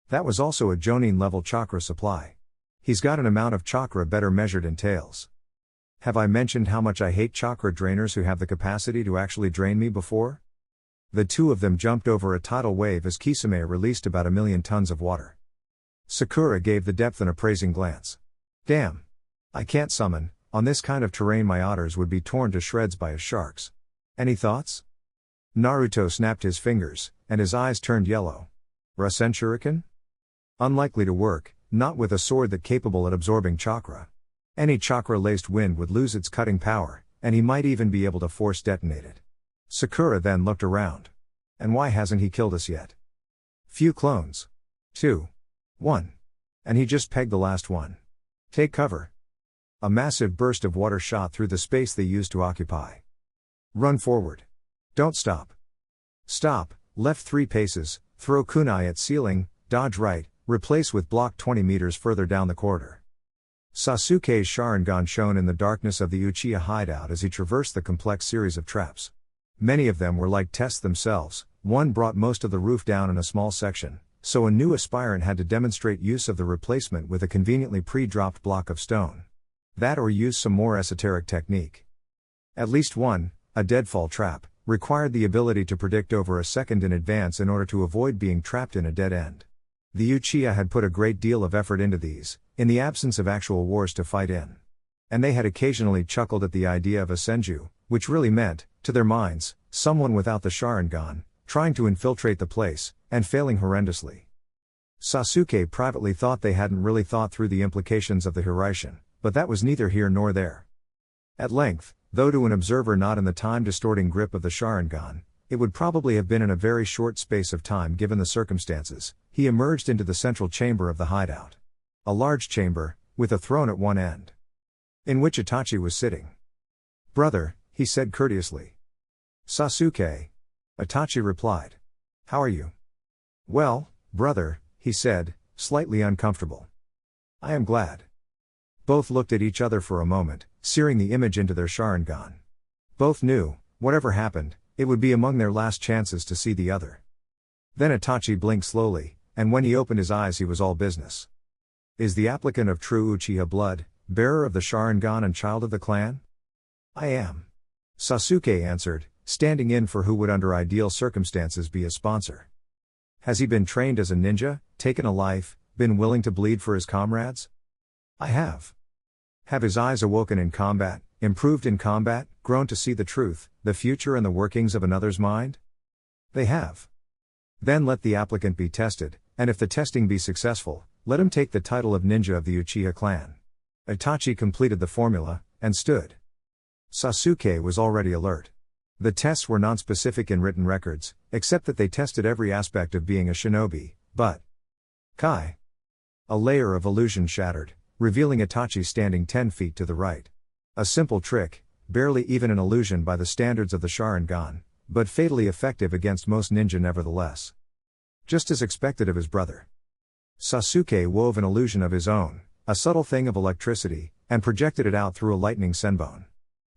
That was also a jonin level chakra supply. He's got an amount of chakra better measured in tails. Have I mentioned how much I hate chakra drainers who have the capacity to actually drain me before? The 2 of them jumped over a tidal wave as Kisame released about 1,000,000 tons of water. Sakura gave the depth an appraising glance. Damn. I can't summon. On this kind of terrain my otters would be torn to shreds by his sharks. Any thoughts? Naruto snapped his fingers, and his eyes turned yellow. Rasen Shuriken? Unlikely to work, not with a sword that capable at absorbing chakra. Any chakra-laced wind would lose its cutting power, and he might even be able to force detonate it. Sakura then looked around. And why hasn't he killed us yet? Few clones. 2. 1. And he just pegged the last one. Take cover. A massive burst of water shot through the space they used to occupy. Run forward. Don't stop. Stop, left 3 paces, throw kunai at ceiling, dodge right, replace with block 20 meters further down the corridor. Sasuke's Sharingan shone in the darkness of the Uchiha hideout as he traversed the complex series of traps. Many of them were like tests themselves. One brought most of the roof down in a small section, so a new aspirant had to demonstrate use of the replacement with a conveniently pre-dropped block of stone. That or use some more esoteric technique. At least one, a deadfall trap, required the ability to predict over a second in advance in order to avoid being trapped in a dead end. The Uchiha had put a great deal of effort into these, in the absence of actual wars to fight in. And they had occasionally chuckled at the idea of a senju, which really meant, to their minds, someone without the Sharingan, trying to infiltrate the place, and failing horrendously. Sasuke privately thought they hadn't really thought through the implications of the Hiraishin, but that was neither here nor there. At length, though to an observer not in the time-distorting grip of the Sharingan, it would probably have been in a very short space of time given the circumstances, he emerged into the central chamber of the hideout. A large chamber, with a throne at one end, in which Itachi was sitting. Brother, he said courteously. Sasuke. Itachi replied. How are you? Well, brother, he said, slightly uncomfortable. I am glad. Both looked at each other for a moment, searing the image into their Sharingan. Both knew, whatever happened, it would be among their last chances to see the other. Then Itachi blinked slowly, and when he opened his eyes he was all business. Is the applicant of true Uchiha blood, bearer of the Sharingan and child of the clan? I am. Sasuke answered, standing in for who would under ideal circumstances be his sponsor. Has he been trained as a ninja, taken a life, been willing to bleed for his comrades? I have. Have his eyes awoken in combat, improved in combat, grown to see the truth, the future and the workings of another's mind? They have. Then let the applicant be tested, and if the testing be successful, let him take the title of ninja of the Uchiha clan. Itachi completed the formula, and stood. Sasuke was already alert. The tests were non-specific in written records, except that they tested every aspect of being a shinobi, but Kai. A layer of illusion shattered, revealing Itachi standing 10 feet to the right. A simple trick, barely even an illusion by the standards of the Sharingan, but fatally effective against most ninja nevertheless. Just as expected of his brother. Sasuke wove an illusion of his own, a subtle thing of electricity, and projected it out through a lightning senbone.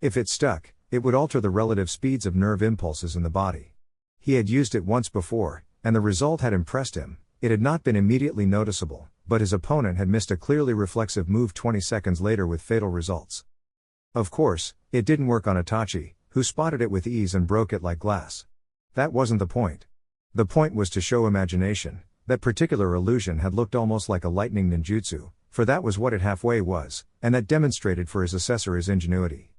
If it stuck, it would alter the relative speeds of nerve impulses in the body. He had used it once before, and the result had impressed him. It had not been immediately noticeable, but his opponent had missed a clearly reflexive move 20 seconds later with fatal results. Of course, it didn't work on Itachi, who spotted it with ease and broke it like glass. That wasn't the point. The point was to show imagination. That particular illusion had looked almost like a lightning ninjutsu, for that was what it halfway was, and that demonstrated for his assessor his ingenuity.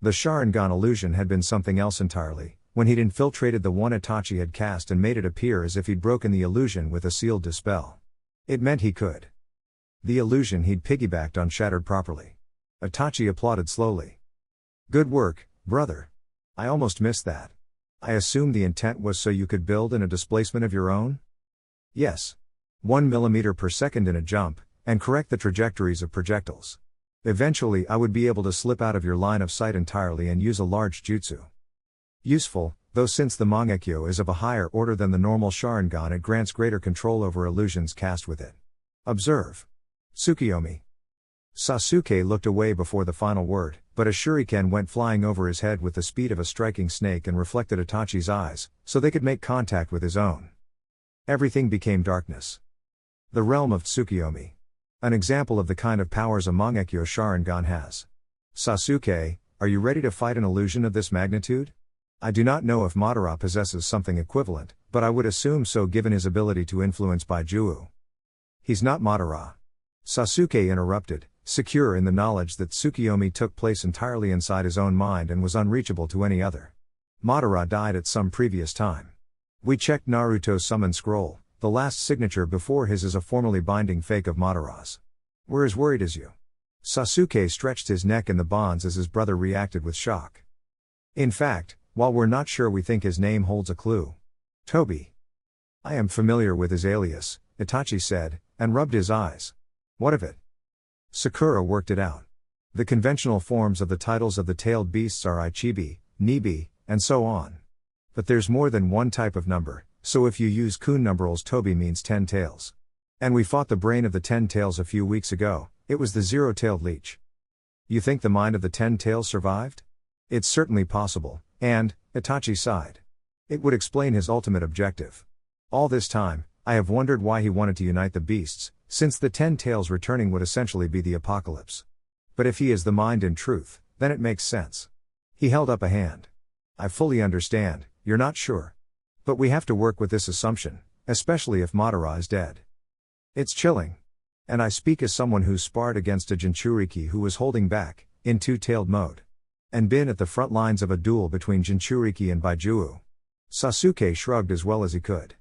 The Sharingan illusion had been something else entirely, when he'd infiltrated the one Itachi had cast and made it appear as if he'd broken the illusion with a sealed dispel. It meant he could. The illusion he'd piggybacked on shattered properly. Itachi applauded slowly. Good work, brother. I almost missed that. I assume the intent was so you could build in a displacement of your own? Yes. 1 millimeter per second in a jump, and correct the trajectories of projectiles. Eventually I would be able to slip out of your line of sight entirely and use a large jutsu. Useful, though since the Mangekyo is of a higher order than the normal Sharingan, it grants greater control over illusions cast with it. Observe. Tsukuyomi. Sasuke looked away before the final word, but a shuriken went flying over his head with the speed of a striking snake and reflected Itachi's eyes, so they could make contact with his own. Everything became darkness. The realm of Tsukuyomi. An example of the kind of powers a Mangekyo Sharingan has. Sasuke, are you ready to fight an illusion of this magnitude? I do not know if Madara possesses something equivalent, but I would assume so given his ability to influence Baijuo. He's not Madara. Sasuke interrupted, secure in the knowledge that Tsukuyomi took place entirely inside his own mind and was unreachable to any other. Madara died at some previous time. We checked Naruto's summon scroll, the last signature before his is a formally binding fake of Madara's. We're as worried as you. Sasuke stretched his neck in the bonds as his brother reacted with shock. In fact, while we're not sure, we think his name holds a clue. Toby. I am familiar with his alias, Itachi said, and rubbed his eyes. What of it? Sakura worked it out. The conventional forms of the titles of the tailed beasts are Ichibi, Nibi, and so on. But there's more than one type of number, so if you use kun numerals, Toby means 10 tails. And we fought the brain of the 10 tails a few weeks ago. It was the zero-tailed leech. You think the mind of the 10 tails survived? It's certainly possible, and, Itachi sighed. It would explain his ultimate objective. All this time, I have wondered why he wanted to unite the beasts, since the 10 tails returning would essentially be the apocalypse. But if he is the mind in truth, then it makes sense. He held up a hand. I fully understand, you're not sure. But we have to work with this assumption, especially if Madara is dead. It's chilling. And I speak as someone who sparred against a Jinchuriki who was holding back, in two-tailed mode. And been at the front lines of a duel between Jinchuriki and Baijuo. Sasuke shrugged as well as he could.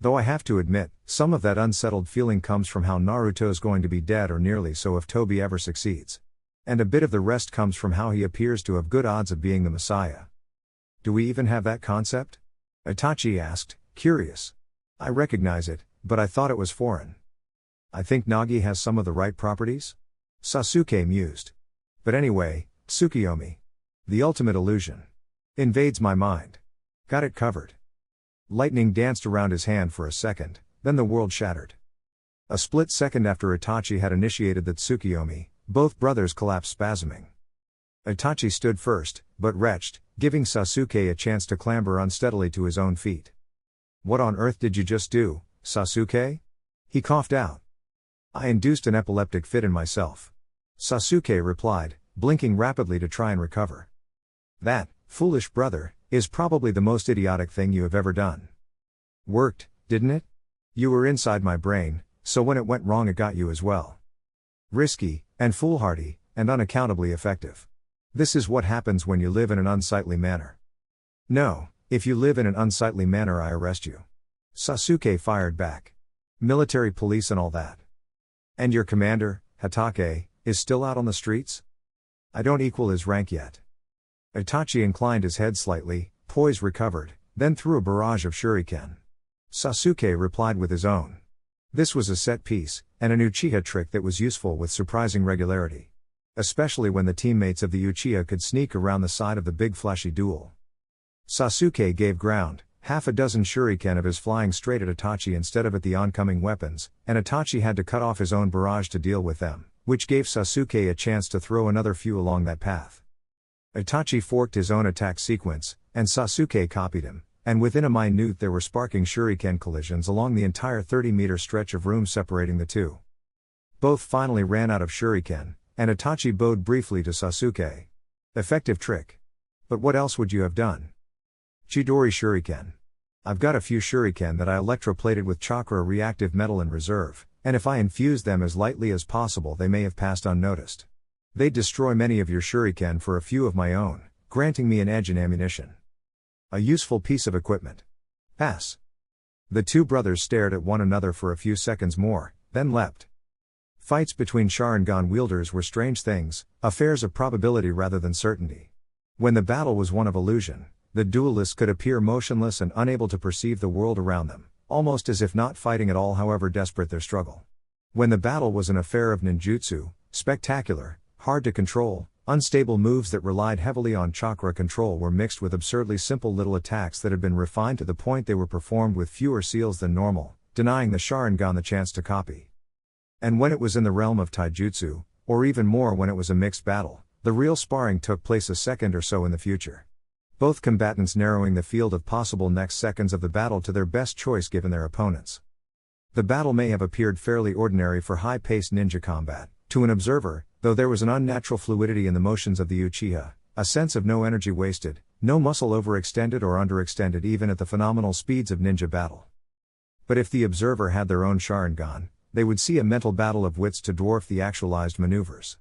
Though I have to admit, some of that unsettled feeling comes from how Naruto's going to be dead or nearly so if Toby ever succeeds. And a bit of the rest comes from how he appears to have good odds of being the Messiah. Do we even have that concept? Itachi asked, curious. I recognize it, but I thought it was foreign. I think Nagi has some of the right properties? Sasuke mused. But anyway, Tsukuyomi. The ultimate illusion. Invades my mind. Got it covered. Lightning danced around his hand for a second, then the world shattered. A split second after Itachi had initiated the Tsukuyomi, both brothers collapsed spasming. Itachi stood first, but retched, giving Sasuke a chance to clamber unsteadily to his own feet. What on earth did you just do, Sasuke? He coughed out. I induced an epileptic fit in myself. Sasuke replied, blinking rapidly to try and recover. That, foolish brother, is probably the most idiotic thing you have ever done. Worked, didn't it? You were inside my brain, so when it went wrong it got you as well. Risky, and foolhardy, and unaccountably effective. This is what happens when you live in an unsightly manner. No, if you live in an unsightly manner I arrest you. Sasuke fired back. Military police and all that. And your commander, Hatake, is still out on the streets? I don't equal his rank yet. Itachi inclined his head slightly, poise recovered, then threw a barrage of shuriken. Sasuke replied with his own. This was a set piece, and an Uchiha trick that was useful with surprising regularity. Especially when the teammates of the Uchiha could sneak around the side of the big flashy duel. Sasuke gave ground, half a dozen shuriken of his flying straight at Itachi instead of at the oncoming weapons, and Itachi had to cut off his own barrage to deal with them, which gave Sasuke a chance to throw another few along that path. Itachi forked his own attack sequence, and Sasuke copied him, and within a minute there were sparking shuriken collisions along the entire 30-meter stretch of room separating the two. Both finally ran out of shuriken, and Itachi bowed briefly to Sasuke. Effective trick. But what else would you have done? Chidori shuriken. I've got a few shuriken that I electroplated with chakra reactive metal in reserve, and if I infused them as lightly as possible they may have passed unnoticed. They'd destroy many of your shuriken for a few of my own, granting me an edge in ammunition. A useful piece of equipment. Pass. The two brothers stared at one another for a few seconds more, then leapt. Fights between Sharingan wielders were strange things, affairs of probability rather than certainty. When the battle was one of illusion, the duelists could appear motionless and unable to perceive the world around them, almost as if not fighting at all however desperate their struggle. When the battle was an affair of ninjutsu, spectacular, hard to control, unstable moves that relied heavily on chakra control were mixed with absurdly simple little attacks that had been refined to the point they were performed with fewer seals than normal, denying the Sharingan the chance to copy. And when it was in the realm of taijutsu, or even more when it was a mixed battle, the real sparring took place a second or so in the future. Both combatants narrowing the field of possible next seconds of the battle to their best choice given their opponents. The battle may have appeared fairly ordinary for high-paced ninja combat, to an observer, though there was an unnatural fluidity in the motions of the Uchiha, a sense of no energy wasted, no muscle overextended or underextended even at the phenomenal speeds of ninja battle. But if the observer had their own Sharingan, they would see a mental battle of wits to dwarf the actualized maneuvers.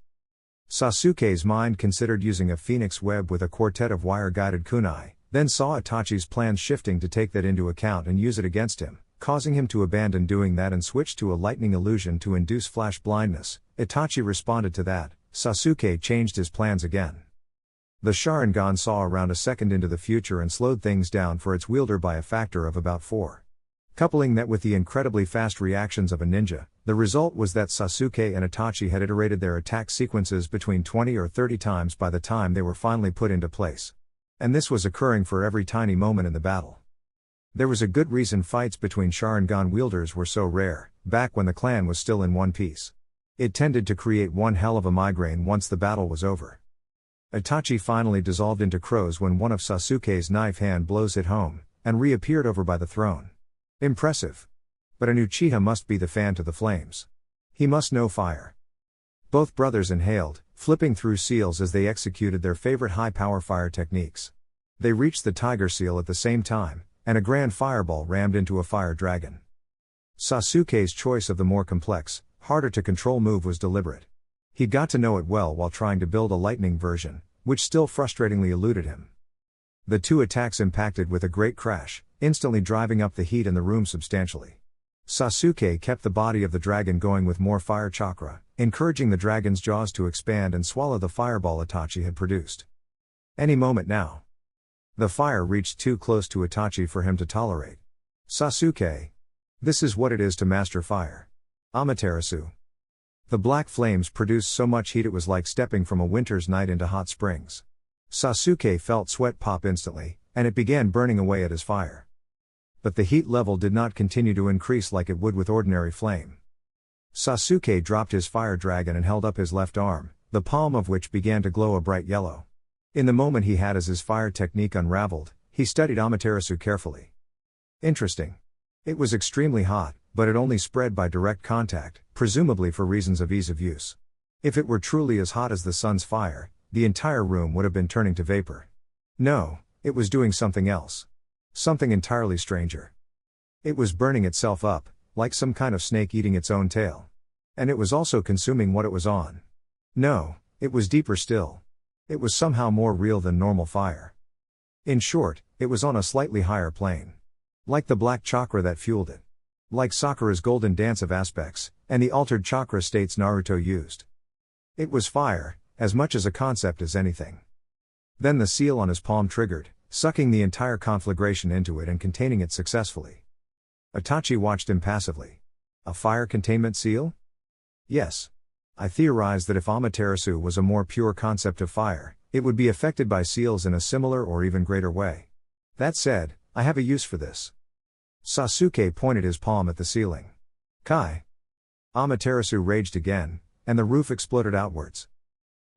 Sasuke's mind considered using a phoenix web with a quartet of wire-guided kunai, then saw Itachi's plans shifting to take that into account and use it against him, causing him to abandon doing that and switch to a lightning illusion to induce flash blindness. Itachi responded to that. Sasuke changed his plans again. The Sharingan saw around a second into the future and slowed things down for its wielder by a factor of about 4. Coupling that with the incredibly fast reactions of a ninja, the result was that Sasuke and Itachi had iterated their attack sequences between 20 or 30 times by the time they were finally put into place. And this was occurring for every tiny moment in the battle. There was a good reason fights between Sharingan wielders were so rare, back when the clan was still in one piece. It tended to create one hell of a migraine once the battle was over. Itachi finally dissolved into crows when one of Sasuke's knife hand blows hit home, and reappeared over by the throne. Impressive. But an Uchiha must be the fan to the flames. He must know fire. Both brothers inhaled, flipping through seals as they executed their favorite high-power fire techniques. They reached the tiger seal at the same time, and a grand fireball rammed into a fire dragon. Sasuke's choice of the more complex, harder to control move was deliberate. He got to know it well while trying to build a lightning version, which still frustratingly eluded him. The two attacks impacted with a great crash, instantly driving up the heat in the room substantially. Sasuke kept the body of the dragon going with more fire chakra, encouraging the dragon's jaws to expand and swallow the fireball Itachi had produced. Any moment now. The fire reached too close to Itachi for him to tolerate. Sasuke. This is what it is to master fire. Amaterasu. The black flames produced so much heat it was like stepping from a winter's night into hot springs. Sasuke felt sweat pop instantly, and it began burning away at his fire. But the heat level did not continue to increase like it would with ordinary flame. Sasuke dropped his fire dragon and held up his left arm, the palm of which began to glow a bright yellow. In the moment he had as his fire technique unraveled, he studied Amaterasu carefully. Interesting. It was extremely hot, but it only spread by direct contact, presumably for reasons of ease of use. If it were truly as hot as the sun's fire, the entire room would have been turning to vapor. No, it was doing something else. Something entirely stranger. It was burning itself up, like some kind of snake eating its own tail. And it was also consuming what it was on. No, it was deeper still. It was somehow more real than normal fire. In short, it was on a slightly higher plane. Like the black chakra that fueled it. Like Sakura's golden dance of aspects, and the altered chakra states Naruto used. It was fire, as much as a concept as anything. Then the seal on his palm triggered, sucking the entire conflagration into it and containing it successfully. Itachi watched impassively. A fire containment seal? Yes. I theorized that if Amaterasu was a more pure concept of fire, it would be affected by seals in a similar or even greater way. That said, I have a use for this. Sasuke pointed his palm at the ceiling. Kai. Amaterasu raged again, and the roof exploded outwards.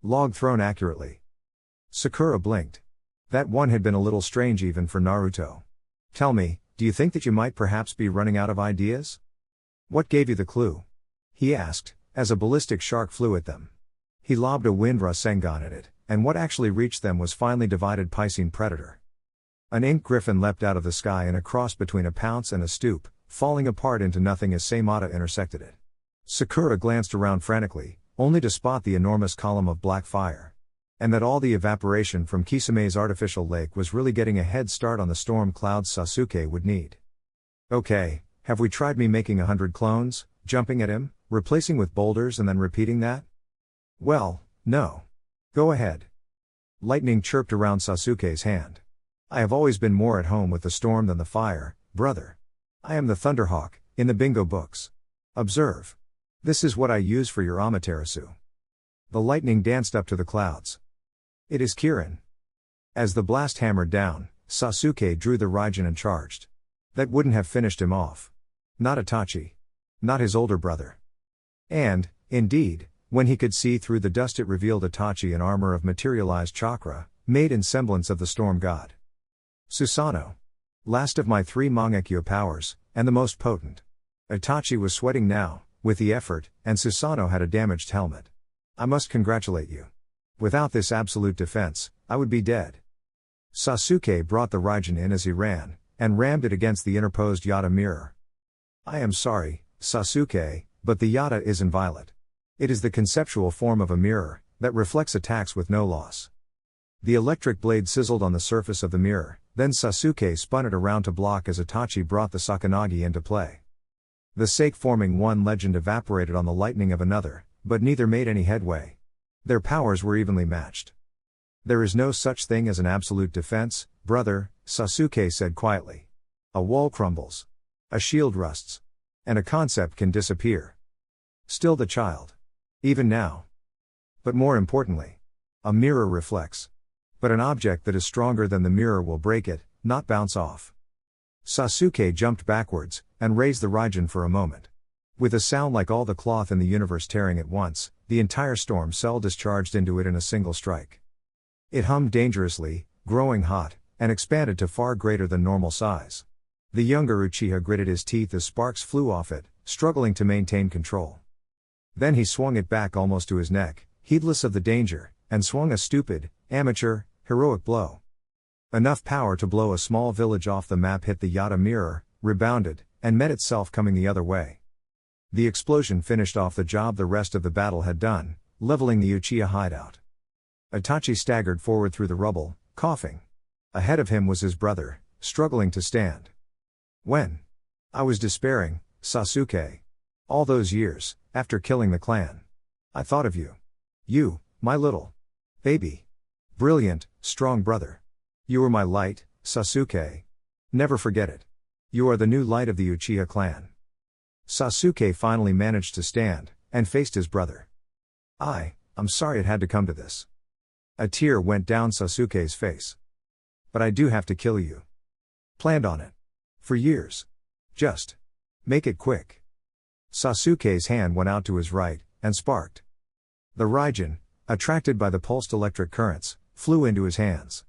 Log thrown accurately. Sakura blinked. That one had been a little strange even for Naruto. Tell me, do you think that you might perhaps be running out of ideas? What gave you the clue? He asked, as a ballistic shark flew at them. He lobbed a wind Rasengan at it, and what actually reached them was finely divided Piscine Predator. An ink griffin leapt out of the sky in a cross between a pounce and a stoop, falling apart into nothing as Seimata intersected it. Sakura glanced around frantically, only to spot the enormous column of black fire. And that all the evaporation from Kisame's artificial lake was really getting a head start on the storm clouds Sasuke would need. Okay, have we tried me making 100 clones, jumping at him, replacing with boulders and then repeating that? Well, no. Go ahead. Lightning chirped around Sasuke's hand. I have always been more at home with the storm than the fire, brother. I am the Thunderhawk, in the bingo books. Observe. This is what I use for your Amaterasu. The lightning danced up to the clouds. It is Kirin. As the blast hammered down, Sasuke drew the Raijin and charged. That wouldn't have finished him off. Not Itachi. Not his older brother. And, indeed, when he could see through the dust it revealed Itachi in armor of materialized chakra, made in semblance of the storm god. Susanoo. Last of my 3 Mangekyo powers, and the most potent. Itachi was sweating now, with the effort, and Susanoo had a damaged helmet. I must congratulate you. Without this absolute defense, I would be dead. Sasuke brought the Raijin in as he ran, and rammed it against the interposed Yata mirror. I am sorry, Sasuke, but the Yata is inviolate. It is the conceptual form of a mirror, that reflects attacks with no loss. The electric blade sizzled on the surface of the mirror, then Sasuke spun it around to block as Itachi brought the Sakanagi into play. The sake forming one legend evaporated on the lightning of another, but neither made any headway. Their powers were evenly matched. There is no such thing as an absolute defense, brother, Sasuke said quietly. A wall crumbles. A shield rusts. And a concept can disappear. Still the child. Even now. But more importantly, a mirror reflects. But an object that is stronger than the mirror will break it, not bounce off. Sasuke jumped backwards, and raised the Raijin for a moment. With a sound like all the cloth in the universe tearing at once, the entire storm cell discharged into it in a single strike. It hummed dangerously, growing hot, and expanded to far greater than normal size. The younger Uchiha gritted his teeth as sparks flew off it, struggling to maintain control. Then he swung it back almost to his neck, heedless of the danger, and swung a stupid, amateur, heroic blow. Enough power to blow a small village off the map hit the Yata mirror, rebounded, and met itself coming the other way. The explosion finished off the job the rest of the battle had done, leveling the Uchiha hideout. Itachi staggered forward through the rubble, coughing. Ahead of him was his brother, struggling to stand. When I was despairing, Sasuke. All those years, after killing the clan. I thought of you. You, my little baby. Brilliant, strong brother. You were my light, Sasuke. Never forget it. You are the new light of the Uchiha clan. Sasuke finally managed to stand, and faced his brother. I'm sorry it had to come to this. A tear went down Sasuke's face. But I do have to kill you. Planned on it. For years. Just make it quick. Sasuke's hand went out to his right, and sparked. The Raijin, attracted by the pulsed electric currents, flew into his hands.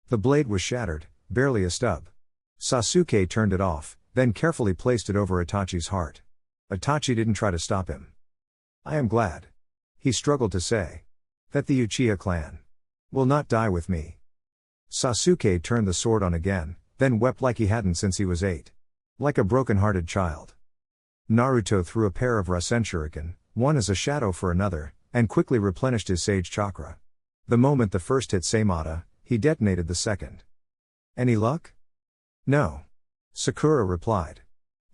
The blade was shattered, barely a stub. Sasuke turned it off, then carefully placed it over Itachi's heart. Itachi didn't try to stop him. I am glad. He struggled to say. That the Uchiha clan will not die with me. Sasuke turned the sword on again, then wept like he hadn't since he was 8. Like a broken-hearted child. Naruto threw a pair of Rasen Shuriken, one as a shadow for another, and quickly replenished his Sage Chakra. The moment the first hit Seimata, he detonated the second. Any luck? No. Sakura replied.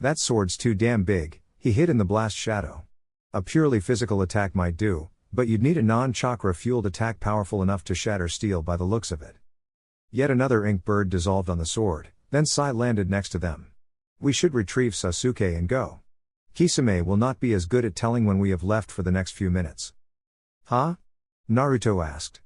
That sword's too damn big, he hid in the blast shadow. A purely physical attack might do, but you'd need a non-chakra fueled attack powerful enough to shatter steel by the looks of it. Yet another ink bird dissolved on the sword, then Sai landed next to them. We should retrieve Sasuke and go. Kisame will not be as good at telling when we have left for the next few minutes. Huh? Naruto asked.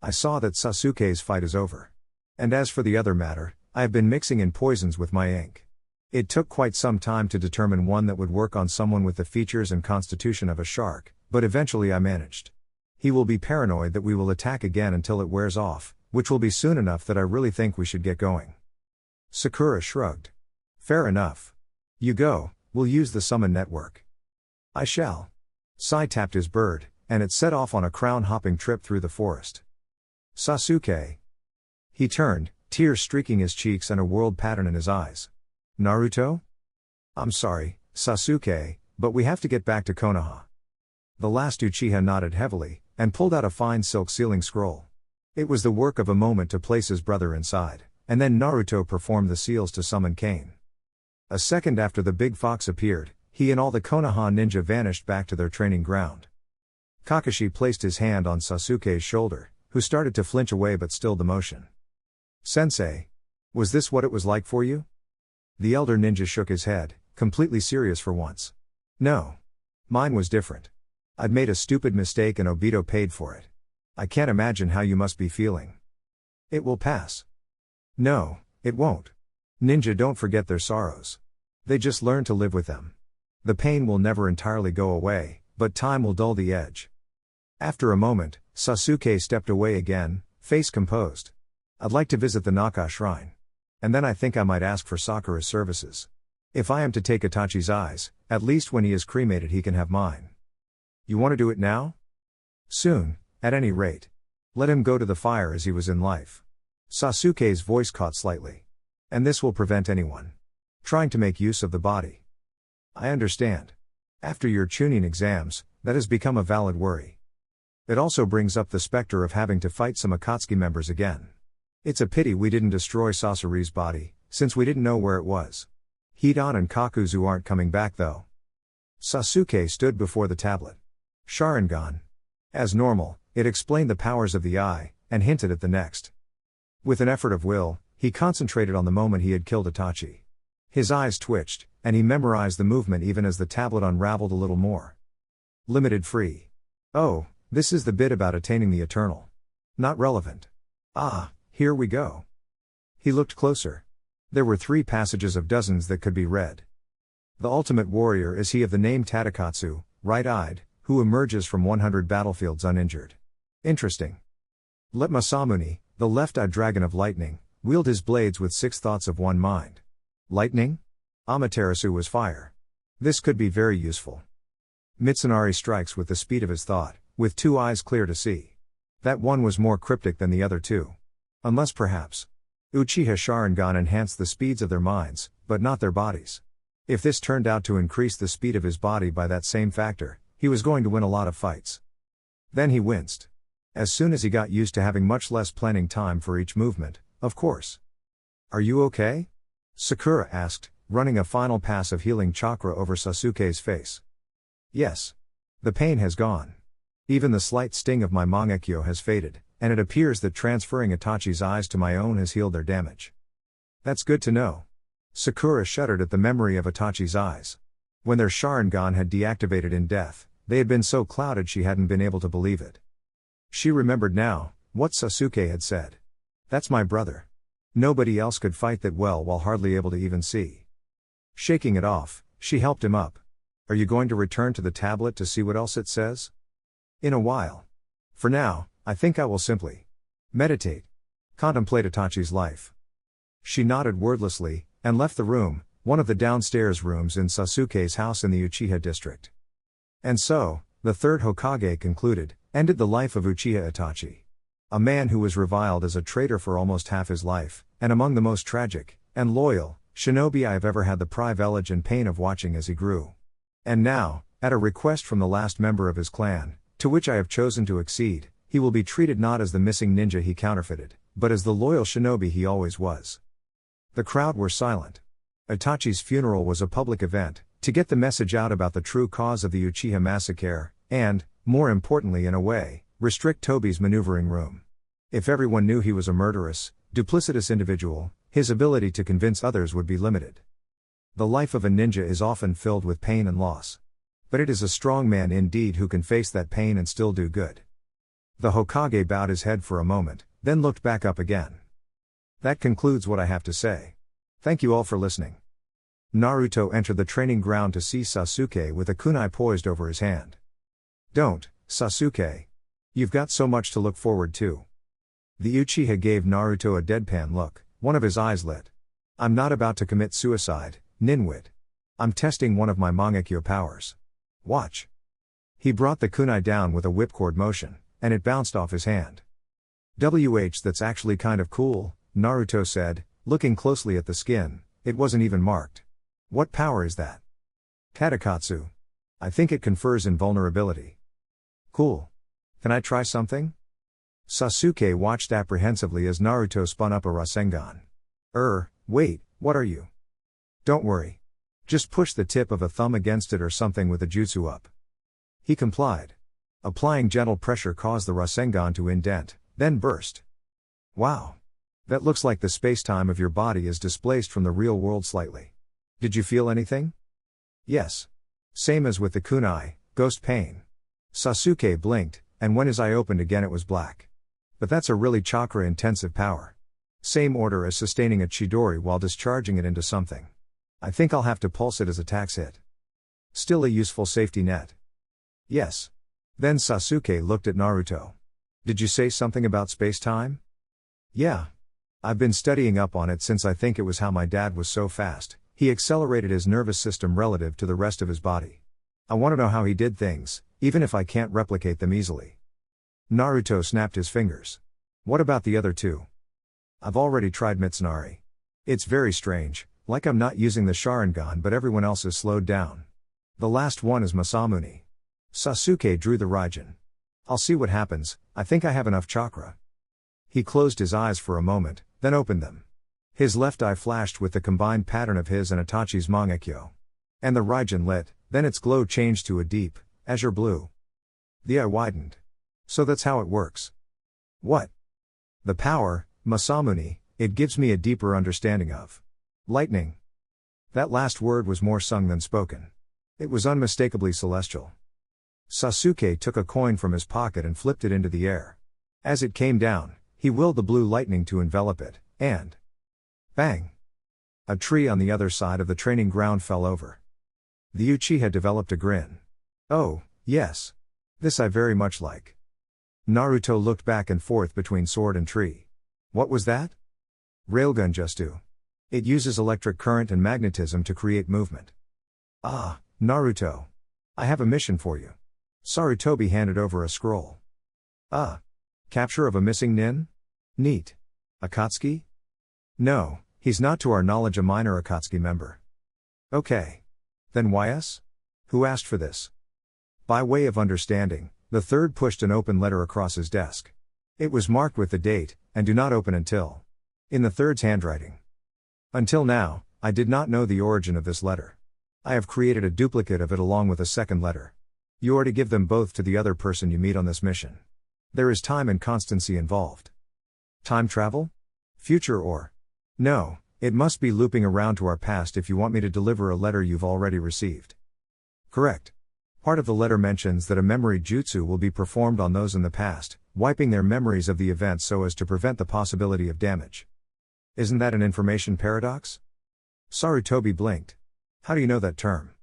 I saw that Sasuke's fight is over. And as for the other matter, I have been mixing in poisons with my ink. It took quite some time to determine one that would work on someone with the features and constitution of a shark, but eventually I managed. He will be paranoid that we will attack again until it wears off, which will be soon enough that I really think we should get going. Sakura shrugged. Fair enough. You go, we'll use the summon network. I shall. Sai tapped his bird, and it set off on a crown-hopping trip through the forest. Sasuke. He turned, tears streaking his cheeks and a world pattern in his eyes. Naruto? I'm sorry, Sasuke, but we have to get back to Konoha. The last Uchiha nodded heavily, and pulled out a fine silk sealing scroll. It was the work of a moment to place his brother inside, and then Naruto performed the seals to summon Kane. A second after the big fox appeared, he and all the Konoha ninja vanished back to their training ground. Kakashi placed his hand on Sasuke's shoulder, who started to flinch away but stilled the motion. Sensei. Was this what it was like for you? The elder ninja shook his head, completely serious for once. No. Mine was different. I'd made a stupid mistake and Obito paid for it. I can't imagine how you must be feeling. It will pass. No, it won't. Ninja don't forget their sorrows. They just learn to live with them. The pain will never entirely go away, but time will dull the edge. After a moment, Sasuke stepped away again, face composed. I'd like to visit the Naka shrine. And then I think I might ask for Sakura's services. If I am to take Itachi's eyes, at least when he is cremated he can have mine. You want to do it now? Soon, at any rate. Let him go to the fire as he was in life. Sasuke's voice caught slightly. And this will prevent anyone trying to make use of the body. I understand. After your Chunin exams, that has become a valid worry. It also brings up the specter of having to fight some Akatsuki members again. It's a pity we didn't destroy Sasori's body, since we didn't know where it was. Hidan and Kakuzu aren't coming back though. Sasuke stood before the tablet. Sharingan. As normal, it explained the powers of the eye, and hinted at the next. With an effort of will, he concentrated on the moment he had killed Itachi. His eyes twitched, and he memorized the movement even as the tablet unraveled a little more. Limited free. Oh, this is the bit about attaining the eternal. Not relevant. Ah, here we go. He looked closer. There were 3 passages of dozens that could be read. The ultimate warrior is he of the name Tadakatsu, right-eyed, who emerges from 100 battlefields uninjured. Interesting. Let Masamune, the left-eyed dragon of lightning, wield his blades with 6 thoughts of one mind. Lightning? Amaterasu was fire. This could be very useful. Mitsunari strikes with the speed of his thought, with 2 eyes clear to see. That one was more cryptic than the other 2. Unless perhaps Uchiha Sharingan enhanced the speeds of their minds, but not their bodies. If this turned out to increase the speed of his body by that same factor, he was going to win a lot of fights. Then he winced. As soon as he got used to having much less planning time for each movement, of course. Are you okay? Sakura asked, running a final pass of healing chakra over Sasuke's face. Yes. The pain has gone. Even the slight sting of my Mangekyo has faded, and it appears that transferring Itachi's eyes to my own has healed their damage. That's good to know. Sakura shuddered at the memory of Itachi's eyes. When their Sharingan had deactivated in death, they had been so clouded she hadn't been able to believe it. She remembered now what Sasuke had said. That's my brother. Nobody else could fight that well while hardly able to even see. Shaking it off, she helped him up. Are you going to return to the tablet to see what else it says? In a while. For now, I think I will simply meditate. Contemplate Itachi's life. She nodded wordlessly, and left the room, one of the downstairs rooms in Sasuke's house in the Uchiha district. And so, the third Hokage concluded, ended the life of Uchiha Itachi. A man who was reviled as a traitor for almost half his life, and among the most tragic, and loyal, shinobi I have ever had the privilege and pain of watching as he grew. And now, at a request from the last member of his clan, to which I have chosen to accede, he will be treated not as the missing ninja he counterfeited, but as the loyal shinobi he always was. The crowd were silent. Itachi's funeral was a public event, to get the message out about the true cause of the Uchiha massacre, and, more importantly in a way, restrict Tobi's maneuvering room. If everyone knew he was a murderous, duplicitous individual, his ability to convince others would be limited. The life of a ninja is often filled with pain and loss. But it is a strong man indeed who can face that pain and still do good. The Hokage bowed his head for a moment, then looked back up again. That concludes what I have to say. Thank you all for listening. Naruto entered the training ground to see Sasuke with a kunai poised over his hand. Don't, Sasuke. You've got so much to look forward to. The Uchiha gave Naruto a deadpan look, one of his eyes lit. I'm not about to commit suicide, Ninwit. I'm testing one of my Mangekyo powers. Watch. He brought the kunai down with a whipcord motion, and it bounced off his hand. That's actually kind of cool, Naruto said, looking closely at the skin. It wasn't even marked. What power is that? Katakatsu. I think it confers invulnerability. Cool. Can I try something? Sasuke watched apprehensively as Naruto spun up a Rasengan. Wait, what are you? Don't worry. Just push the tip of a thumb against it or something with a jutsu up. He complied. Applying gentle pressure caused the Rasengan to indent, then burst. Wow. That looks like the space-time of your body is displaced from the real world slightly. Did you feel anything? Yes. Same as with the kunai, ghost pain. Sasuke blinked, and when his eye opened again it was black. But that's a really chakra-intensive power. Same order as sustaining a chidori while discharging it into something. I think I'll have to pulse it as a tax hit. Still a useful safety net. Yes. Then Sasuke looked at Naruto. Did you say something about space-time? Yeah. I've been studying up on it since I think it was how my dad was so fast. He accelerated his nervous system relative to the rest of his body. I want to know how he did things, even if I can't replicate them easily. Naruto snapped his fingers. What about the other two? I've already tried Mitsunari. It's very strange, like I'm not using the Sharingan but everyone else is slowed down. The last one is Masamune. Sasuke drew the Raijin. I'll see what happens, I think I have enough chakra. He closed his eyes for a moment, then opened them. His left eye flashed with the combined pattern of his and Itachi's Mangekyo. And the Raijin lit, then its glow changed to a deep, azure blue. The eye widened. So that's how it works. What? The power, Masamune, it gives me a deeper understanding of lightning. That last word was more sung than spoken. It was unmistakably celestial. Sasuke took a coin from his pocket and flipped it into the air. As it came down, he willed the blue lightning to envelop it, and bang! A tree on the other side of the training ground fell over. The Uchiha developed a grin. Oh, yes. This I very much like. Naruto looked back and forth between sword and tree. What was that? Railgun Justu. It uses electric current and magnetism to create movement. Ah, Naruto. I have a mission for you. Sarutobi handed over a scroll. Capture of a missing nin? Neat. Akatsuki? No, he's not to our knowledge a minor Akatsuki member. Okay. Then why us? Who asked for this? By way of understanding, the third pushed an open letter across his desk. It was marked with the date, and do not open until. In the third's handwriting. Until now, I did not know the origin of this letter. I have created a duplicate of it along with a second letter. You are to give them both to the other person you meet on this mission. There is time and constancy involved. Time travel? Future or? No, it must be looping around to our past if you want me to deliver a letter you've already received. Correct. Part of the letter mentions that a memory jutsu will be performed on those in the past, wiping their memories of the event so as to prevent the possibility of damage. Isn't that an information paradox? Sarutobi blinked. How do you know that term?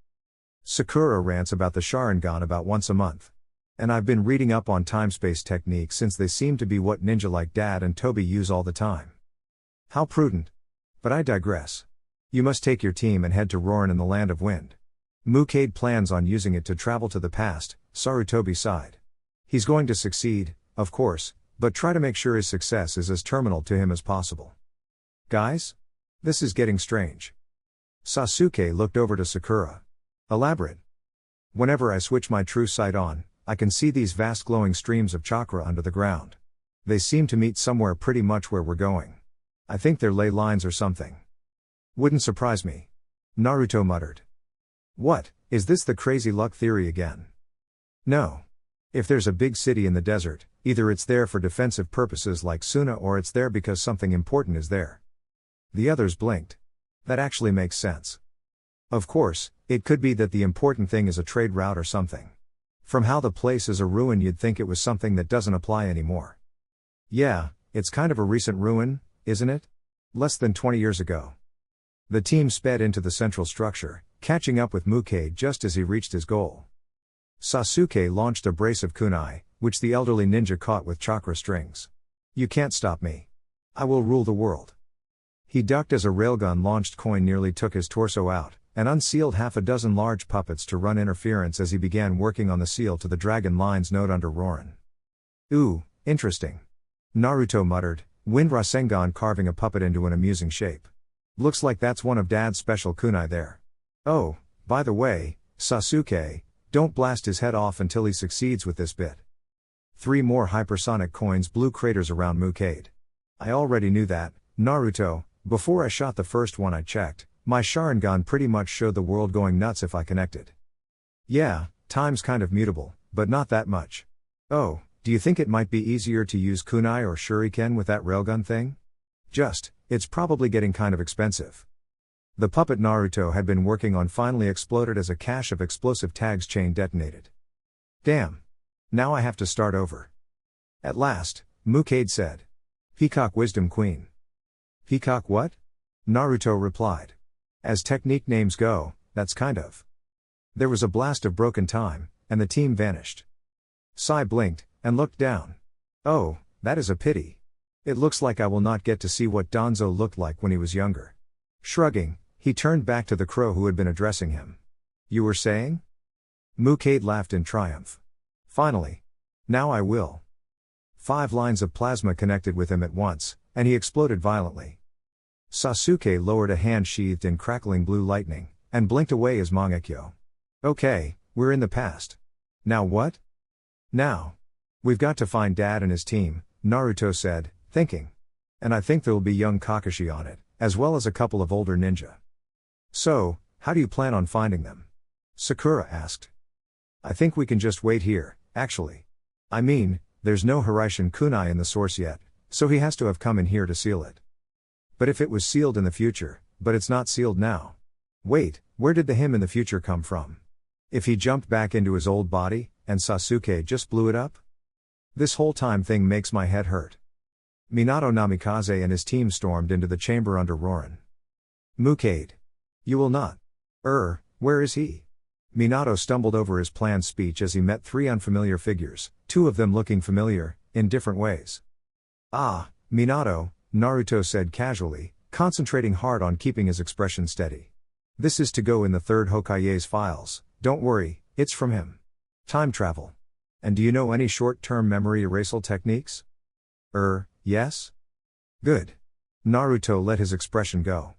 Sakura rants about the Sharingan about once a month. And I've been reading up on time-space techniques since they seem to be what ninja like Dad and Toby use all the time. How prudent. But I digress. You must take your team and head to Rorin in the Land of Wind. Mukade plans on using it to travel to the past, Sarutobi sighed. He's going to succeed, of course, but try to make sure his success is as terminal to him as possible. Guys? This is getting strange. Sasuke looked over to Sakura. Elaborate. Whenever I switch my true sight on, I can see these vast glowing streams of chakra under the ground. They seem to meet somewhere pretty much where we're going. I think they're ley lines or something. Wouldn't surprise me. Naruto muttered. What, is this the crazy luck theory again? No. If there's a big city in the desert, either it's there for defensive purposes like Suna or it's there because something important is there. The others blinked. That actually makes sense. Of course, it could be that the important thing is a trade route or something. From how the place is a ruin, you'd think it was something that doesn't apply anymore. Yeah, it's kind of a recent ruin, isn't it? Less than 20 years ago. The team sped into the central structure, catching up with Mukade just as he reached his goal. Sasuke launched a brace of kunai, which the elderly ninja caught with chakra strings. You can't stop me. I will rule the world. He ducked as a railgun-launched coin nearly took his torso out, and unsealed half a dozen large puppets to run interference as he began working on the seal to the dragon lines note under Rorin. Ooh, interesting. Naruto muttered, Wind Rasengan carving a puppet into an amusing shape. Looks like that's one of Dad's special kunai there. Oh, by the way, Sasuke, don't blast his head off until he succeeds with this bit. 3 more hypersonic coins blew craters around Mukade. I already knew that, Naruto. Before I shot the first one I checked, my Sharingan pretty much showed the world going nuts if I connected. Yeah, time's kind of mutable, but not that much. Oh, do you think it might be easier to use kunai or shuriken with that railgun thing? It's probably getting kind of expensive. The puppet Naruto had been working on finally exploded as a cache of explosive tags chain detonated. Damn. Now I have to start over. At last, Mukade said. Peacock Wisdom Queen. Peacock what? Naruto replied. As technique names go, that's kind of. There was a blast of broken time, and the team vanished. Sai blinked, and looked down. Oh, that is a pity. It looks like I will not get to see what Danzo looked like when he was younger. Shrugging, he turned back to the crow who had been addressing him. You were saying? Mukade laughed in triumph. Finally. Now I will. 5 lines of plasma connected with him at once, and he exploded violently. Sasuke lowered a hand sheathed in crackling blue lightning, and blinked away as Mangekyo. Okay, we're in the past. Now what? Now. We've got to find Dad and his team, Naruto said, thinking. And I think there'll be young Kakashi on it, as well as a couple of older ninja. So, how do you plan on finding them? Sakura asked. I think we can just wait here, actually. I mean, there's no Hiraishin kunai in the source yet, so he has to have come in here to seal it. But if it was sealed in the future, but it's not sealed now. Wait, where did the him in the future come from? If he jumped back into his old body, and Sasuke just blew it up? This whole time thing makes my head hurt. Minato Namikaze and his team stormed into the chamber under Rorin. Mukade. You will not. Where is he? Minato stumbled over his planned speech as he met 3 unfamiliar figures, 2 of them looking familiar, in different ways. Ah, Minato, Naruto said casually, concentrating hard on keeping his expression steady. This is to go in the 3rd Hokage's files, don't worry, it's from him. Time travel. And do you know any short-term memory erasal techniques? Yes? Good. Naruto let his expression go.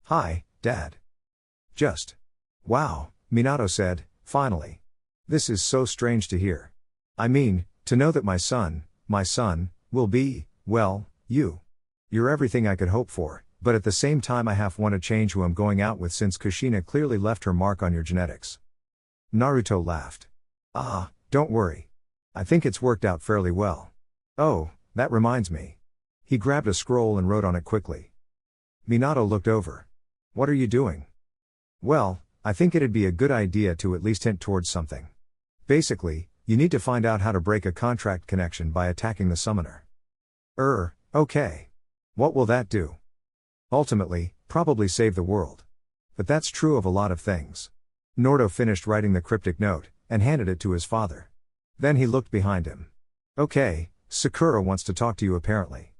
Hi, Dad. Wow, Minato said, finally. This is so strange to hear. I mean, to know that my son, will be, well, you. You're everything I could hope for, but at the same time I half want to change who I'm going out with since Kushina clearly left her mark on your genetics. Naruto laughed. Ah, don't worry. I think it's worked out fairly well. Oh, that reminds me. He grabbed a scroll and wrote on it quickly. Minato looked over. What are you doing? Well, I think it'd be a good idea to at least hint towards something. Basically, you need to find out how to break a contract connection by attacking the summoner. Okay. What will that do? Ultimately, probably save the world. But that's true of a lot of things. Naruto finished writing the cryptic note, and handed it to his father. Then he looked behind him. Okay, Sakura wants to talk to you apparently.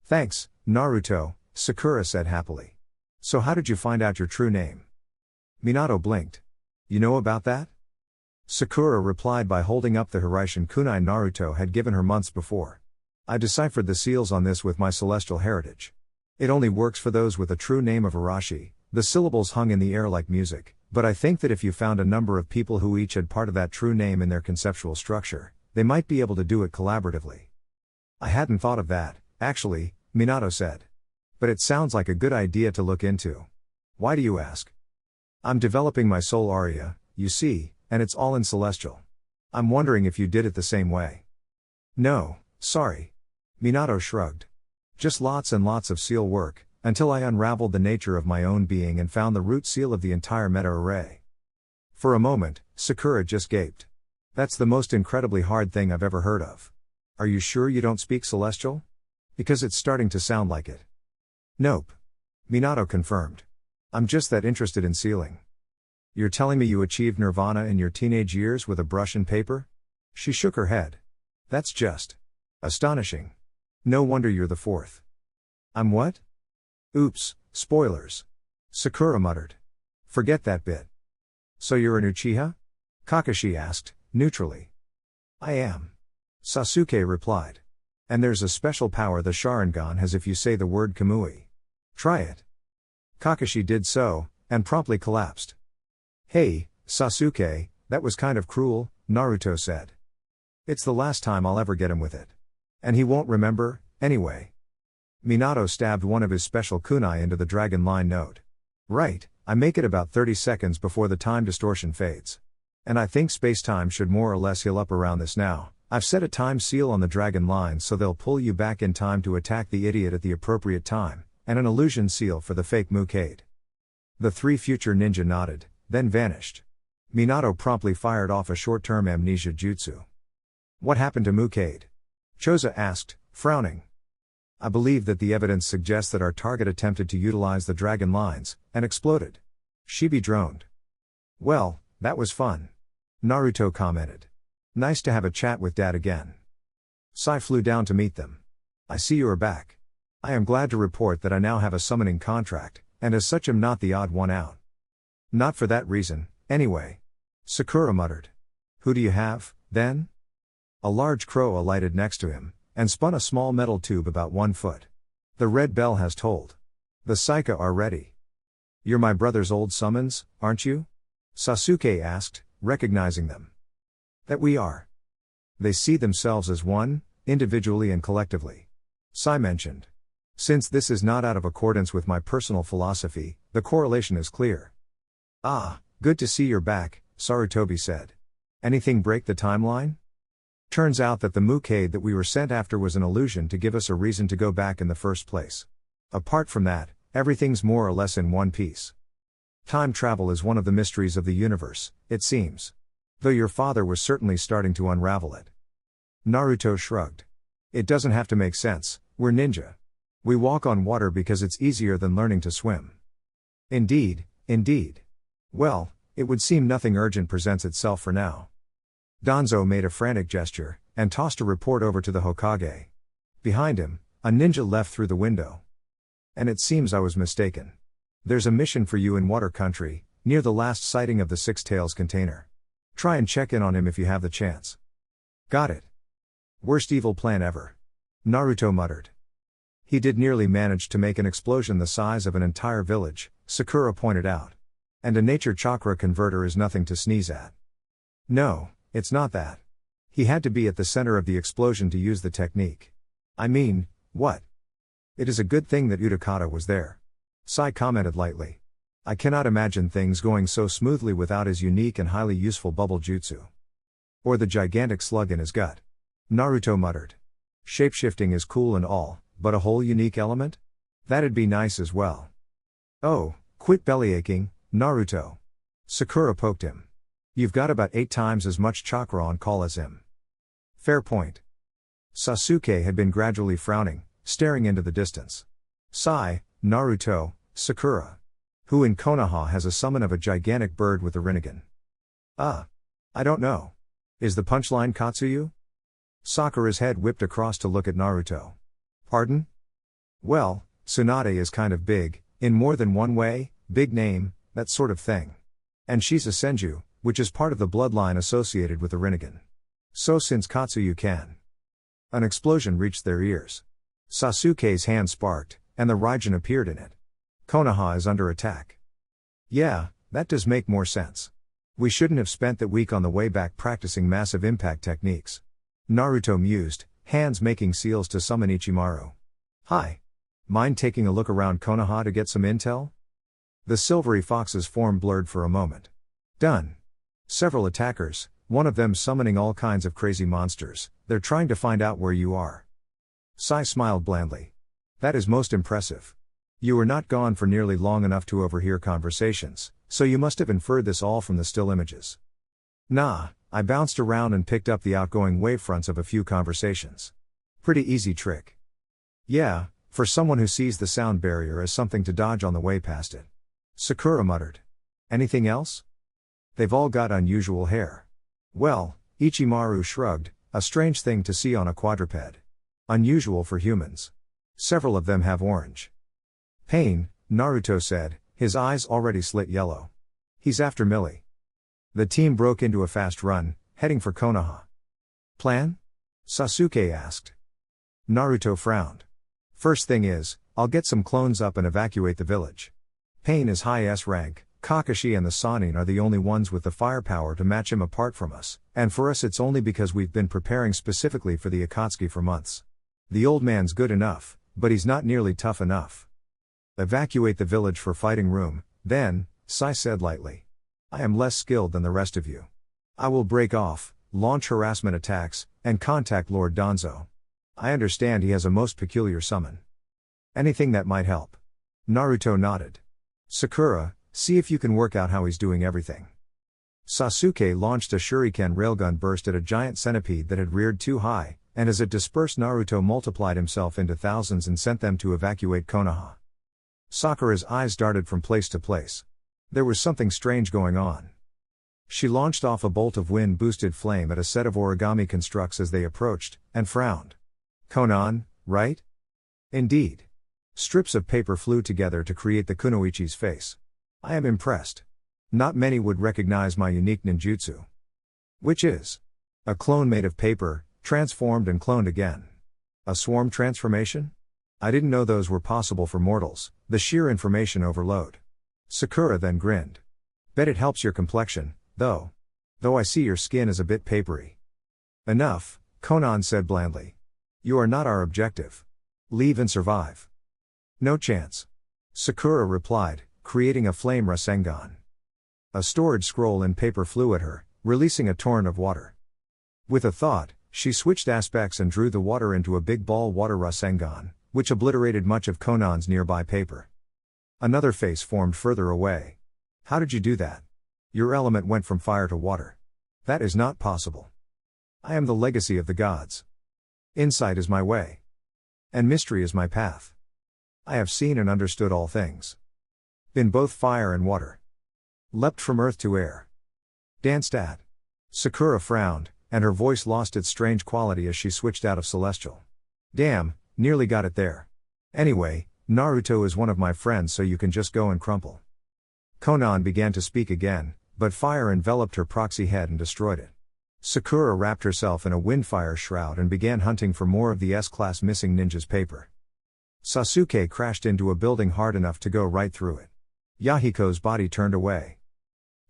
Thanks, Naruto, Sakura said happily. So how did you find out your true name? Minato blinked. You know about that? Sakura replied by holding up the Hiraishin kunai Naruto had given her months before. I deciphered the seals on this with my celestial heritage. It only works for those with a true name of Arashi, the syllables hung in the air like music, but I think that if you found a number of people who each had part of that true name in their conceptual structure, they might be able to do it collaboratively. I hadn't thought of that, actually, Minato said. But it sounds like a good idea to look into. Why do you ask? I'm developing my soul aria, you see, and it's all in celestial. I'm wondering if you did it the same way. No, sorry. Minato shrugged. Just lots and lots of seal work, until I unraveled the nature of my own being and found the root seal of the entire meta array. For a moment, Sakura just gaped. That's the most incredibly hard thing I've ever heard of. Are you sure you don't speak celestial? Because it's starting to sound like it. Nope. Minato confirmed. I'm just that interested in sealing. You're telling me you achieved nirvana in your teenage years with a brush and paper? She shook her head. That's just astonishing. No wonder you're the fourth. I'm what? Oops, spoilers. Sakura muttered. Forget that bit. So you're an Uchiha? Kakashi asked, neutrally. I am. Sasuke replied. And there's a special power the Sharingan has if you say the word Kamui. Try it. Kakashi did so, and promptly collapsed. Hey, Sasuke, that was kind of cruel, Naruto said. It's the last time I'll ever get him with it. And he won't remember, anyway. Minato stabbed one of his special kunai into the dragon line note. Right, I make it about 30 seconds before the time distortion fades. And I think space-time should more or less heal up around this now. I've set a time seal on the dragon line so they'll pull you back in time to attack the idiot at the appropriate time, and an illusion seal for the fake Mukade. The three future ninja nodded, then vanished. Minato promptly fired off a short-term amnesia jutsu. What happened to Mukade? Choza asked, frowning. I believe that the evidence suggests that our target attempted to utilize the dragon lines, and exploded. Shibi droned. Well, that was fun. Naruto commented. Nice to have a chat with Dad again. Sai flew down to meet them. I see you are back. I am glad to report that I now have a summoning contract, and as such am not the odd one out. Not for that reason, anyway. Sakura muttered. Who do you have, then? A large crow alighted next to him, and spun a small metal tube about 1 foot. The red bell has tolled. The Saika are ready. You're my brother's old summons, aren't you? Sasuke asked, recognizing them. That we are. They see themselves as one, individually and collectively. Sai mentioned. Since this is not out of accordance with my personal philosophy, the correlation is clear. Ah, good to see you're back, Sarutobi said. Anything break the timeline? Turns out that the Mukade that we were sent after was an illusion to give us a reason to go back in the first place. Apart from that, everything's more or less in one piece. Time travel is one of the mysteries of the universe, it seems. Though your father was certainly starting to unravel it. Naruto shrugged. It doesn't have to make sense, we're ninja. We walk on water because it's easier than learning to swim. Indeed, indeed. Well, it would seem nothing urgent presents itself for now. Danzo made a frantic gesture, and tossed a report over to the Hokage. Behind him, a ninja left through the window. And it seems I was mistaken. There's a mission for you in Water Country, near the last sighting of the Six Tails container. Try and check in on him if you have the chance. Got it. Worst evil plan ever. Naruto muttered. He did nearly manage to make an explosion the size of an entire village, Sakura pointed out. And a nature chakra converter is nothing to sneeze at. No, it's not that. He had to be at the center of the explosion to use the technique. I mean, what? It is a good thing that Utakata was there. Sai commented lightly. I cannot imagine things going so smoothly without his unique and highly useful bubble jutsu. Or the gigantic slug in his gut. Naruto muttered. Shapeshifting is cool and all, but a whole unique element? That'd be nice as well. Oh, quit bellyaching, Naruto. Sakura poked him. You've got about 8 times as much chakra on call as him. Fair point. Sasuke had been gradually frowning, staring into the distance. Sai, Naruto, Sakura. Who in Konoha has a summon of a gigantic bird with a Rinnegan? I don't know. Is the punchline Katsuyu? Sakura's head whipped across to look at Naruto. Pardon? Well, Tsunade is kind of big, in more than one way, big name, that sort of thing. And she's a Senju, which is part of the bloodline associated with the Rinnegan. So since Katsuyu can An explosion reached their ears. Sasuke's hand sparked, and the Raijin appeared in it. Konoha is under attack. Yeah, that does make more sense. We shouldn't have spent that week on the way back practicing massive impact techniques. Naruto mused, hands making seals to summon Ichimaru. Hi. Mind taking a look around Konoha to get some intel? The silvery fox's form blurred for a moment. Done. Several attackers, one of them summoning all kinds of crazy monsters, they're trying to find out where you are. Sai smiled blandly. That is most impressive. You were not gone for nearly long enough to overhear conversations, so you must have inferred this all from the still images. Nah, I bounced around and picked up the outgoing wavefronts of a few conversations. Pretty easy trick. Yeah, for someone who sees the sound barrier as something to dodge on the way past it. Sakura muttered. Anything else? They've all got unusual hair. Well, Ichimaru shrugged, a strange thing to see on a quadruped. Unusual for humans. Several of them have orange. Pain, Naruto said, his eyes already slit yellow. He's after Millie. The team broke into a fast run, heading for Konoha. Plan? Sasuke asked. Naruto frowned. First thing is, I'll get some clones up and evacuate the village. Pain is high S rank, Kakashi and the Sannin are the only ones with the firepower to match him apart from us, and for us it's only because we've been preparing specifically for the Akatsuki for months. The old man's good enough, but he's not nearly tough enough. Evacuate the village for fighting room, then, Sai said lightly. I am less skilled than the rest of you. I will break off, launch harassment attacks, and contact Lord Danzo. I understand he has a most peculiar summon. Anything that might help. Naruto nodded. Sakura, see if you can work out how he's doing everything. Sasuke launched a shuriken railgun burst at a giant centipede that had reared too high, and as it dispersed Naruto multiplied himself into thousands and sent them to evacuate Konoha. Sakura's eyes darted from place to place. There was something strange going on. She launched off a bolt of wind-boosted flame at a set of origami constructs as they approached, and frowned. Konan, right? Indeed. Strips of paper flew together to create the kunoichi's face. I am impressed. Not many would recognize my unique ninjutsu. Which is? A clone made of paper, transformed and cloned again. A swarm transformation? I didn't know those were possible for mortals, the sheer information overload. Sakura then grinned. Bet it helps your complexion, though. Though I see your skin is a bit papery. Enough, Konan said blandly. You are not our objective. Leave and survive. No chance. Sakura replied, creating a flame Rasengan. A storage scroll in paper flew at her, releasing a torrent of water. With a thought, she switched aspects and drew the water into a big ball water Rasengan, which obliterated much of Konan's nearby paper. Another face formed further away. How did you do that? Your element went from fire to water. That is not possible. I am the legacy of the gods. Insight is my way. And mystery is my path. I have seen and understood all things. Been both fire and water. Leapt from earth to air. Danced at. Sakura frowned, and her voice lost its strange quality as she switched out of celestial. Damn, nearly got it there. Anyway, Naruto is one of my friends, so you can just go and crumple. Konan began to speak again, but fire enveloped her proxy head and destroyed it. Sakura wrapped herself in a windfire shroud and began hunting for more of the S-class missing ninja's paper. Sasuke crashed into a building hard enough to go right through it. Yahiko's body turned away.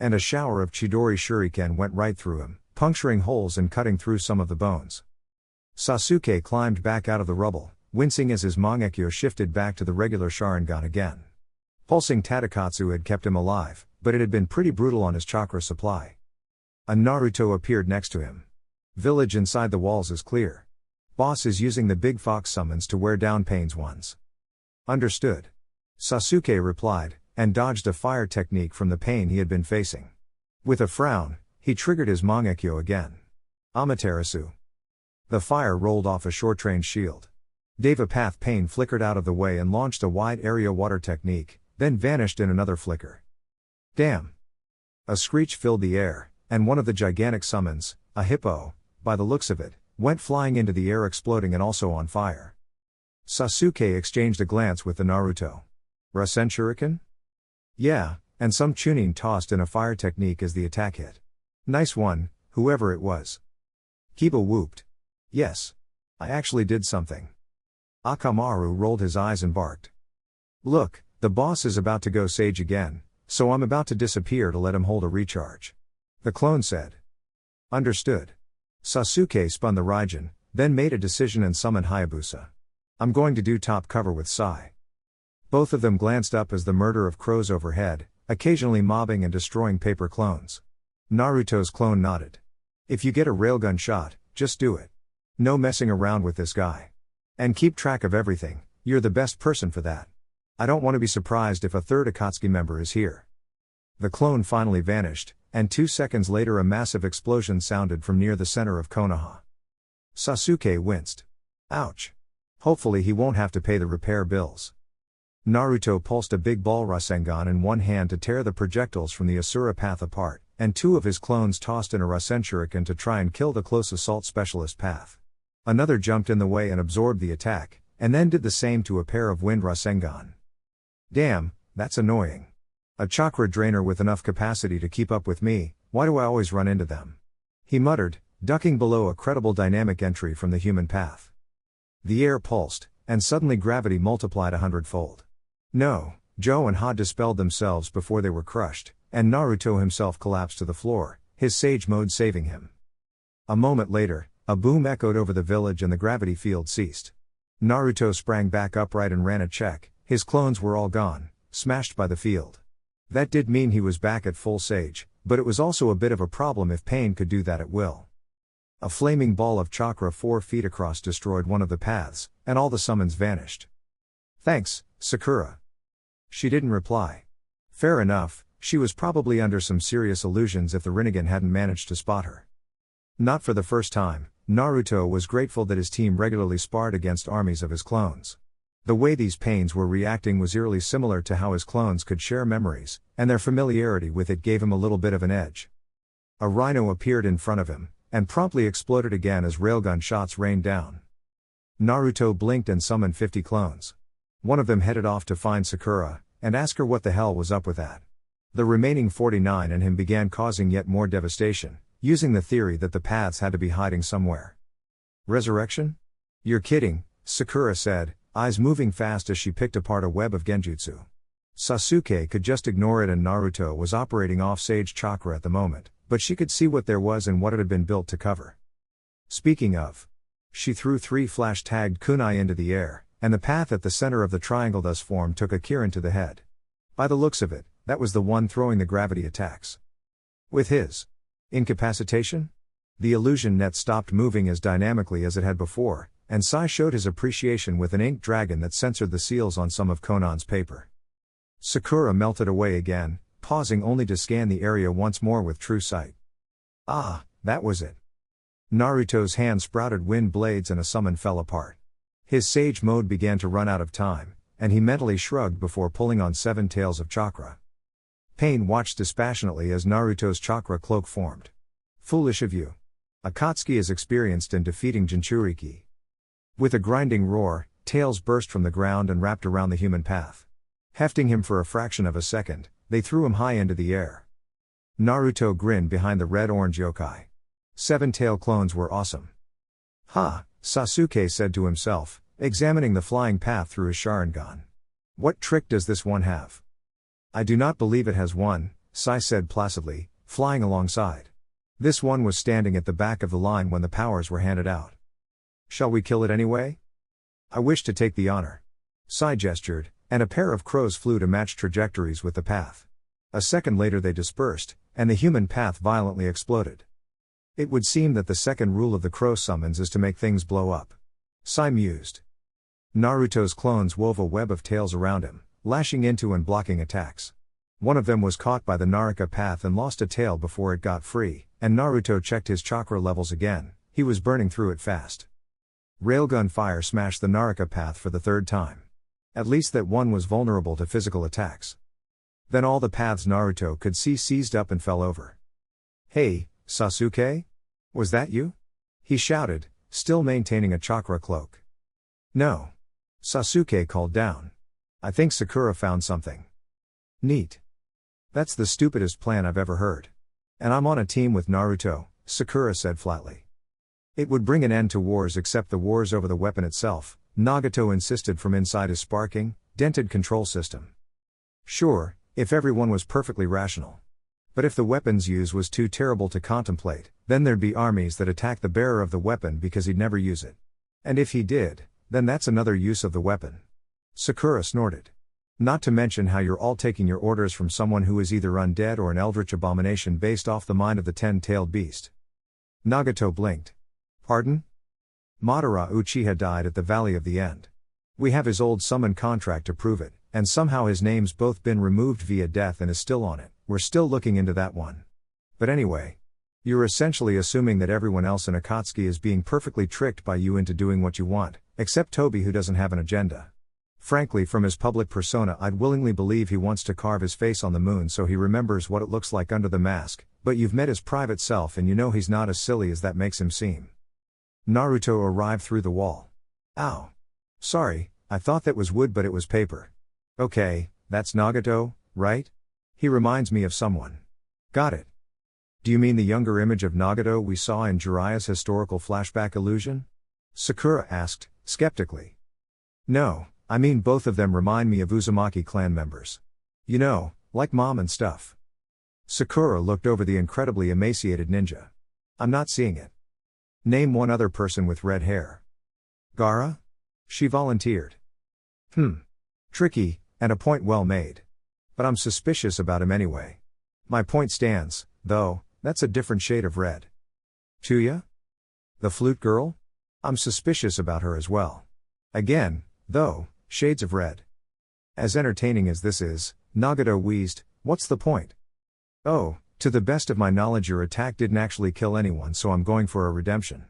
And a shower of Chidori shuriken went right through him, puncturing holes and cutting through some of the bones. Sasuke climbed back out of the rubble, wincing as his Mangekyo shifted back to the regular Sharingan again. Pulsing Tatakatsu had kept him alive, but it had been pretty brutal on his chakra supply. A Naruto appeared next to him. Village inside the walls is clear. Boss is using the big fox summons to wear down Pain's ones. Understood. Sasuke replied, and dodged a fire technique from the pain he had been facing. With a frown, he triggered his Mangekyo again. Amaterasu. The fire rolled off a short-range shield. Deva Path Pain flickered out of the way and launched a wide area water technique, then vanished in another flicker. Damn. A screech filled the air, and one of the gigantic summons, a hippo, by the looks of it, went flying into the air exploding and also on fire. Sasuke exchanged a glance with the Naruto. Rasen Shuriken? Yeah, and some Chunin tossed in a fire technique as the attack hit. Nice one, whoever it was. Kiba whooped. Yes. I actually did something. Akamaru rolled his eyes and barked. Look, the boss is about to go sage again, so I'm about to disappear to let him hold a recharge. The clone said. Understood. Sasuke spun the Raijin, then made a decision and summoned Hayabusa. I'm going to do top cover with Sai. Both of them glanced up as the murder of crows overhead, occasionally mobbing and destroying paper clones. Naruto's clone nodded. If you get a railgun shot, just do it. No messing around with this guy. And keep track of everything, you're the best person for that. I don't want to be surprised if a third Akatsuki member is here. The clone finally vanished, and 2 seconds later a massive explosion sounded from near the center of Konoha. Sasuke winced. Ouch. Hopefully he won't have to pay the repair bills. Naruto pulsed a big ball Rasengan in one hand to tear the projectiles from the Asura path apart, and 2 of his clones tossed in a Rasen Shuriken to try and kill the close assault specialist path. Another jumped in the way and absorbed the attack, and then did the same to a pair of wind Rasengan. Damn, that's annoying. A chakra drainer with enough capacity to keep up with me, why do I always run into them? He muttered, ducking below a credible dynamic entry from the human path. The air pulsed, and suddenly gravity multiplied 100-fold. No, Joe and Ha dispelled themselves before they were crushed, and Naruto himself collapsed to the floor, his sage mode saving him. A moment later, a boom echoed over the village and the gravity field ceased. Naruto sprang back upright and ran a check, his clones were all gone, smashed by the field. That did mean he was back at full sage, but it was also a bit of a problem if Pain could do that at will. A flaming ball of chakra 4 feet across destroyed one of the paths, and all the summons vanished. Thanks, Sakura. She didn't reply. Fair enough, she was probably under some serious illusions if the Rinnegan hadn't managed to spot her. Not for the first time, Naruto was grateful that his team regularly sparred against armies of his clones. The way these Pains were reacting was eerily similar to how his clones could share memories, and their familiarity with it gave him a little bit of an edge. A rhino appeared in front of him, and promptly exploded again as railgun shots rained down. Naruto blinked and summoned 50 clones. One of them headed off to find Sakura, and ask her what the hell was up with that. The remaining 49 and him began causing yet more devastation, using the theory that the paths had to be hiding somewhere. Resurrection? You're kidding, Sakura said, eyes moving fast as she picked apart a web of genjutsu. Sasuke could just ignore it and Naruto was operating off sage chakra at the moment, but she could see what there was and what it had been built to cover. Speaking of. She threw 3 flash-tagged kunai into the air, and the path at the center of the triangle thus formed took a Kirin to the head. By the looks of it, that was the one throwing the gravity attacks. With his incapacitation? The illusion net stopped moving as dynamically as it had before, and Sai showed his appreciation with an ink dragon that censored the seals on some of Konan's paper. Sakura melted away again, pausing only to scan the area once more with true sight. Ah, that was it. Naruto's hand sprouted wind blades and a summon fell apart. His sage mode began to run out of time, and he mentally shrugged before pulling on 7 tails of chakra. Pain watched dispassionately as Naruto's chakra cloak formed. Foolish of you. Akatsuki is experienced in defeating Jinchuriki. With a grinding roar, tails burst from the ground and wrapped around the human path. Hefting him for a fraction of a second, they threw him high into the air. Naruto grinned behind the red-orange yokai. 7 tail clones were awesome. Ha, Sasuke said to himself, examining the flying path through his Sharingan. What trick does this one have? I do not believe it has one, Sai said placidly, flying alongside. This one was standing at the back of the line when the powers were handed out. Shall we kill it anyway? I wish to take the honor. Sai gestured, and a pair of crows flew to match trajectories with the path. A second later they dispersed, and the human path violently exploded. It would seem that the second rule of the crow summons is to make things blow up. Sai mused. Naruto's clones wove a web of tails around him, lashing into and blocking attacks. One of them was caught by the Naraka path and lost a tail before it got free, and Naruto checked his chakra levels again, he was burning through it fast. Railgun fire smashed the Naraka path for the 3rd time. At least that one was vulnerable to physical attacks. Then all the paths Naruto could see seized up and fell over. Hey, Sasuke? Was that you? He shouted, still maintaining a chakra cloak. No. Sasuke called down. I think Sakura found something. Neat. That's the stupidest plan I've ever heard. And I'm on a team with Naruto, Sakura said flatly. It would bring an end to wars except the wars over the weapon itself, Nagato insisted from inside his sparking, dented control system. Sure, if everyone was perfectly rational. But if the weapon's use was too terrible to contemplate, then there'd be armies that attack the bearer of the weapon because he'd never use it. And if he did, then that's another use of the weapon. Sakura snorted. Not to mention how you're all taking your orders from someone who is either undead or an eldritch abomination based off the mind of the 10-tailed beast. Nagato blinked. Pardon? Madara Uchiha died at the Valley of the End. We have his old summon contract to prove it, and somehow his name's both been removed via death and is still on it. We're still looking into that one. But anyway. You're essentially assuming that everyone else in Akatsuki is being perfectly tricked by you into doing what you want, except Toby who doesn't have an agenda. Frankly, from his public persona, I'd willingly believe he wants to carve his face on the moon so he remembers what it looks like under the mask, but you've met his private self and you know he's not as silly as that makes him seem. Naruto arrived through the wall. Ow. Sorry, I thought that was wood but it was paper. Okay, that's Nagato, right? He reminds me of someone. Got it. Do you mean the younger image of Nagato we saw in Jiraiya's historical flashback illusion? Sakura asked, skeptically. No, I mean both of them remind me of Uzumaki clan members. You know, like mom and stuff. Sakura looked over the incredibly emaciated ninja. I'm not seeing it. Name one other person with red hair. Gaara? She volunteered. Tricky, and a point well made. But I'm suspicious about him anyway. My point stands, though, that's a different shade of red. Tuya? The flute girl? I'm suspicious about her as well. Again, though, shades of red. As entertaining as this is, Nagato wheezed, what's the point? Oh, to the best of my knowledge your attack didn't actually kill anyone so I'm going for a redemption.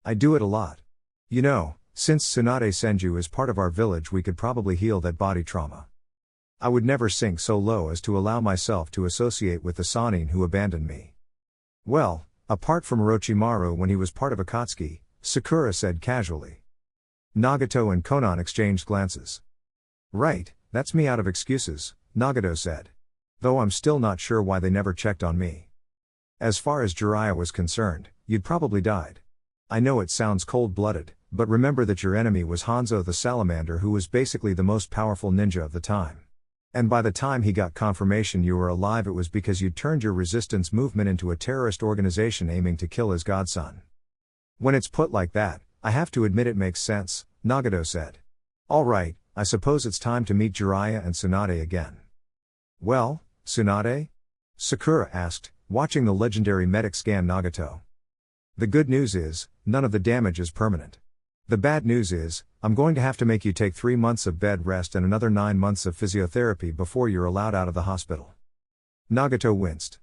I do it a lot. You know, since Tsunade Senju is part of our village we could probably heal that body trauma. I would never sink so low as to allow myself to associate with the Sannin who abandoned me. Well, apart from Orochimaru when he was part of Akatsuki, Sakura said casually. Nagato and Konan exchanged glances. Right, that's me out of excuses, Nagato said. Though I'm still not sure why they never checked on me. As far as Jiraiya was concerned, you'd probably died. I know it sounds cold-blooded, but remember that your enemy was Hanzo the Salamander who was basically the most powerful ninja of the time. And by the time he got confirmation you were alive it was because you'd turned your resistance movement into a terrorist organization aiming to kill his godson. When it's put like that, I have to admit it makes sense, Nagato said. Alright, I suppose it's time to meet Jiraiya and Tsunade again. Well, Tsunade? Sakura asked, watching the legendary medic scan Nagato. The good news is, none of the damage is permanent. The bad news is, I'm going to have to make you take 3 months of bed rest and another 9 months of physiotherapy before you're allowed out of the hospital. Nagato winced.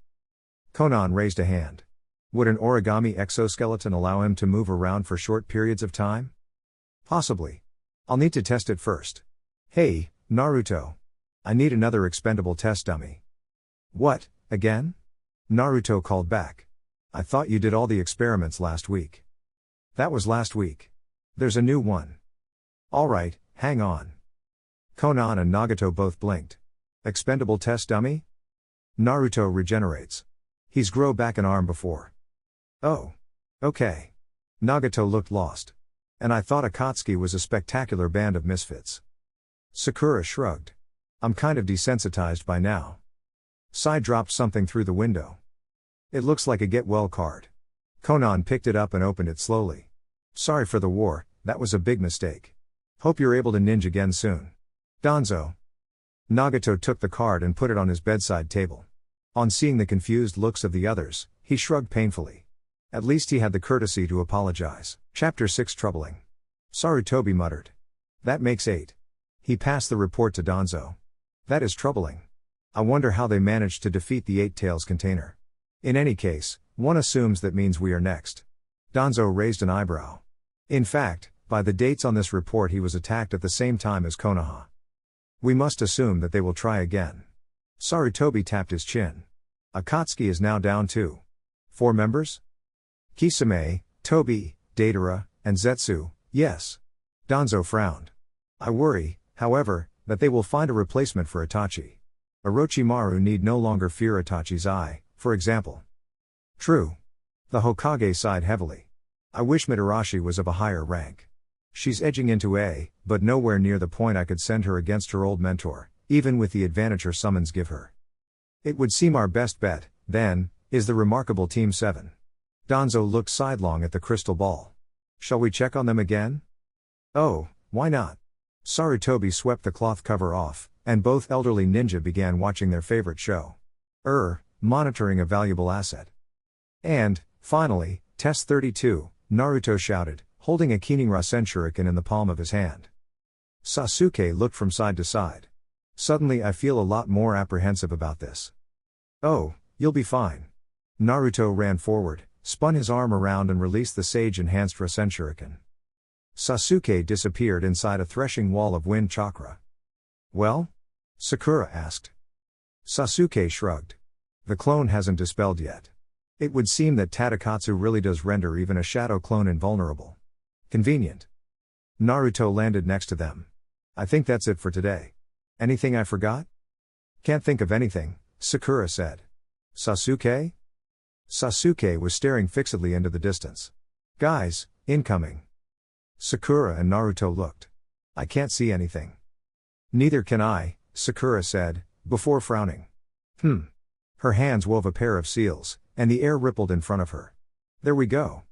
Konan raised a hand. Would an origami exoskeleton allow him to move around for short periods of time? Possibly. I'll need to test it first. Hey, Naruto. I need another expendable test dummy. What, again? Naruto called back. I thought you did all the experiments last week. That was last week. There's a new one. Alright, hang on. Konan and Nagato both blinked. Expendable test dummy? Naruto regenerates. He's grow back an arm before. Oh. Okay. Nagato looked lost. And I thought Akatsuki was a spectacular band of misfits. Sakura shrugged. I'm kind of desensitized by now. Sai dropped something through the window. It looks like a get well card. Konan picked it up and opened it slowly. Sorry for the war, that was a big mistake. Hope you're able to ninja again soon. Danzo. Nagato took the card and put it on his bedside table. On seeing the confused looks of the others, he shrugged painfully. At least he had the courtesy to apologize. Chapter 6 Troubling. Sarutobi muttered. That makes 8. He passed the report to Danzo. That is troubling. I wonder how they managed to defeat the 8 Tails container. In any case, one assumes that means we are next. Danzo raised an eyebrow. In fact, by the dates on this report he was attacked at the same time as Konoha. We must assume that they will try again. Sarutobi tapped his chin. Akatsuki is now down to 4 members? Kisame, Tobi, Deidara, and Zetsu, yes. Danzo frowned. I worry, however, that they will find a replacement for Itachi. Orochimaru need no longer fear Itachi's eye, for example. True. The Hokage sighed heavily. I wish Mitarashi was of a higher rank. She's edging into A, but nowhere near the point I could send her against her old mentor, even with the advantage her summons give her. It would seem our best bet, then, is the remarkable Team 7. Danzo looked sidelong at the crystal ball. Shall we check on them again? Oh, why not? Sarutobi swept the cloth cover off, and both elderly ninja began watching their favorite show. Monitoring a valuable asset. And, finally, Test 32, Naruto shouted, holding a Keening Rasen shuriken in the palm of his hand. Sasuke looked from side to side. Suddenly I feel a lot more apprehensive about this. Oh, you'll be fine. Naruto ran forward, spun his arm around and released the sage-enhanced Rasen shuriken. Sasuke disappeared inside a threshing wall of wind chakra. Well? Sakura asked. Sasuke shrugged. The clone hasn't dispelled yet. It would seem that Tadakatsu really does render even a shadow clone invulnerable. Convenient. Naruto landed next to them. I think that's it for today. Anything I forgot? Can't think of anything, Sakura said. Sasuke? Sasuke was staring fixedly into the distance. Guys, incoming. Sakura and Naruto looked. I can't see anything. Neither can I, Sakura said, before frowning. Her hands wove a pair of seals, and the air rippled in front of her. There we go.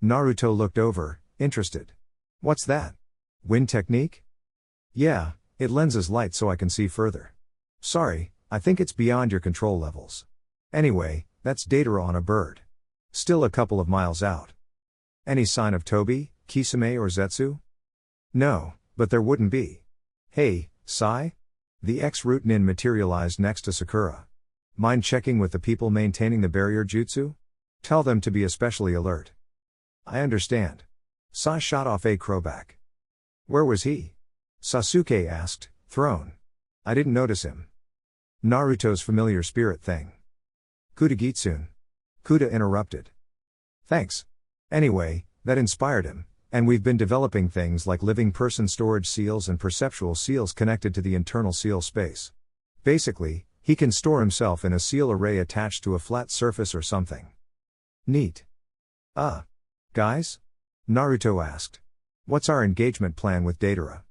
Naruto looked over, interested. What's that? Wind technique? Yeah, it lenses light so I can see further. Sorry, I think it's beyond your control levels. Anyway, that's Datara on a bird. Still a couple of miles out. Any sign of Tobi, Kisame or Zetsu? No, but there wouldn't be. Hey, Sai? The ex-root nin materialized next to Sakura. Mind checking with the people maintaining the barrier jutsu? Tell them to be especially alert. I understand. Sai shot off a crowback. Where was he? Sasuke asked, thrown. I didn't notice him. Naruto's familiar spirit thing. Kudagitsune. Kuda interrupted. Thanks. Anyway, that inspired him, and we've been developing things like living person storage seals and perceptual seals connected to the internal seal space. Basically, he can store himself in a seal array attached to a flat surface or something. Neat. Guys? Naruto asked. What's our engagement plan with Datara?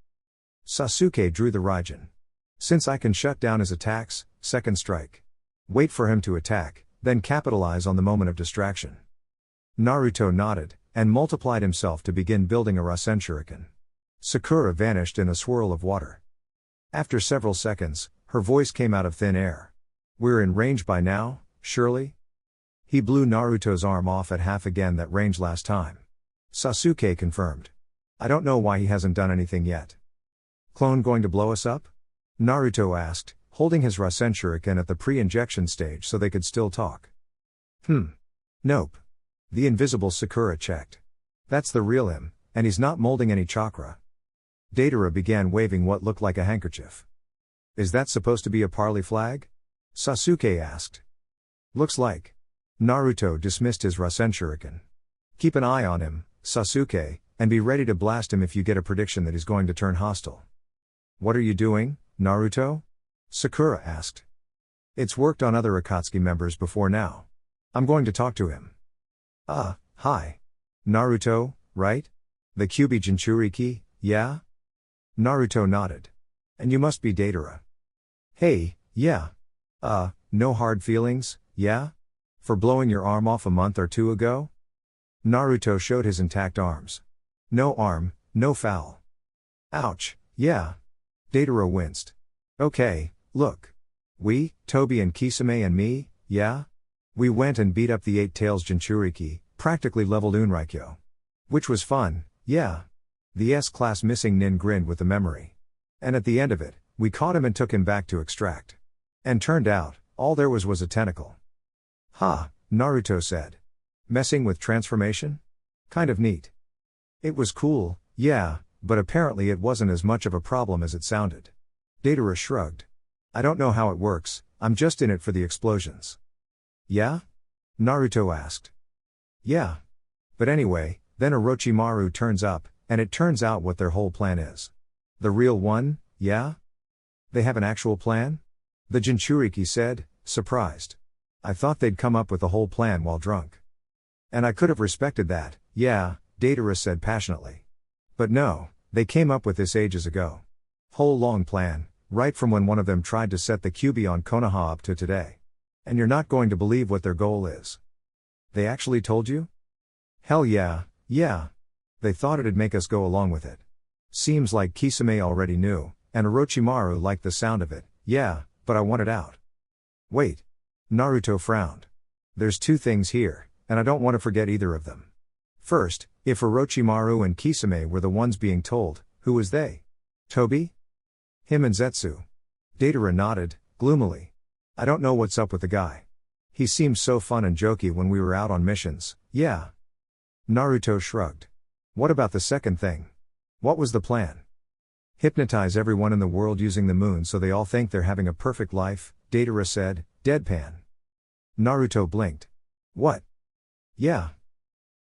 Sasuke drew the Raijin. Since I can shut down his attacks, second strike. Wait for him to attack, then capitalize on the moment of distraction. Naruto nodded, and multiplied himself to begin building a Rasen shuriken. Sakura vanished in a swirl of water. After several seconds, her voice came out of thin air. We're in range by now, surely? He blew Naruto's arm off at half again that range last time. Sasuke confirmed. I don't know why he hasn't done anything yet. Clone going to blow us up? Naruto asked, holding his Rasen shuriken at the pre-injection stage so they could still talk. Nope. The invisible Sakura checked. That's the real him, and he's not molding any chakra. Datara began waving what looked like a handkerchief. Is that supposed to be a parley flag? Sasuke asked. Looks like. Naruto dismissed his Rasen shuriken. Keep an eye on him, Sasuke, and be ready to blast him if you get a prediction that he's going to turn hostile. What are you doing, Naruto? Sakura asked. It's worked on other Akatsuki members before now. I'm going to talk to him. Hi. Naruto, right? The Kyuubi Jinchuriki, yeah? Naruto nodded. And you must be Datara. Hey, yeah. No hard feelings, yeah? For blowing your arm off a month or two ago? Naruto showed his intact arms. No arm, no foul. Ouch, yeah. Datara winced. Okay, look. We, Tobi and Kisame and me, yeah? We went and beat up the Eight Tails Jinchuriki, practically leveled Unraikyo. Which was fun, yeah. The S-class missing nin grinned with the memory. And at the end of it, we caught him and took him back to extract. And turned out, all there was a tentacle. Ha, Naruto said. Messing with transformation? Kind of neat. It was cool, yeah, but apparently it wasn't as much of a problem as it sounded. Datara shrugged. I don't know how it works, I'm just in it for the explosions. Yeah? Naruto asked. Yeah. But anyway, then Orochimaru turns up, and it turns out what their whole plan is. The real one, yeah? They have an actual plan? The Jinchuriki said, surprised. I thought they'd come up with the whole plan while drunk. And I could have respected that, yeah, Datara said passionately. But no, they came up with this ages ago. Whole long plan, right from when one of them tried to set the QB on Konoha up to today. And you're not going to believe what their goal is. They actually told you? Hell yeah, yeah. They thought it'd make us go along with it. Seems like Kisame already knew, and Orochimaru liked the sound of it, yeah, but I want it out. Wait. Naruto frowned. There's two things here, and I don't want to forget either of them. First, if Orochimaru and Kisame were the ones being told, who was they? Tobi? Him and Zetsu. Datara nodded, gloomily. I don't know what's up with the guy. He seemed so fun and jokey when we were out on missions, yeah. Naruto shrugged. What about the second thing? What was the plan? Hypnotize everyone in the world using the moon so they all think they're having a perfect life, Datara said, deadpan. Naruto blinked. What? Yeah.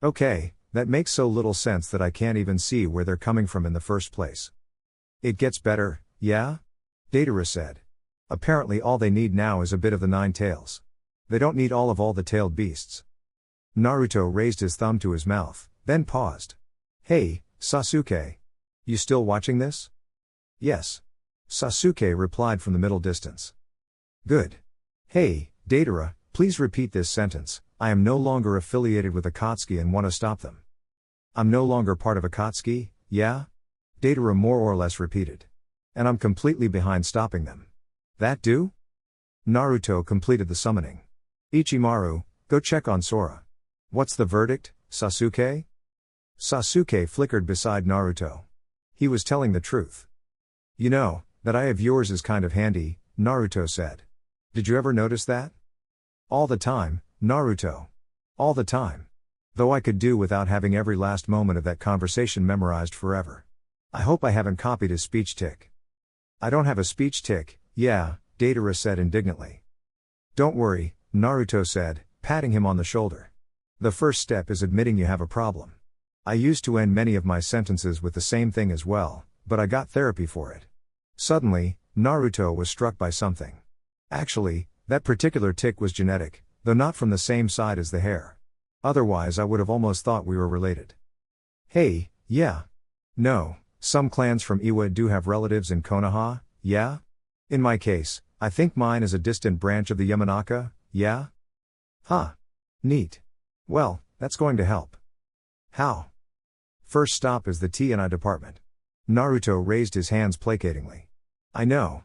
Okay, that makes so little sense that I can't even see where they're coming from in the first place. It gets better, yeah? Datara said. Apparently all they need now is a bit of the nine tails. They don't need all the tailed beasts. Naruto raised his thumb to his mouth, then paused. Hey, Sasuke. You still watching this? Yes. Sasuke replied from the middle distance. Good. Hey, Datara, please repeat this sentence. I am no longer affiliated with Akatsuki and want to stop them. I'm no longer part of Akatsuki, yeah? Datara more or less repeated. And I'm completely behind stopping them. That do? Naruto completed the summoning. Ichimaru, go check on Sora. What's the verdict, Sasuke? Sasuke flickered beside Naruto. He was telling the truth. You know, that eye of yours is kind of handy, Naruto said. Did you ever notice that? All the time, Naruto. All the time. Though I could do without having every last moment of that conversation memorized forever. I hope I haven't copied his speech tic. I don't have a speech tic, yeah, Datara said indignantly. Don't worry, Naruto said, patting him on the shoulder. The first step is admitting you have a problem. I used to end many of my sentences with the same thing as well, but I got therapy for it. Suddenly, Naruto was struck by something. Actually, that particular tic was genetic, though not from the same side as the hair. Otherwise I would have almost thought we were related. Hey, yeah. No, some clans from Iwa do have relatives in Konoha, yeah? In my case, I think mine is a distant branch of the Yamanaka, yeah? Huh. Neat. Well, that's going to help. How? First stop is the T&I department. Naruto raised his hands placatingly. I know,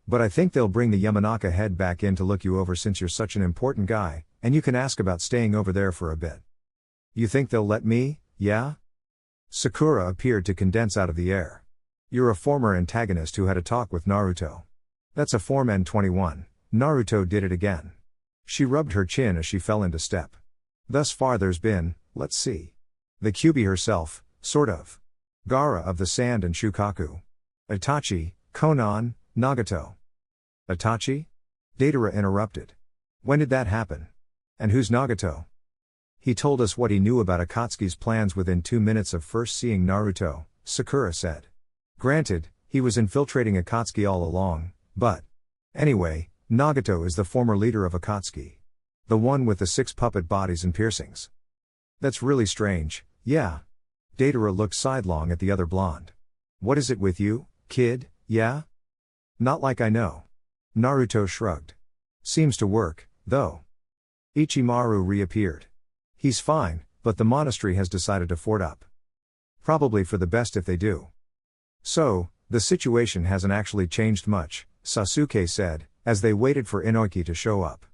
but I think they'll bring the Yamanaka head back in to look you over since you're such an important guy, and you can ask about staying over there for a bit. You think they'll let me, yeah? Sakura appeared to condense out of the air. You're a former antagonist who had a talk with Naruto. That's a Form N21, Naruto did it again. She rubbed her chin as she fell into step. Thus far there's been, let's see. The Kyuubi herself, sort of. Gaara of the Sand and Shukaku. Itachi, Konan, Nagato. Itachi? Datara interrupted. When did that happen? And who's Nagato? He told us what he knew about Akatsuki's plans within 2 minutes of first seeing Naruto, Sakura said. Granted, he was infiltrating Akatsuki all along, but... Anyway, Nagato is the former leader of Akatsuki. The one with the 6 puppet bodies and piercings. That's really strange, yeah. Datara looked sidelong at the other blonde. What is it with you, kid, yeah? Not like I know. Naruto shrugged. Seems to work, though. Ichimaru reappeared. He's fine, but the monastery has decided to fort up. Probably for the best if they do. So, the situation hasn't actually changed much, Sasuke said, as they waited for Inoki to show up.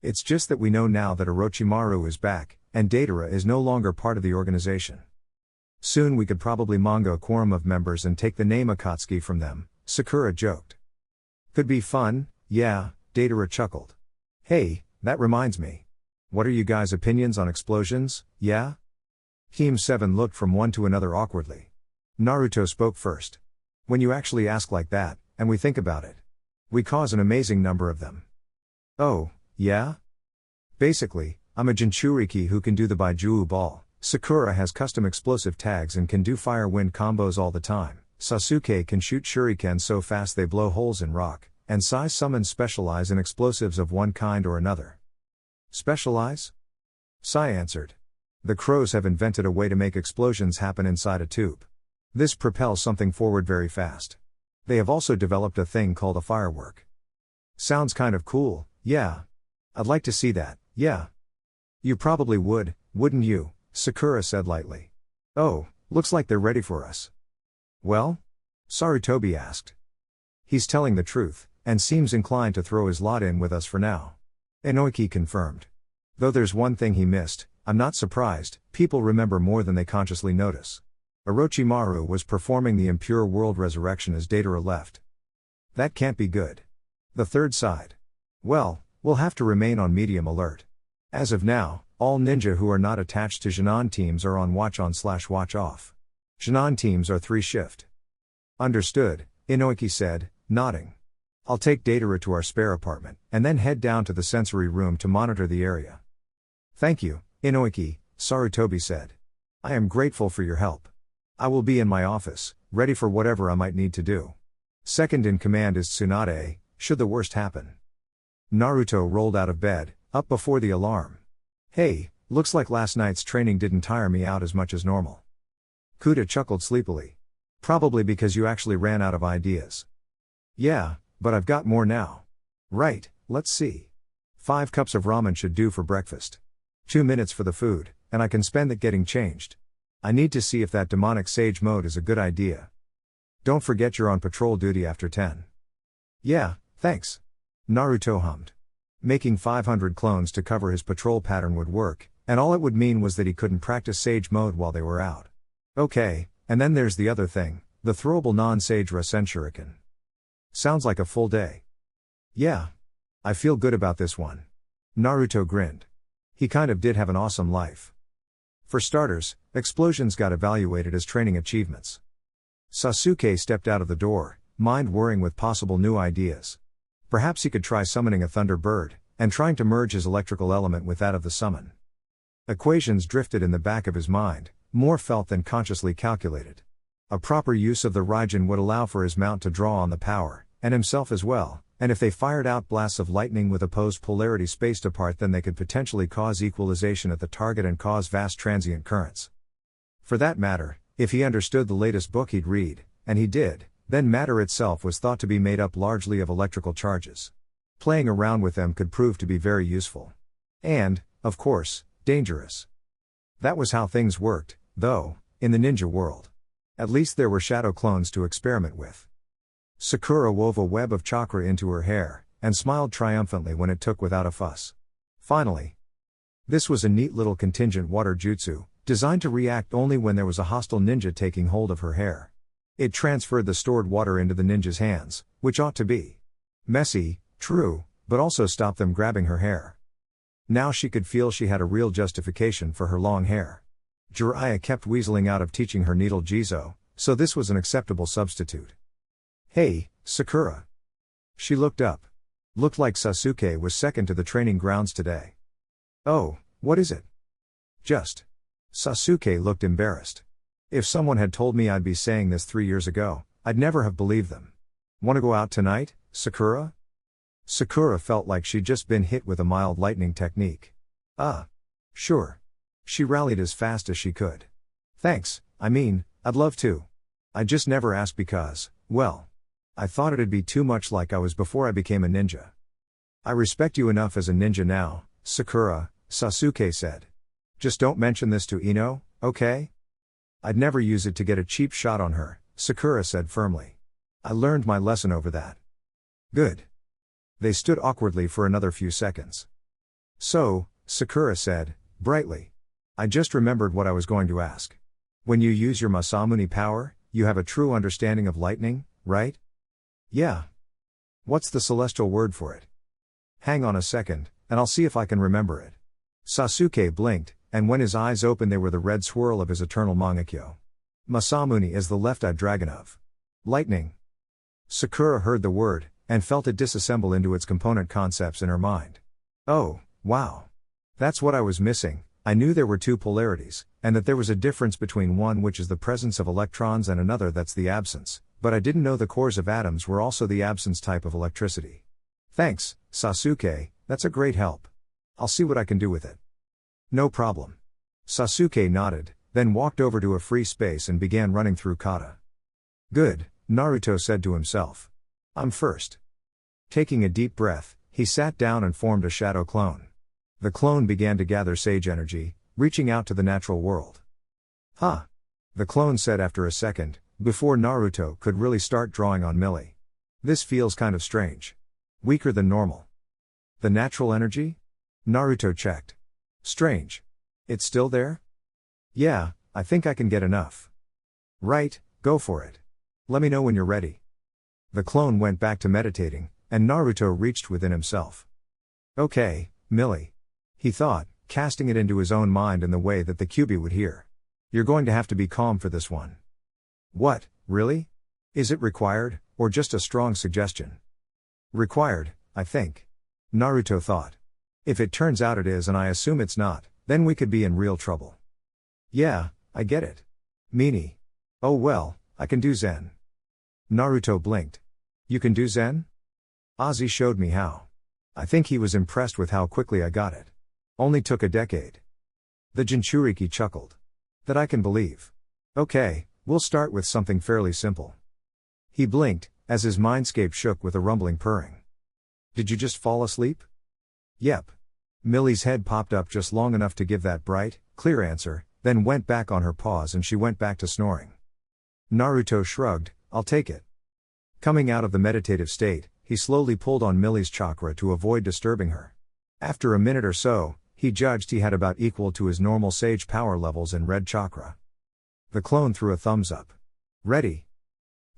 It's just that we know now that Orochimaru is back, and Datara is no longer part of the organization. Soon we could probably manga a quorum of members and take the name Akatsuki from them, Sakura joked. Could be fun, yeah, Datara chuckled. Hey, that reminds me. What are you guys' opinions on explosions, yeah? Team 7 looked from one to another awkwardly. Naruto spoke first. When you actually ask like that, and we think about it. We cause an amazing number of them. Oh, yeah? Basically, I'm a Jinchuriki who can do the Baijuu ball. Sakura has custom explosive tags and can do fire-wind combos all the time. Sasuke can shoot shurikens so fast they blow holes in rock, and Sai summons specialize in explosives of one kind or another. Specialize? Sai answered. The crows have invented a way to make explosions happen inside a tube. This propels something forward very fast. They have also developed a thing called a firework. Sounds kind of cool, yeah. I'd like to see that, yeah. You probably would, wouldn't you? Sakura said lightly. Oh, looks like they're ready for us. Well? Sarutobi asked. He's telling the truth, and seems inclined to throw his lot in with us for now. Inoiki confirmed. Though there's one thing he missed, I'm not surprised, people remember more than they consciously notice. Orochimaru was performing the impure world resurrection as Datara left. That can't be good. The third side. Well, we'll have to remain on medium alert. As of now, all ninja who are not attached to Jinan teams are on watch on/watch off. Jinan teams are 3-shift. Understood, Inoiki said, nodding. I'll take Datara to our spare apartment, and then head down to the sensory room to monitor the area. Thank you, Inoiki, Sarutobi said. I am grateful for your help. I will be in my office, ready for whatever I might need to do. Second in command is Tsunade, should the worst happen. Naruto rolled out of bed, up before the alarm. Hey, looks like last night's training didn't tire me out as much as normal. Kuta chuckled sleepily. Probably because you actually ran out of ideas. Yeah, but I've got more now. Right, let's see. 5 cups of ramen should do for breakfast. 2 minutes for the food, and I can spend it getting changed. I need to see if that demonic sage mode is a good idea. Don't forget you're on patrol duty after 10. Yeah, thanks. Naruto hummed. Making 500 clones to cover his patrol pattern would work, and all it would mean was that he couldn't practice sage mode while they were out. Okay, and then there's the other thing, the throwable non-sage Rasen Shuriken. Sounds like a full day. Yeah. I feel good about this one. Naruto grinned. He kind of did have an awesome life. For starters, explosions got evaluated as training achievements. Sasuke stepped out of the door, mind whirring with possible new ideas. Perhaps he could try summoning a thunder bird, and trying to merge his electrical element with that of the summon. Equations drifted in the back of his mind, more felt than consciously calculated. A proper use of the Raijin would allow for his mount to draw on the power, and himself as well, and if they fired out blasts of lightning with opposed polarity spaced apart, then they could potentially cause equalization at the target and cause vast transient currents. For that matter, if he understood the latest book he'd read, and he did, then matter itself was thought to be made up largely of electrical charges. Playing around with them could prove to be very useful. And, of course, dangerous. That was how things worked, though, in the ninja world. At least there were shadow clones to experiment with. Sakura wove a web of chakra into her hair, and smiled triumphantly when it took without a fuss. Finally. This was a neat little contingent water jutsu, designed to react only when there was a hostile ninja taking hold of her hair. It transferred the stored water into the ninja's hands, which ought to be messy, true, but also stop them grabbing her hair. Now she could feel she had a real justification for her long hair. Jiraiya kept weaseling out of teaching her needle jizo, so this was an acceptable substitute. Hey, Sakura. She looked up. Looked like Sasuke was second to the training grounds today. Oh, what is it? Just. Sasuke looked embarrassed. If someone had told me I'd be saying this 3 years ago, I'd never have believed them. Wanna go out tonight, Sakura? Sakura felt like she'd just been hit with a mild lightning technique. Sure. She rallied as fast as she could. Thanks, I mean, I'd love to. I just never asked because, well, I thought it'd be too much like I was before I became a ninja. I respect you enough as a ninja now, Sakura, Sasuke said. Just don't mention this to Ino, okay? I'd never use it to get a cheap shot on her, Sakura said firmly. I learned my lesson over that. Good. They stood awkwardly for another few seconds. So, Sakura said, brightly. I just remembered what I was going to ask. When you use your Masamune power, you have a true understanding of lightning, right? Yeah. What's the celestial word for it? Hang on a second, and I'll see if I can remember it. Sasuke blinked, and when his eyes opened they were the red swirl of his eternal Mangekyo. Masamune is the left-eyed dragon of lightning. Sakura heard the word, and felt it disassemble into its component concepts in her mind. Oh, wow. That's what I was missing. I knew there were 2 polarities, and that there was a difference between one which is the presence of electrons and another that's the absence, but I didn't know the cores of atoms were also the absence type of electricity. Thanks, Sasuke, that's a great help. I'll see what I can do with it. No problem. Sasuke nodded, then walked over to a free space and began running through kata. Good, Naruto said to himself. I'm first. Taking a deep breath, he sat down and formed a shadow clone. The clone began to gather sage energy, reaching out to the natural world. Huh? The clone said after a second, before Naruto could really start drawing on Millie. This feels kind of strange. Weaker than normal. The natural energy? Naruto checked. Strange. It's still there? Yeah, I think I can get enough. Right, go for it. Let me know when you're ready. The clone went back to meditating, and Naruto reached within himself. Okay, Millie. He thought, casting it into his own mind in the way that the Kyuubi would hear. You're going to have to be calm for this one. What, really? Is it required, or just a strong suggestion? Required, I think. Naruto thought. If it turns out it is and I assume it's not, then we could be in real trouble. Yeah, I get it. Meanie. Oh well, I can do Zen. Naruto blinked. You can do Zen? Ozzy showed me how. I think he was impressed with how quickly I got it. Only took a decade. The Jinchuriki chuckled. That I can believe. Okay, we'll start with something fairly simple. He blinked, as his mindscape shook with a rumbling purring. Did you just fall asleep? Yep. Millie's head popped up just long enough to give that bright, clear answer, then went back on her paws and she went back to snoring. Naruto shrugged, I'll take it. Coming out of the meditative state, he slowly pulled on Millie's chakra to avoid disturbing her. After a minute or so, he judged he had about equal to his normal sage power levels in red chakra. The clone threw a thumbs up. Ready?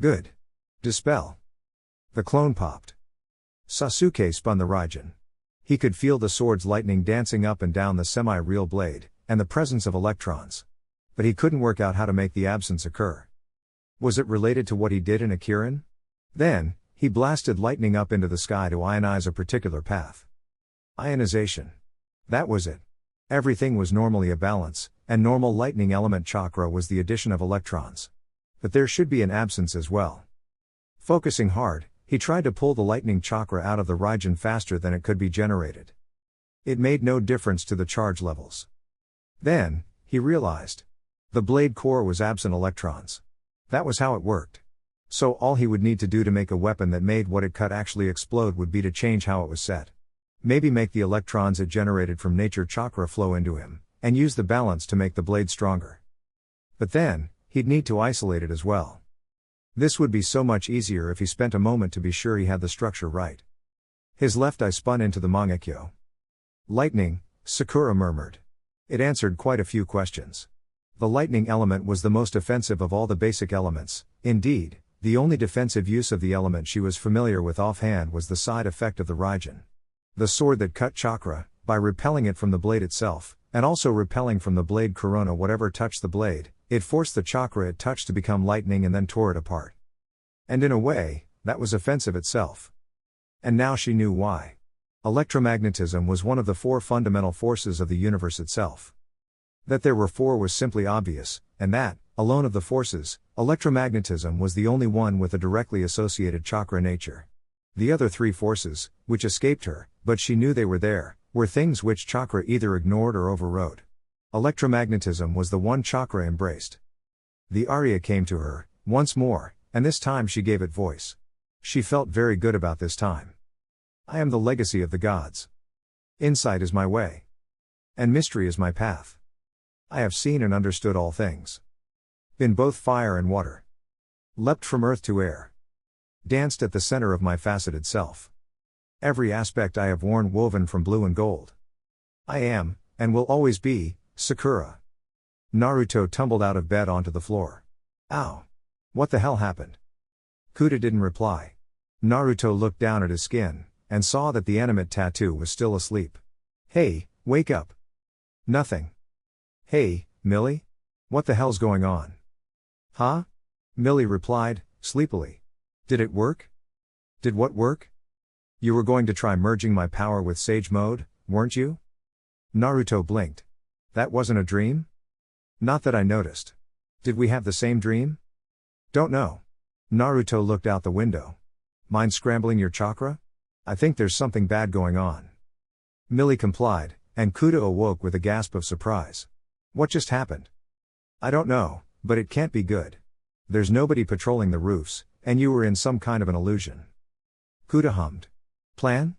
Good. Dispel. The clone popped. Sasuke spun the Raijin. He could feel the sword's lightning dancing up and down the semi-real blade, and the presence of electrons. But he couldn't work out how to make the absence occur. Was it related to what he did in Akirin? Then, he blasted lightning up into the sky to ionize a particular path. Ionization. That was it. Everything was normally a balance, and normal lightning element chakra was the addition of electrons. But there should be an absence as well. Focusing hard, he tried to pull the lightning chakra out of the Raijin faster than it could be generated. It made no difference to the charge levels. Then, he realized. The blade core was absent electrons. That was how it worked. So all he would need to do to make a weapon that made what it cut actually explode would be to change how it was set. Maybe make the electrons it generated from nature chakra flow into him, and use the balance to make the blade stronger. But then, he'd need to isolate it as well. This would be so much easier if he spent a moment to be sure he had the structure right. His left eye spun into the Mangekyo. Lightning, Sakura murmured. It answered quite a few questions. The lightning element was the most offensive of all the basic elements. Indeed, the only defensive use of the element she was familiar with offhand was the side effect of the Raijin. The sword that cut chakra, by repelling it from the blade itself, and also repelling from the blade corona whatever touched the blade, it forced the chakra it touched to become lightning and then tore it apart. And in a way, that was offensive itself. And now she knew why. Electromagnetism was one of the four fundamental forces of the universe itself. That there were four was simply obvious, and that, alone of the forces, electromagnetism was the only one with a directly associated chakra nature. The other three forces, which escaped her, but she knew they were there, were things which chakra either ignored or overrode. Electromagnetism was the one chakra embraced. The aria came to her, once more, and this time she gave it voice. She felt very good about this time. I am the legacy of the gods. Insight is my way. And mystery is my path. I have seen and understood all things. Been both fire and water. Leapt from earth to air. Danced at the center of my faceted self. Every aspect I have worn woven from blue and gold. I am, and will always be, Sakura. Naruto tumbled out of bed onto the floor. Ow! What the hell happened? Kuta didn't reply. Naruto looked down at his skin, and saw that the animate tattoo was still asleep. Hey, wake up. Nothing. Hey, Millie? What the hell's going on? Huh? Millie replied, sleepily. Did it work? Did what work? You were going to try merging my power with Sage Mode, weren't you? Naruto blinked. That wasn't a dream? Not that I noticed. Did we have the same dream? Don't know. Naruto looked out the window. Mind scrambling your chakra? I think there's something bad going on. Millie complied, and Kuta awoke with a gasp of surprise. What just happened? I don't know, but it can't be good. There's nobody patrolling the roofs, and you were in some kind of an illusion. Kuta hummed. Plan?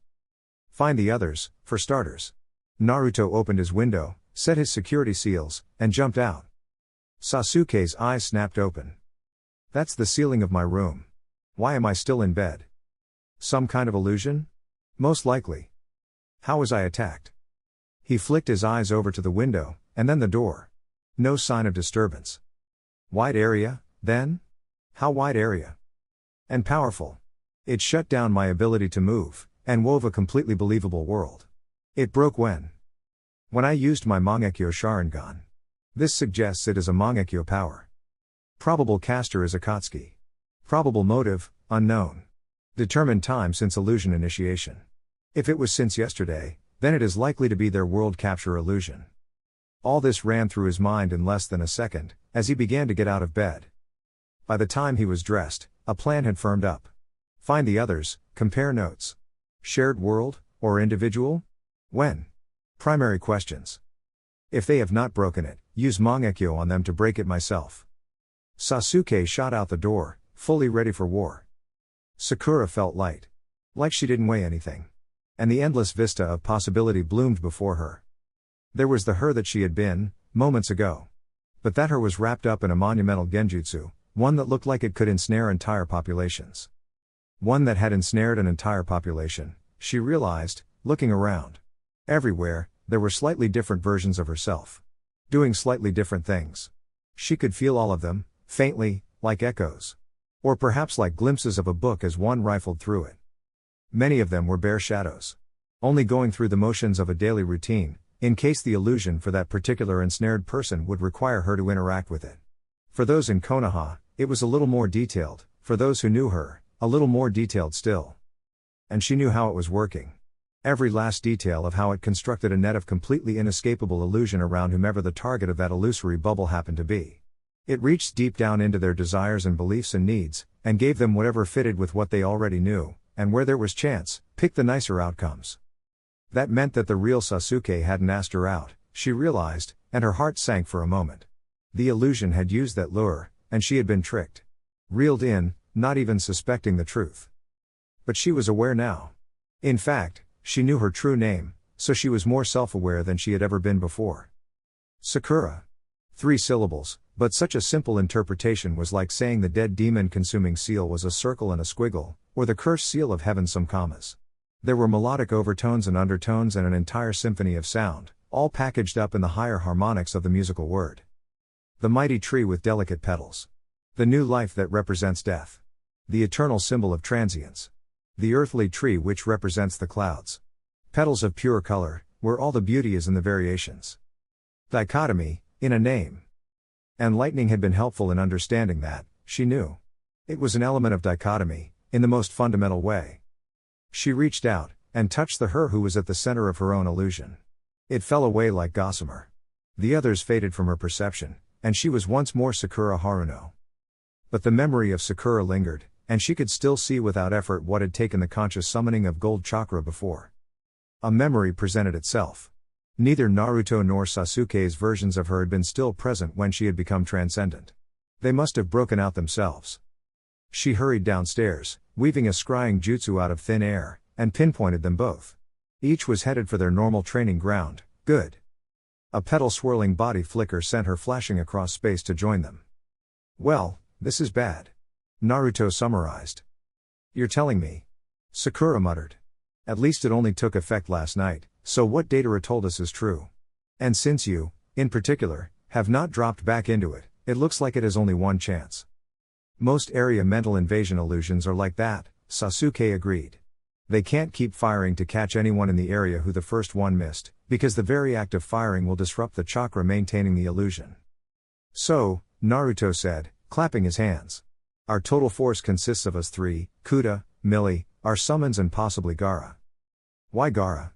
Find the others, for starters. Naruto opened his window, set his security seals, and jumped out. Sasuke's eyes snapped open. That's the ceiling of my room. Why am I still in bed? Some kind of illusion? Most likely. How was I attacked? He flicked his eyes over to the window, and then the door. No sign of disturbance. Wide area, then? How wide area? And powerful. It shut down my ability to move, and wove a completely believable world. It broke when I used my Mangekyo Sharingan. This suggests it is a Mangekyo power. Probable caster is Akatsuki. Probable motive, unknown. Determined time since illusion initiation. If it was since yesterday, then it is likely to be their world capture illusion. All this ran through his mind in less than a second, as he began to get out of bed. By the time he was dressed, a plan had firmed up. Find the others, compare notes. Shared world, or individual? When? Primary questions. If they have not broken it, use Mangekyo on them to break it myself. Sasuke shot out the door, fully ready for war. Sakura felt light. Like she didn't weigh anything. And the endless vista of possibility bloomed before her. There was the her that she had been, moments ago. But that her was wrapped up in a monumental genjutsu, one that looked like it could ensnare entire populations. One that had ensnared an entire population, she realized, looking around. Everywhere, there were slightly different versions of herself. Doing slightly different things. She could feel all of them, faintly, like echoes. Or perhaps like glimpses of a book as one rifled through it. Many of them were bare shadows. Only going through the motions of a daily routine, in case the illusion for that particular ensnared person would require her to interact with it. For those in Konoha, it was a little more detailed, for those who knew her, a little more detailed still. And she knew how it was working. Every last detail of how it constructed a net of completely inescapable illusion around whomever the target of that illusory bubble happened to be. It reached deep down into their desires and beliefs and needs, and gave them whatever fitted with what they already knew, and where there was chance, picked the nicer outcomes. That meant that the real Sasuke hadn't asked her out, she realized, and her heart sank for a moment. The illusion had used that lure, and she had been tricked. Reeled in, not even suspecting the truth. But she was aware now. In fact, she knew her true name, so she was more self-aware than she had ever been before. Sakura. 3 syllables, but such a simple interpretation was like saying the dead demon-consuming seal was a circle and a squiggle, or the cursed seal of heaven some commas. There were melodic overtones and undertones and an entire symphony of sound, all packaged up in the higher harmonics of the musical word. The mighty tree with delicate petals. The new life that represents death. The eternal symbol of transience. The earthly tree which represents the clouds. Petals of pure color, where all the beauty is in the variations. Dichotomy, in a name. And lightning had been helpful in understanding that, she knew. It was an element of dichotomy, in the most fundamental way. She reached out, and touched the her who was at the center of her own illusion. It fell away like gossamer. The others faded from her perception, and she was once more Sakura Haruno. But the memory of Sakura lingered, and she could still see without effort what had taken the conscious summoning of gold chakra before. A memory presented itself. Neither Naruto nor Sasuke's versions of her had been still present when she had become transcendent. They must have broken out themselves. She hurried downstairs, weaving a scrying jutsu out of thin air, and pinpointed them both. Each was headed for their normal training ground, good. A petal-swirling body flicker sent her flashing across space to join them. Well, this is bad. Naruto summarized. You're telling me? Sakura muttered. At least it only took effect last night, so what Datara told us is true. And since you, in particular, have not dropped back into it, it looks like it has only one chance. Most area mental invasion illusions are like that, Sasuke agreed. They can't keep firing to catch anyone in the area who the first one missed, because the very act of firing will disrupt the chakra maintaining the illusion. So, Naruto said, clapping his hands. Our total force consists of us 3, Kuta, Millie, our summons and possibly Gaara. Why Gaara?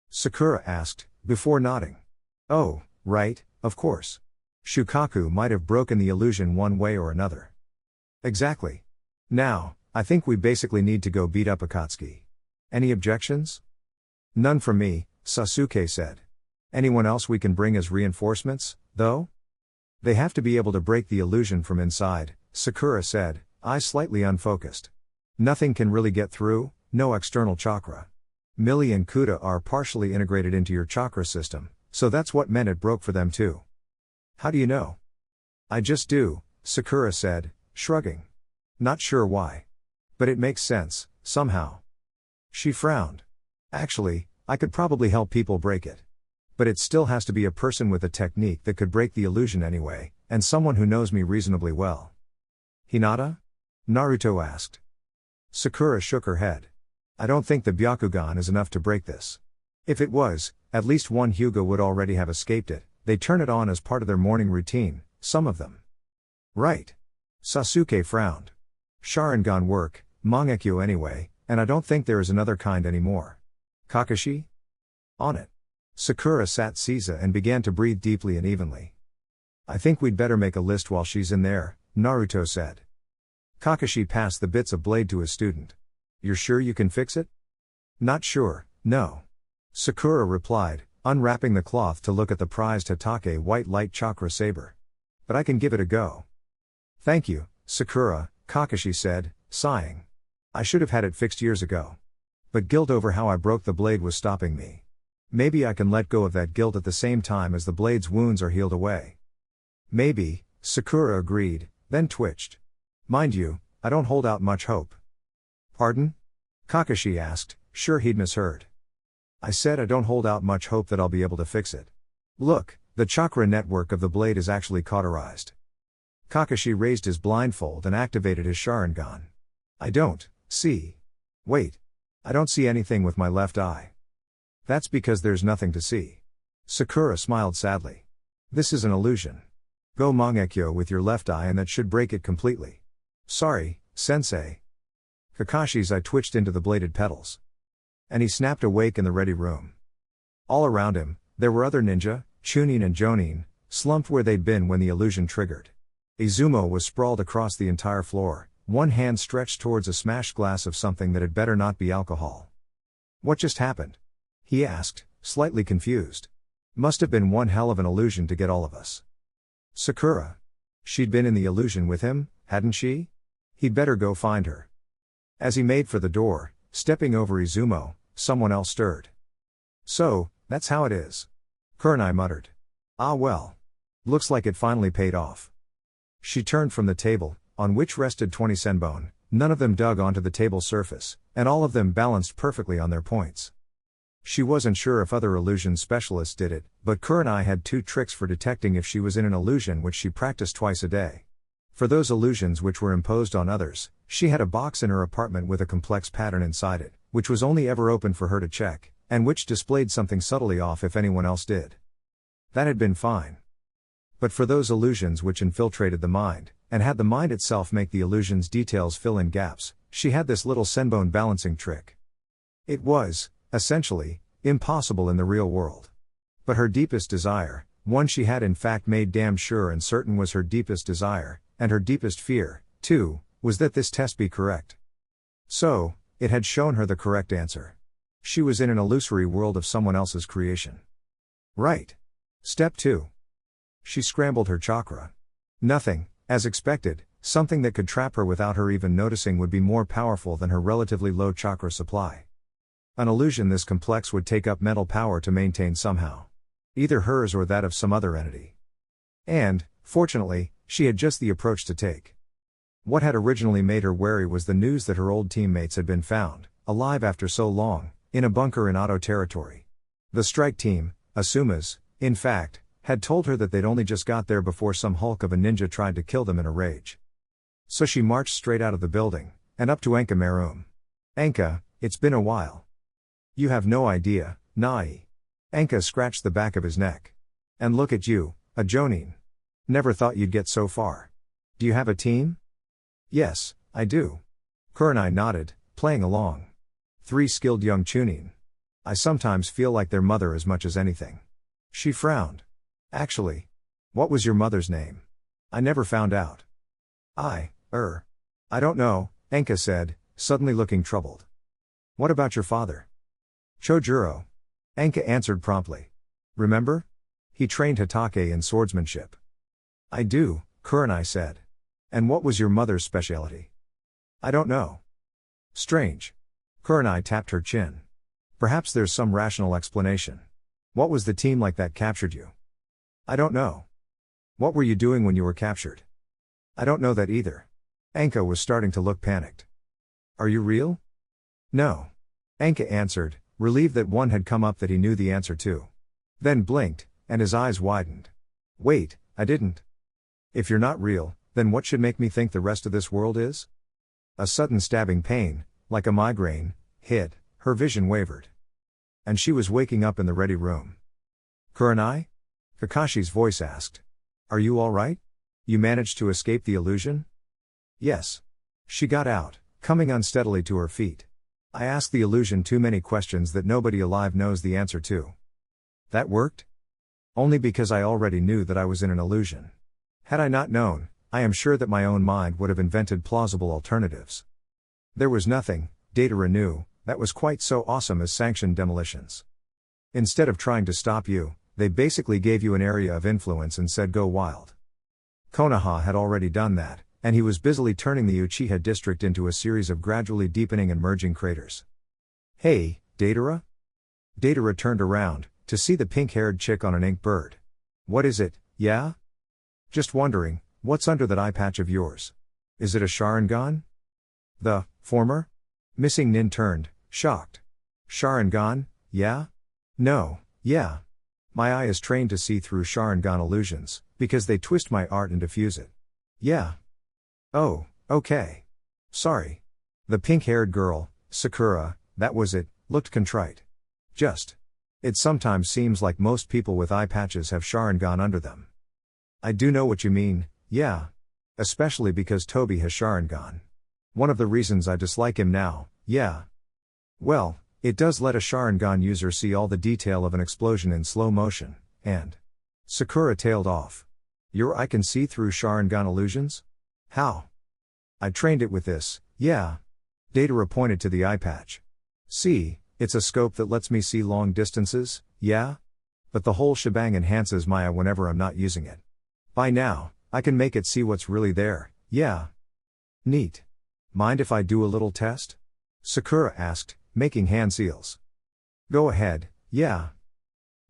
Sakura asked, before nodding. Oh, right, of course. Shukaku might have broken the illusion one way or another. Exactly. Now, I think we basically need to go beat up Akatsuki. Any objections? None from me, Sasuke said. Anyone else we can bring as reinforcements? though? They have to be able to break the illusion from inside, Sakura said, eyes slightly unfocused. Nothing can really get through, no external chakra. Millie and Kuta are partially integrated into your chakra system, so that's what meant it broke for them too. How do you know? I just do, Sakura said, shrugging. Not sure why. But it makes sense, somehow. She frowned. Actually, I could probably help people break it. But it still has to be a person with a technique that could break the illusion anyway, and someone who knows me reasonably well. Hinata? Naruto asked. Sakura shook her head. I don't think the Byakugan is enough to break this. If it was, at least one Hyuga would already have escaped it. They turn it on as part of their morning routine, some of them. Right. Sasuke frowned. Sharingan work, Mangekyo anyway, and I don't think there is another kind anymore. Kakashi? On it. Sakura sat Caesar and began to breathe deeply and evenly. I think we'd better make a list while she's in there, Naruto said. Kakashi passed the bits of blade to his student. You're sure you can fix it? Not sure, no. Sakura replied, unwrapping the cloth to look at the prized Hatake white light chakra saber. But I can give it a go. Thank you, Sakura, Kakashi said, sighing. I should have had it fixed years ago. But guilt over how I broke the blade was stopping me. Maybe I can let go of that guilt at the same time as the blade's wounds are healed away. Maybe, Sakura agreed, then twitched. Mind you, I don't hold out much hope. Pardon? Kakashi asked, sure he'd misheard. I said I don't hold out much hope that I'll be able to fix it. Look, the chakra network of the blade is actually cauterized. Kakashi raised his blindfold and activated his Sharingan. I don't see. Wait. I don't see anything with my left eye. That's because there's nothing to see. Sakura smiled sadly. This is an illusion. Go Mangekyo with your left eye and that should break it completely. Sorry, sensei. Kakashi's eye twitched into the bladed petals. And he snapped awake in the ready room. All around him, there were other ninja, Chunin and Jonin, slumped where they'd been when the illusion triggered. Izumo was sprawled across the entire floor, one hand stretched towards a smashed glass of something that had better not be alcohol. What just happened? He asked, slightly confused. Must have been one hell of an illusion to get all of us. Sakura. She'd been in the illusion with him, hadn't she? He'd better go find her. As he made for the door, stepping over Izumo, someone else stirred. So, that's how it is. Kurenai muttered. Ah well. Looks like it finally paid off. She turned from the table, on which rested 20 senbon, none of them dug onto the table surface, and all of them balanced perfectly on their points. She wasn't sure if other illusion specialists did it, but Kurenai had 2 tricks for detecting if she was in an illusion which she practiced twice a day. For those illusions which were imposed on others, she had a box in her apartment with a complex pattern inside it, which was only ever open for her to check, and which displayed something subtly off if anyone else did. That had been fine. But for those illusions which infiltrated the mind, and had the mind itself make the illusion's details fill in gaps, she had this little senbon balancing trick. It was, essentially, impossible in the real world. But her deepest desire, one she had in fact made damn sure and certain was her deepest desire, and her deepest fear, too, was that this test be correct. So, it had shown her the correct answer. She was in an illusory world of someone else's creation. Right. Step 2. She scrambled her chakra. Nothing, as expected, something that could trap her without her even noticing would be more powerful than her relatively low chakra supply. An illusion this complex would take up mental power to maintain somehow. Either hers or that of some other entity. And, fortunately, she had just the approach to take. What had originally made her wary was the news that her old teammates had been found, alive after so long, in a bunker in Otto territory. The strike team, Asuma's, in fact, had told her that they'd only just got there before some hulk of a ninja tried to kill them in a rage. So she marched straight out of the building, and up to Enka Meruem. Enka, it's been a while. You have no idea, Nai. Enka scratched the back of his neck. And look at you, a Jonin. Never thought you'd get so far. Do you have a team? Yes, I do. Kurenai nodded, playing along. 3 skilled young Chunin. I sometimes feel like their mother as much as anything. She frowned. Actually. What was your mother's name? I never found out. I don't know, Enka said, suddenly looking troubled. What about your father? Chojuro. Enka answered promptly. Remember? He trained Hatake in swordsmanship. I do, Kurenai said. And what was your mother's specialty? I don't know. Strange. Kurenai tapped her chin. Perhaps there's some rational explanation. What was the team like that captured you? I don't know. What were you doing when you were captured? I don't know that either. Anka was starting to look panicked. Are you real? No. Anka answered, relieved that one had come up that he knew the answer to. Then blinked, and his eyes widened. Wait, I didn't. If you're not real, then what should make me think the rest of this world is? A sudden stabbing pain, like a migraine, hit, her vision wavered. And she was waking up in the ready room. Kurenai? Kakashi's voice asked. Are you all right? You managed to escape the illusion? Yes. She got out, coming unsteadily to her feet. I asked the illusion too many questions that nobody alive knows the answer to. That worked? Only because I already knew that I was in an illusion. Had I not known, I am sure that my own mind would have invented plausible alternatives. There was nothing, Datara knew, that was quite so awesome as sanctioned demolitions. Instead of trying to stop you, they basically gave you an area of influence and said go wild. Konoha had already done that, and he was busily turning the Uchiha district into a series of gradually deepening and merging craters. Hey, Datara? Datara turned around, to see the pink-haired chick on an ink bird. What is it, yeah? Just wondering, what's under that eye patch of yours? Is it a Sharingan? The former? Missing Nin turned, shocked. Sharingan, yeah? No, yeah. My eye is trained to see through Sharingan illusions, because they twist my art and diffuse it. Yeah. Oh, okay. Sorry. The pink-haired girl, Sakura, that was it, looked contrite. Just. It sometimes seems like most people with eye patches have Sharingan under them. I do know what you mean, yeah. Especially because Toby has Sharingan. One of the reasons I dislike him now, yeah. Well, it does let a Sharingan user see all the detail of an explosion in slow motion, and Sakura tailed off. Your eye can see through Sharingan illusions? How? I trained it with this, yeah. Datara pointed to the eye patch. See, it's a scope that lets me see long distances, yeah? But the whole shebang enhances my eye whenever I'm not using it. By now, I can make it see what's really there, yeah. Neat. Mind if I do a little test? Sakura asked, making hand seals. Go ahead, yeah.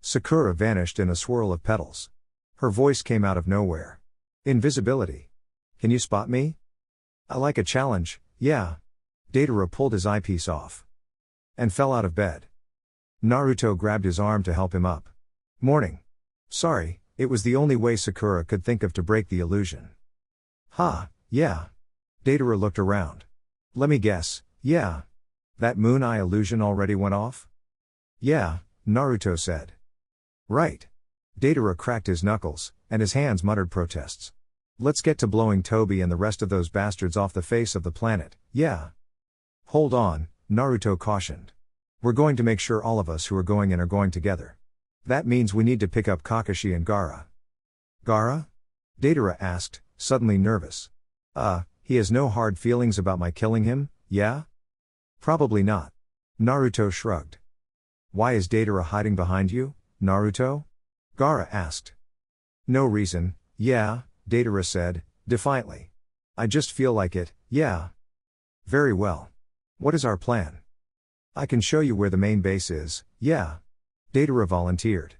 Sakura vanished in a swirl of petals. Her voice came out of nowhere. Invisibility. Can you spot me? I like a challenge, yeah. Datara pulled his eyepiece off. And fell out of bed. Naruto grabbed his arm to help him up. Morning. Sorry, it was the only way Sakura could think of to break the illusion. Ha, yeah. Datara looked around. Let me guess, yeah. That moon eye illusion already went off? Yeah, Naruto said. Right. Datara cracked his knuckles, and his hands muttered protests. Let's get to blowing Toby and the rest of those bastards off the face of the planet, yeah. Hold on, Naruto cautioned. We're going to make sure all of us who are going in are going together. That means we need to pick up Kakashi and Gaara. Gaara? Datara asked, suddenly nervous. He has no hard feelings about my killing him, yeah? Probably not. Naruto shrugged. Why is Datara hiding behind you, Naruto? Gaara asked. No reason, yeah, Datara said, defiantly. I just feel like it, yeah. Very well. What is our plan? I can show you where the main base is, yeah. Datara volunteered.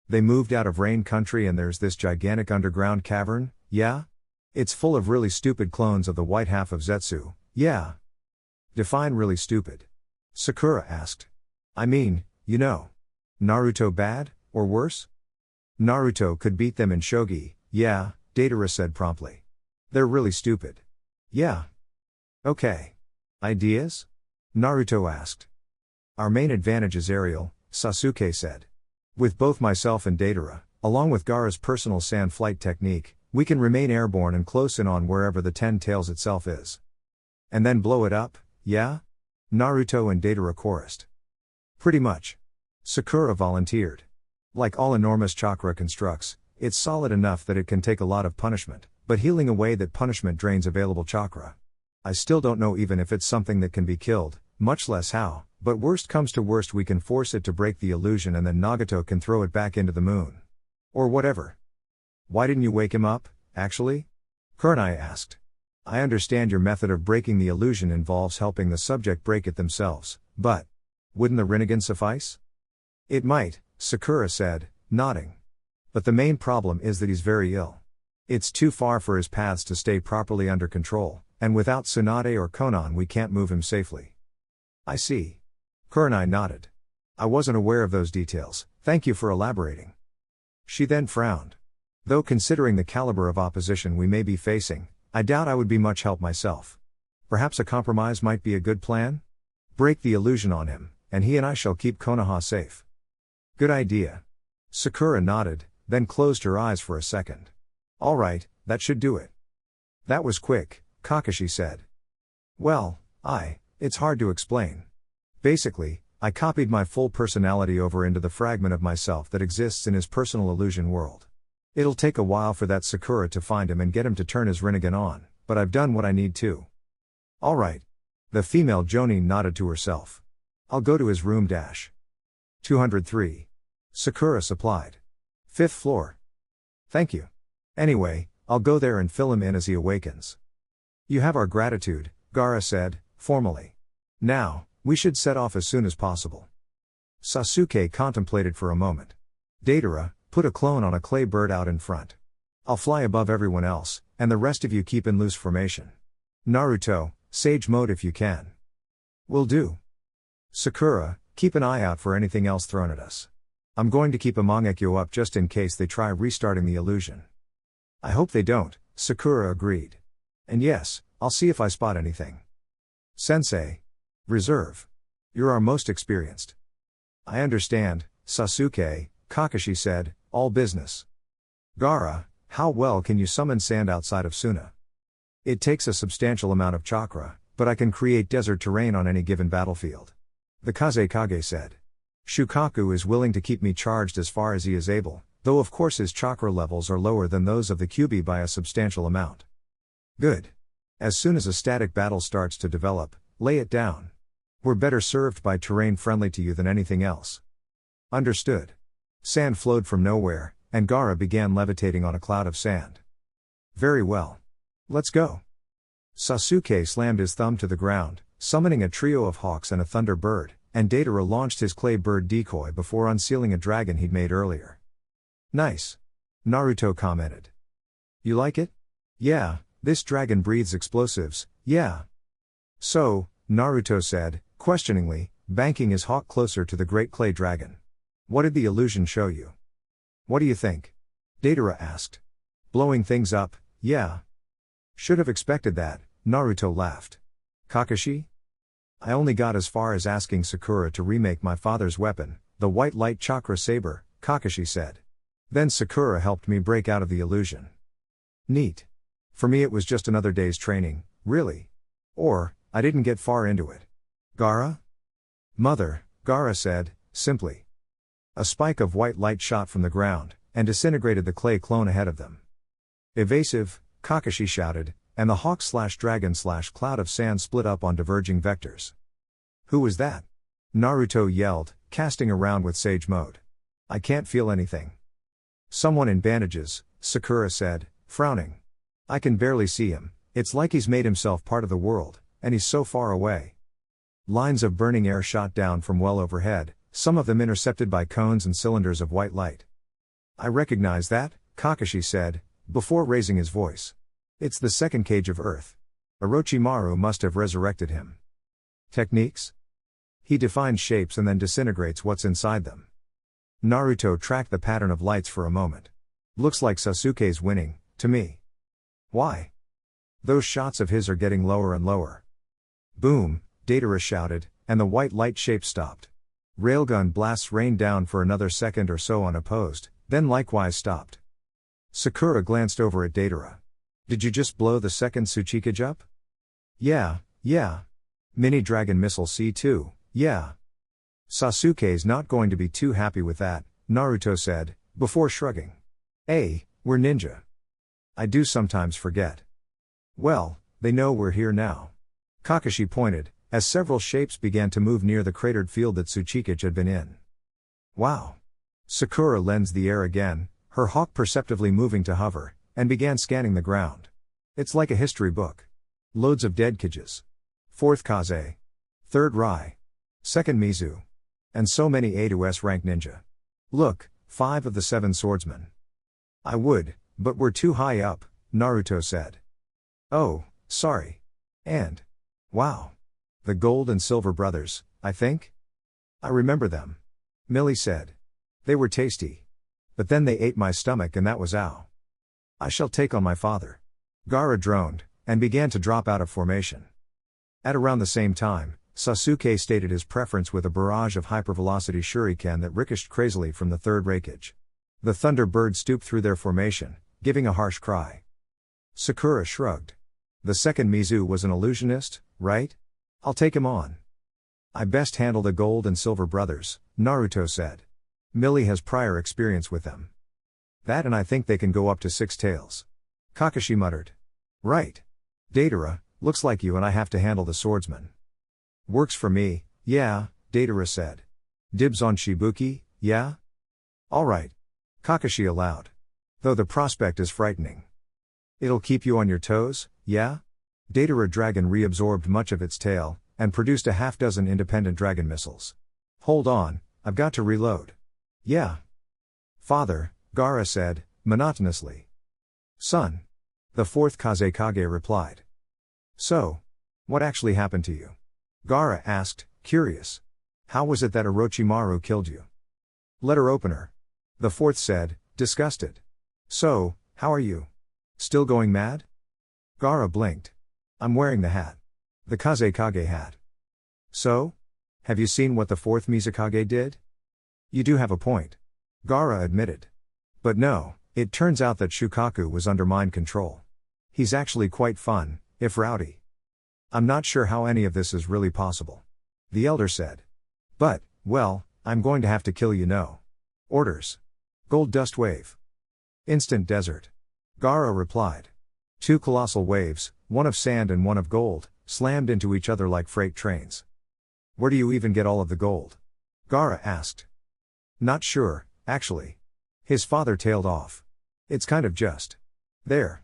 They moved out of Rain Country and there's this gigantic underground cavern, yeah? It's full of really stupid clones of the white half of Zetsu, yeah. Define really stupid. Sakura asked. I mean, you know. Naruto bad, or worse? Naruto could beat them in shogi, yeah, Datara said promptly. They're really stupid. Yeah. Okay. Ideas? Naruto asked. Our main advantage is aerial, Sasuke said. With both myself and Datara, along with Gaara's personal sand flight technique, we can remain airborne and close in on wherever the Ten Tails itself is. And then blow it up, yeah? Naruto and Datara chorused. Pretty much. Sakura volunteered. Like all enormous chakra constructs, it's solid enough that it can take a lot of punishment, but healing away that punishment drains available chakra. I still don't know even if it's something that can be killed, much less how, but worst comes to worst we can force it to break the illusion and then Nagato can throw it back into the moon. Or whatever. Why didn't you wake him up, actually? Kurenai asked. I understand your method of breaking the illusion involves helping the subject break it themselves, but wouldn't the Rinnegan suffice? It might, Sakura said, nodding. But the main problem is that he's very ill. It's too far for his paths to stay properly under control, and without Tsunade or Konan we can't move him safely. I see. Kurenai nodded. I wasn't aware of those details, thank you for elaborating. She then frowned. Though considering the caliber of opposition we may be facing, I doubt I would be much help myself. Perhaps a compromise might be a good plan? Break the illusion on him, and he and I shall keep Konoha safe. Good idea. Sakura nodded, then closed her eyes for a second. All right, that should do it. That was quick, Kakashi said. Well, it's hard to explain. Basically, I copied my full personality over into the fragment of myself that exists in his personal illusion world. It'll take a while for that Sakura to find him and get him to turn his Rinnegan on, but I've done what I need to. All right. The female Jonin nodded to herself. I'll go to his room. 203. Sakura supplied. 5th floor. Thank you. Anyway, I'll go there and fill him in as he awakens. You have our gratitude, Gaara said, formally. Now, we should set off as soon as possible. Sasuke contemplated for a moment. Deidara, put a clone on a clay bird out in front. I'll fly above everyone else, and the rest of you keep in loose formation. Naruto, sage mode if you can. Will do. Sakura, keep an eye out for anything else thrown at us. I'm going to keep a Mangekyo up just in case they try restarting the illusion. I hope they don't, Sakura agreed. And yes, I'll see if I spot anything. Sensei. Reserve. You're our most experienced. I understand, Sasuke, Kakashi said, all business. Gaara, how well can you summon sand outside of Suna? It takes a substantial amount of chakra, but I can create desert terrain on any given battlefield. The Kazekage said. Shukaku is willing to keep me charged as far as he is able, though of course his chakra levels are lower than those of the Kyuubi by a substantial amount. Good. As soon as a static battle starts to develop, lay it down. We're better served by terrain friendly to you than anything else. Understood. Sand flowed from nowhere, and Gaara began levitating on a cloud of sand. Very well. Let's go. Sasuke slammed his thumb to the ground, summoning a trio of hawks and a thunder bird, and Deidara launched his clay bird decoy before unsealing a dragon he'd made earlier. Nice. Naruto commented. You like it? Yeah, this dragon breathes explosives, yeah. So, Naruto said, questioningly, banking his hawk closer to the great clay dragon. What did the illusion show you? What do you think? Deidara asked. Blowing things up, yeah. Should have expected that, Naruto laughed. Kakashi? I only got as far as asking Sakura to remake my father's weapon, the white light chakra saber, Kakashi said. Then Sakura helped me break out of the illusion. Neat. For me it was just another day's training, really. Or, I didn't get far into it. Gaara? Mother, Gaara said, simply. A spike of white light shot from the ground, and disintegrated the clay clone ahead of them. Evasive, Kakashi shouted, and the hawk/dragon/cloud of sand split up on diverging vectors. Who was that? Naruto yelled, casting around with sage mode. I can't feel anything. Someone in bandages, Sakura said, frowning. I can barely see him, it's like he's made himself part of the world, and he's so far away. Lines of burning air shot down from well overhead, some of them intercepted by cones and cylinders of white light. I recognize that, Kakashi said, before raising his voice. It's the second cage of Earth. Orochimaru must have resurrected him. Techniques? He defines shapes and then disintegrates what's inside them. Naruto tracked the pattern of lights for a moment. Looks like Sasuke's winning, to me. Why? Those shots of his are getting lower and lower. Boom, Deidara shouted, and the white light shape stopped. Railgun blasts rained down for another second or so unopposed, then likewise stopped. Sakura glanced over at Deidara. Did you just blow the second Tsuchikage up? Yeah. Mini Dragon Missile C2, yeah. Sasuke's not going to be too happy with that, Naruto said, before shrugging. Hey, we're ninja. I do sometimes forget. Well, they know we're here now. Kakashi pointed, as several shapes began to move near the cratered field that Tsuchikage had been in. Wow. Sakura lensed the air again, her hawk perceptibly moving to hover, and began scanning the ground. It's like a history book. Loads of dead Kijis. 4th Kaze. 3rd Rai. 2nd Mizu. And so many A to S rank ninja. Look, 5 of the 7 swordsmen. I would, but we're too high up, Naruto said. Oh, sorry. And. Wow. The gold and silver brothers, I think? I remember them. Millie said. They were tasty. But then they ate my stomach and that was ow. I shall take on my father. Gaara droned, and began to drop out of formation. At around the same time, Sasuke stated his preference with a barrage of hypervelocity shuriken that ricocheted crazily from the 3rd Raikage. The Thunderbird stooped through their formation, giving a harsh cry. Sakura shrugged. The 2nd Mizu was an illusionist, right? I'll take him on. I best handle the gold and silver brothers, Naruto said. Millie has prior experience with them. That and I think they can go up to 6 tails. Kakashi muttered. Right. Deidara, looks like you and I have to handle the swordsman. Works for me, yeah, Deidara said. Dibs on Shibuki, yeah? Alright. Kakashi allowed. Though the prospect is frightening. It'll keep you on your toes, yeah? Deidara dragon reabsorbed much of its tail, and produced a half-dozen independent dragon missiles. Hold on, I've got to reload. Yeah. Father, Gaara said, monotonously. Son. The 4th Kazekage replied. So. What actually happened to you? Gaara asked, curious. How was it that Orochimaru killed you? Letter opener. The 4th said, disgusted. So, how are you? Still going mad? Gaara blinked. I'm wearing the hat. The Kazekage hat. So? Have you seen what the 4th Mizukage did? You do have a point. Gaara admitted. But no, it turns out that Shukaku was under mind control. He's actually quite fun, if rowdy. I'm not sure how any of this is really possible. The elder said. But, well, I'm going to have to kill you no. Orders. Gold dust wave. Instant desert. Gaara replied. 2 colossal waves, one of sand and one of gold, slammed into each other like freight trains. Where do you even get all of the gold? Gaara asked. Not sure, actually. His father tailed off. It's kind of just. There.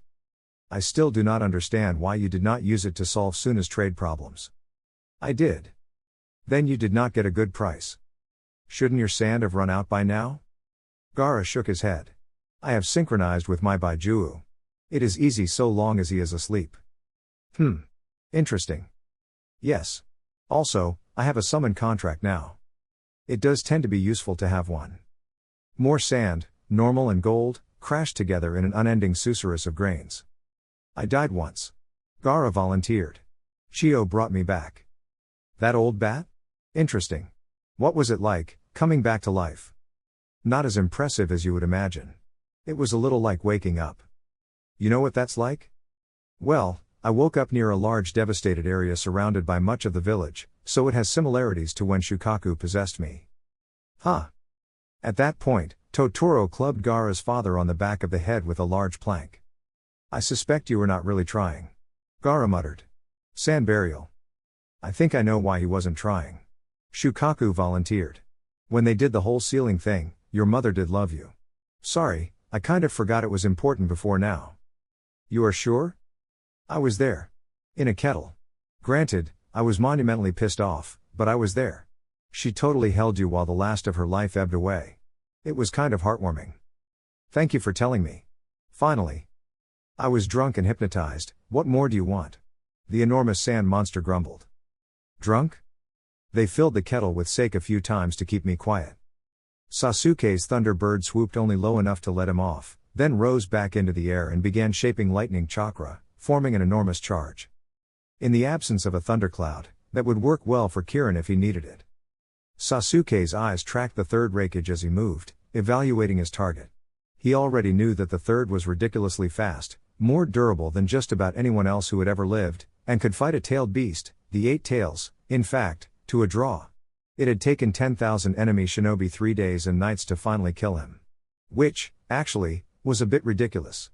I still do not understand why you did not use it to solve Suna's trade problems. I did. Then you did not get a good price. Shouldn't your sand have run out by now? Gaara shook his head. I have synchronized with my Baijuu. It is easy so long as he is asleep. Interesting. Yes. Also, I have a summon contract now. It does tend to be useful to have one. More sand, normal and gold, crashed together in an unending susurrus of grains. I died once. Gaara volunteered. Chio brought me back. That old bat? Interesting. What was it like, coming back to life? Not as impressive as you would imagine. It was a little like waking up. You know what that's like? Well, I woke up near a large devastated area surrounded by much of the village, so it has similarities to when Shukaku possessed me. Huh. At that point, Totoro clubbed Gaara's father on the back of the head with a large plank. I suspect you were not really trying. Gaara muttered. Sand burial. I think I know why he wasn't trying. Shukaku volunteered. When they did the whole ceiling thing, your mother did love you. Sorry, I kind of forgot it was important before now. You are sure? I was there. In a kettle. Granted, I was monumentally pissed off, but I was there. She totally held you while the last of her life ebbed away. It was kind of heartwarming. Thank you for telling me. Finally. I was drunk and hypnotized, what more do you want? The enormous sand monster grumbled. Drunk? They filled the kettle with sake a few times to keep me quiet. Sasuke's Thunderbird swooped only low enough to let him off, then rose back into the air and began shaping lightning chakra, forming an enormous charge. In the absence of a thundercloud, that would work well for Kirin if he needed it. Sasuke's eyes tracked the 3rd Raikage as he moved, evaluating his target. He already knew that the 3rd was ridiculously fast, more durable than just about anyone else who had ever lived, and could fight a tailed beast, the 8 tails, in fact, to a draw. It had taken 10,000 enemy shinobi 3 days and nights to finally kill him. Which, actually, was a bit ridiculous.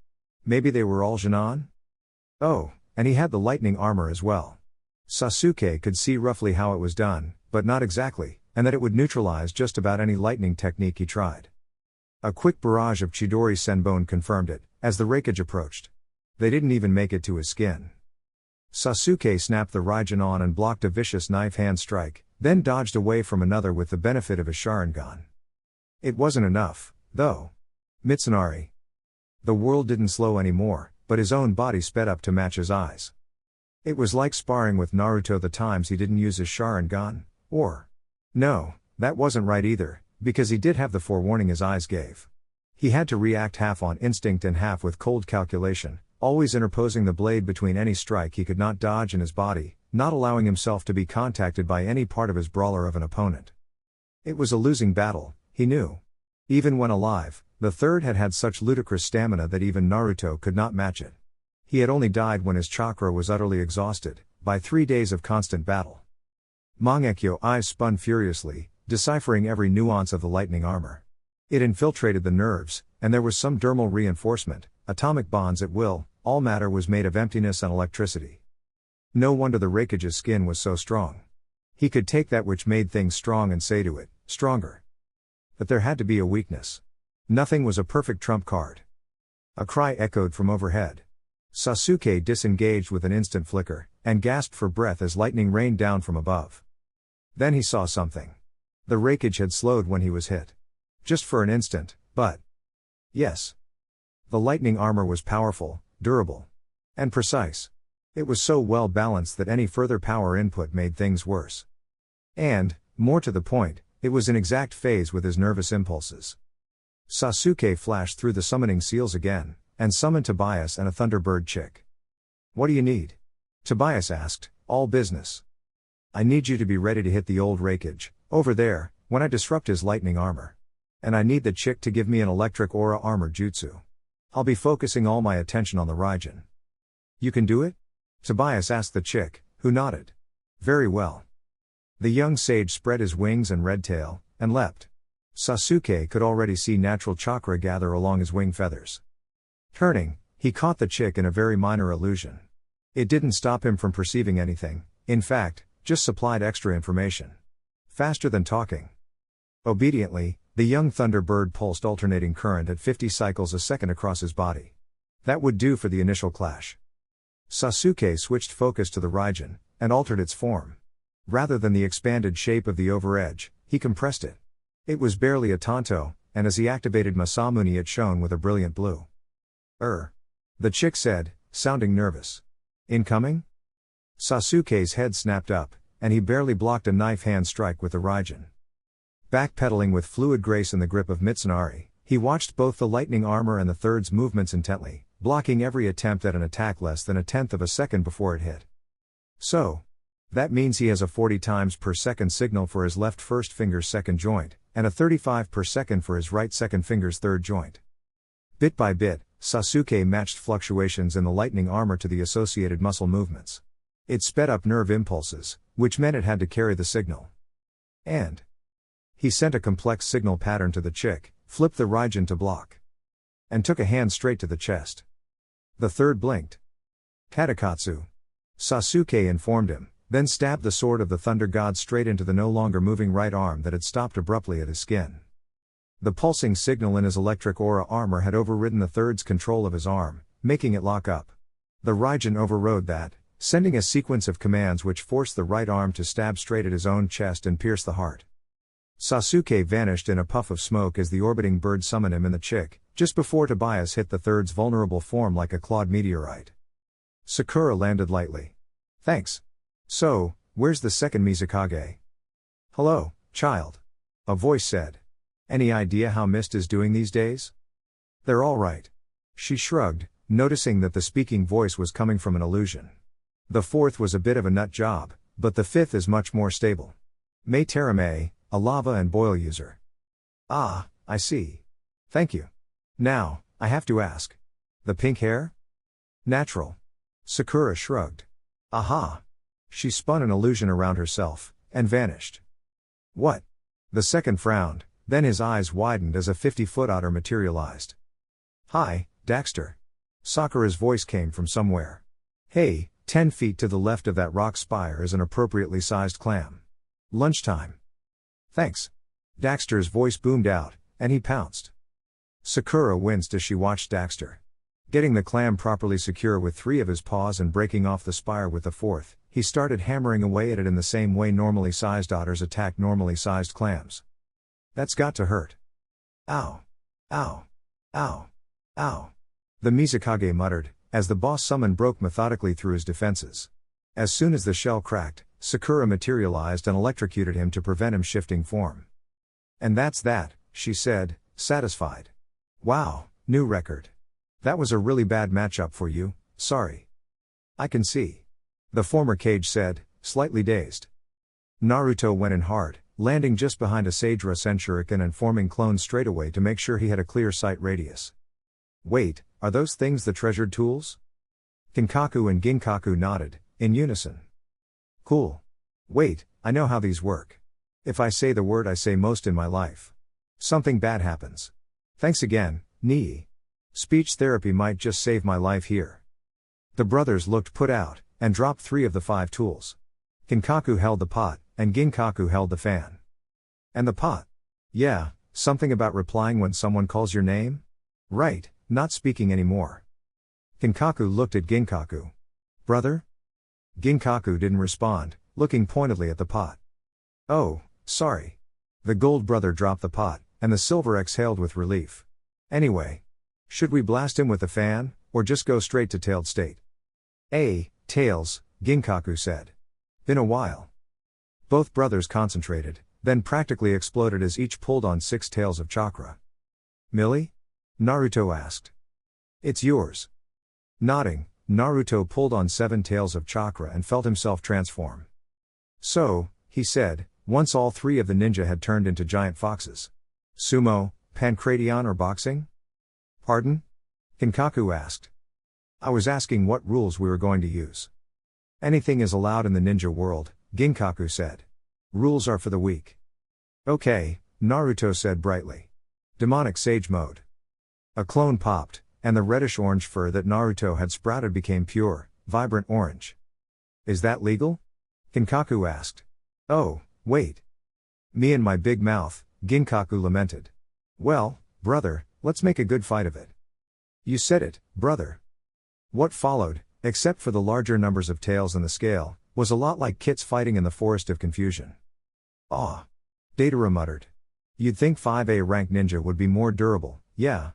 Maybe they were all Genin? Oh, and he had the lightning armor as well. Sasuke could see roughly how it was done, but not exactly, and that it would neutralize just about any lightning technique he tried. A quick barrage of Chidori Senbone confirmed it, as the Raikage approached. They didn't even make it to his skin. Sasuke snapped the Raijin on and blocked a vicious knife hand strike, then dodged away from another with the benefit of his Sharingan. It wasn't enough, though. Mitsunari. The world didn't slow anymore, but his own body sped up to match his eyes. It was like sparring with Naruto the times he didn't use his Sharingan, or... No, that wasn't right either, because he did have the forewarning his eyes gave. He had to react half on instinct and half with cold calculation, always interposing the blade between any strike he could not dodge in his body, not allowing himself to be contacted by any part of his brawler of an opponent. It was a losing battle, he knew. Even when alive, the third had had such ludicrous stamina that even Naruto could not match it. He had only died when his chakra was utterly exhausted, by 3 days of constant battle. Mangekyo eyes spun furiously, deciphering every nuance of the lightning armor. It infiltrated the nerves, and there was some dermal reinforcement, atomic bonds at will, all matter was made of emptiness and electricity. No wonder the Raikage's skin was so strong. He could take that which made things strong and say to it, stronger. But there had to be a weakness. Nothing was a perfect trump card. A cry echoed from overhead. Sasuke disengaged with an instant flicker, and gasped for breath as lightning rained down from above. Then he saw something. The Raikage had slowed when he was hit. Just for an instant, but... Yes. The lightning armor was powerful, durable, and precise. It was so well balanced that any further power input made things worse. And, more to the point, it was in exact phase with his nervous impulses. Sasuke flashed through the summoning seals again, and summoned Tobias and a Thunderbird chick. "What do you need?" Tobias asked, all business. "I need you to be ready to hit the old Raikage, over there, when I disrupt his lightning armor. And I need the chick to give me an electric aura armor jutsu. I'll be focusing all my attention on the Raijin." "You can do it?" Tobias asked the chick, who nodded. "Very well." The young sage spread his wings and red tail, and leapt. Sasuke could already see natural chakra gather along his wing feathers. Turning, he caught the chick in a very minor illusion. It didn't stop him from perceiving anything, in fact, just supplied extra information. Faster than talking. Obediently, the young Thunderbird pulsed alternating current at 50 cycles a second across his body. That would do for the initial clash. Sasuke switched focus to the Raijin, and altered its form. Rather than the expanded shape of the overedge, he compressed it. It was barely a tanto, and as he activated Masamune it shone with a brilliant blue. The chick said, sounding nervous. "Incoming?" Sasuke's head snapped up, and he barely blocked a knife hand strike with the Raijin. Backpedaling with fluid grace in the grip of Mitsunari, he watched both the lightning armor and the third's movements intently, blocking every attempt at an attack less than a tenth of a second before it hit. So, that means he has a 40 times per second signal for his left first finger's second joint, and a 35 per second for his right second finger's third joint. Bit by bit, Sasuke matched fluctuations in the lightning armor to the associated muscle movements. It sped up nerve impulses, which meant it had to carry the signal. And he sent a complex signal pattern to the chick, flipped the Raijin to block, and took a hand straight to the chest. The third blinked. "Katakatsu," Sasuke informed him, then stabbed the sword of the Thunder God straight into the no longer moving right arm that had stopped abruptly at his skin. The pulsing signal in his electric aura armor had overridden the third's control of his arm, making it lock up. The Raijin overrode that, sending a sequence of commands which forced the right arm to stab straight at his own chest and pierce the heart. Sasuke vanished in a puff of smoke as the orbiting bird summoned him in the chick, just before Tobias hit the third's vulnerable form like a clawed meteorite. Sakura landed lightly. "Thanks. So, where's the second Mizukage?" "Hello, child," a voice said. "Any idea how Mist is doing these days?" "They're all right." She shrugged, noticing that the speaking voice was coming from an illusion. The fourth was a bit of a nut job, but the fifth is much more stable. Mei Terame, a lava and boil user. "Ah, I see. Thank you. Now, I have to ask. The pink hair?" "Natural." Sakura shrugged. "Aha." She spun an illusion around herself, and vanished. "What?" The second frowned, then his eyes widened as a 50-foot otter materialized. "Hi, Daxter." Sakura's voice came from somewhere. "Hey, 10 feet to the left of that rock spire is an appropriately sized clam. Lunchtime." "Thanks." Daxter's voice boomed out, and he pounced. Sakura winced as she watched Daxter. Getting the clam properly secure with 3 of his paws and breaking off the spire with the 4th, he started hammering away at it in the same way normally sized otters attack normally sized clams. That's got to hurt. Ow. Ow. Ow. Ow. The Mizukage muttered, as the boss summon broke methodically through his defenses. As soon as the shell cracked, Sakura materialized and electrocuted him to prevent him shifting form. And that's that, she said, satisfied. Wow, new record. That was a really bad matchup for you, sorry. I can see. The former Cage said, slightly dazed. Naruto went in hard, landing just behind a Sage Rasen Shuriken and forming clones straightaway to make sure he had a clear sight radius. Wait, are those things the treasured tools? Kinkaku and Ginkaku nodded, in unison. Cool. Wait, I know how these work. If I say the word I say most in my life, something bad happens. Thanks again, Nii. Speech therapy might just save my life here. The brothers looked put out, and dropped 3 of the 5 tools. Kinkaku held the pot, and Ginkaku held the fan. And the pot? Yeah, something about replying when someone calls your name? Right, not speaking anymore. Kinkaku looked at Ginkaku. Brother? Ginkaku didn't respond, looking pointedly at the pot. Oh, sorry. The gold brother dropped the pot, and the silver exhaled with relief. Anyway. Should we blast him with the fan, or just go straight to tailed state? Tails, Ginkaku said. Been a while. Both brothers concentrated, then practically exploded as each pulled on 6 tails of chakra. Millie? Naruto asked. It's yours. Nodding, Naruto pulled on 7 tails of chakra and felt himself transform. So, he said, once all 3 of the ninja had turned into giant foxes. Sumo, pancration or boxing? Pardon? Kinkaku asked. I was asking what rules we were going to use. Anything is allowed in the ninja world, Ginkaku said. Rules are for the weak. Okay, Naruto said brightly. Demonic Sage Mode. A clone popped, and the reddish-orange fur that Naruto had sprouted became pure, vibrant orange. Is that legal? Kinkaku asked. Oh, wait. Me and my big mouth, Ginkaku lamented. Well, brother, let's make a good fight of it. You said it, brother. What followed, except for the larger numbers of tails in the scale, was a lot like kits fighting in the Forest of Confusion. Aw. Datara muttered. You'd think 5A rank ninja would be more durable, yeah.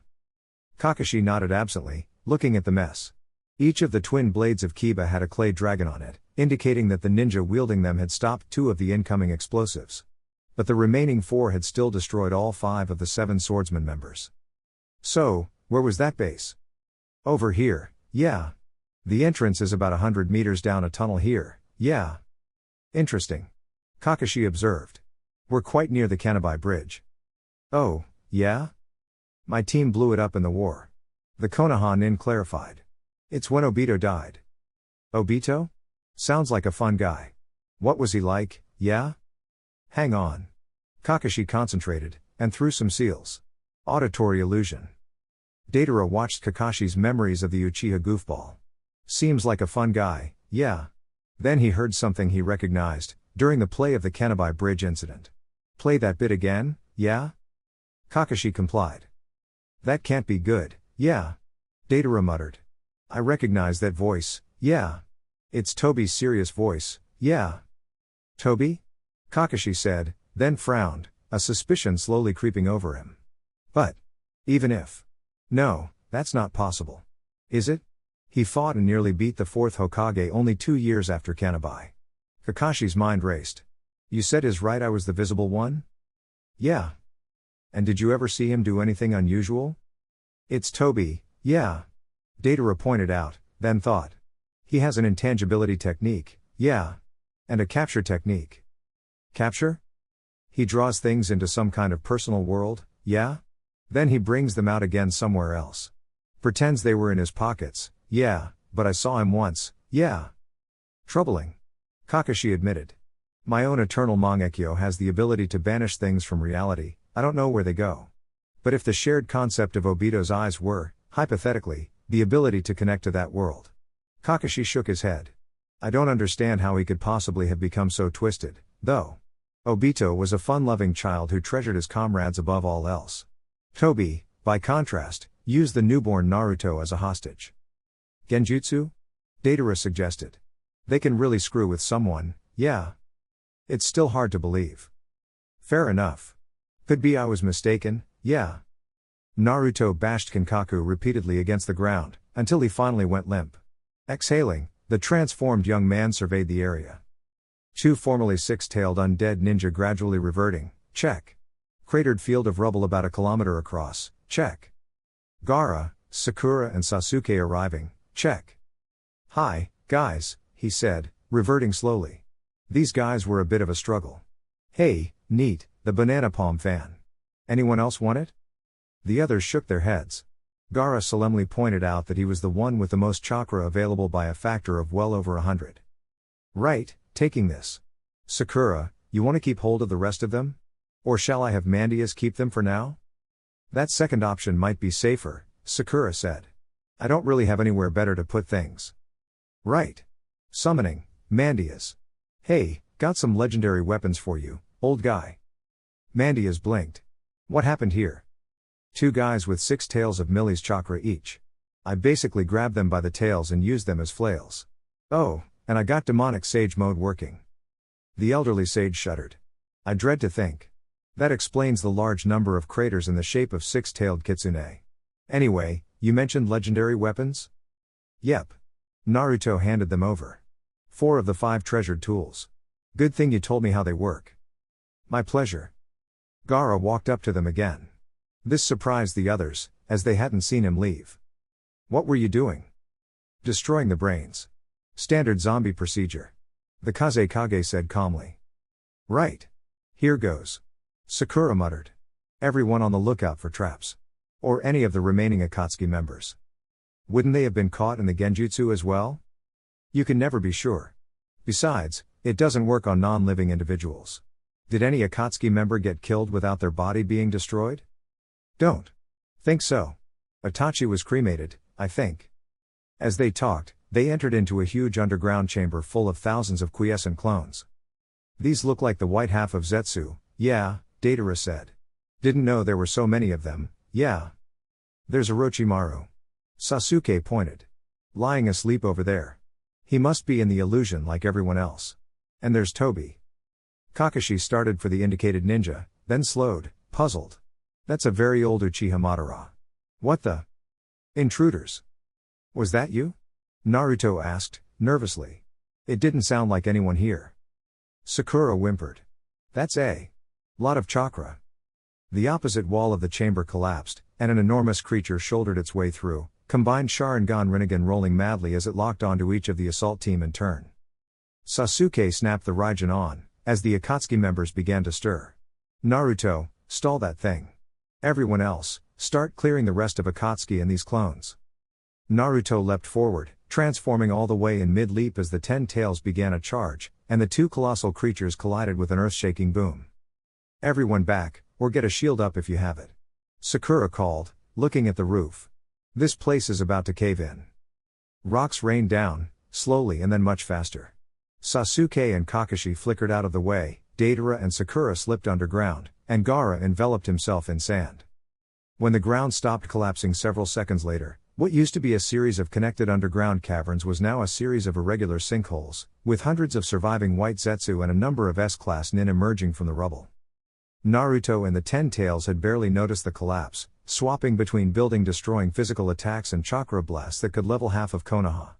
Kakashi nodded absently, looking at the mess. Each of the twin blades of Kiba had a clay dragon on it, indicating that the ninja wielding them had stopped 2 of the incoming explosives. But the remaining 4 had still destroyed all 5 of the 7 swordsman members. So, where was that base? Over here, yeah. The entrance is about 100 meters down a tunnel here, yeah. Interesting. Kakashi observed. We're quite near the Kanabai Bridge. Oh, yeah? My team blew it up in the war. The Konoha nin clarified. It's when Obito died. Obito? Sounds like a fun guy. What was he like, yeah? Hang on. Kakashi concentrated, and threw some seals. Auditory illusion. Datara watched Kakashi's memories of the Uchiha goofball. Seems like a fun guy, yeah. Then he heard something he recognized, during the play of the Kanabai Bridge incident. Play that bit again, yeah? Kakashi complied. That can't be good, yeah. Datara muttered. I recognize that voice, yeah. It's Tobi's serious voice, yeah. Tobi? Kakashi said, then frowned, a suspicion slowly creeping over him. But, even if. No, that's not possible. Is it? He fought and nearly beat the 4th Hokage only 2 years after Kanabai. Kakashi's mind raced. You said is right I was the visible one? Yeah. And did you ever see him do anything unusual? It's Tobi, yeah. Datara pointed out, then thought. He has an intangibility technique, yeah. And a capture technique. Capture? He draws things into some kind of personal world, yeah? Then he brings them out again somewhere else. Pretends they were in his pockets, yeah, but I saw him once, yeah. Troubling. Kakashi admitted. My own eternal Mangekyo has the ability to banish things from reality, I don't know where they go. But if the shared concept of Obito's eyes were, hypothetically, the ability to connect to that world. Kakashi shook his head. I don't understand how he could possibly have become so twisted, though. Obito was a fun-loving child who treasured his comrades above all else. Tobi, by contrast, use the newborn Naruto as a hostage. Genjutsu? Deidara suggested. They can really screw with someone, yeah. It's still hard to believe. Fair enough. Could be I was mistaken, yeah. Naruto bashed Kinkaku repeatedly against the ground, until he finally went limp. Exhaling, the transformed young man surveyed the area. Two formerly six-tailed undead ninja gradually reverting, check. Cratered field of rubble about a kilometer across, check. Gaara, Sakura and Sasuke arriving, check. Hi, guys, he said, reverting slowly. These guys were a bit of a struggle. Hey, neat, the banana palm fan. Anyone else want it? The others shook their heads. Gaara solemnly pointed out that he was the one with the most chakra available by a factor of well over 100. Right, taking this. Sakura, you want to keep hold of the rest of them? Or shall I have Mandias keep them for now? That second option might be safer, Sakura said. I don't really have anywhere better to put things. Right. Summoning, Mandias. Hey, got some legendary weapons for you, old guy. Mandias blinked. What happened here? Two guys with 6 tails of Millie's chakra each. I basically grabbed them by the tails and used them as flails. Oh, and I got demonic sage mode working. The elderly sage shuddered. I dread to think. That explains the large number of craters in the shape of 6-tailed kitsune. Anyway, you mentioned legendary weapons? Yep. Naruto handed them over. 4 of the 5 treasured tools. Good thing you told me how they work. My pleasure. Gaara walked up to them again. This surprised the others, as they hadn't seen him leave. What were you doing? Destroying the brains. Standard zombie procedure. The Kazekage said calmly. Right. Here goes. Sakura muttered. Everyone on the lookout for traps. Or any of the remaining Akatsuki members. Wouldn't they have been caught in the genjutsu as well? You can never be sure. Besides, it doesn't work on non-living individuals. Did any Akatsuki member get killed without their body being destroyed? Don't think so. Itachi was cremated, I think. As they talked, they entered into a huge underground chamber full of thousands of quiescent clones. These look like the white half of Zetsu, yeah, Deidara said. Didn't know there were so many of them, yeah. There's Orochimaru. Sasuke pointed. Lying asleep over there. He must be in the illusion like everyone else. And there's Tobi. Kakashi started for the indicated ninja, then slowed, puzzled. That's a very old Uchiha Madara. What the? Intruders. Was that you? Naruto asked, nervously. It didn't sound like anyone here. Sakura whimpered. That's a lot of chakra. The opposite wall of the chamber collapsed, and an enormous creature shouldered its way through, combined Sharingan Rinnegan rolling madly as it locked onto each of the assault team in turn. Sasuke snapped the Raijin on, as the Akatsuki members began to stir. Naruto, stall that thing. Everyone else, start clearing the rest of Akatsuki and these clones. Naruto leapt forward, transforming all the way in mid-leap as the 10 tails began a charge, and the 2 colossal creatures collided with an earth-shaking boom. Everyone back, or get a shield up if you have it. Sakura called, looking at the roof. This place is about to cave in. Rocks rained down, slowly and then much faster. Sasuke and Kakashi flickered out of the way, Deidara and Sakura slipped underground, and Gaara enveloped himself in sand. When the ground stopped collapsing several seconds later, what used to be a series of connected underground caverns was now a series of irregular sinkholes, with hundreds of surviving white Zetsu and a number of S-class nin emerging from the rubble. Naruto and the 10 tails had barely noticed the collapse, swapping between building-destroying physical attacks and chakra blasts that could level half of Konoha.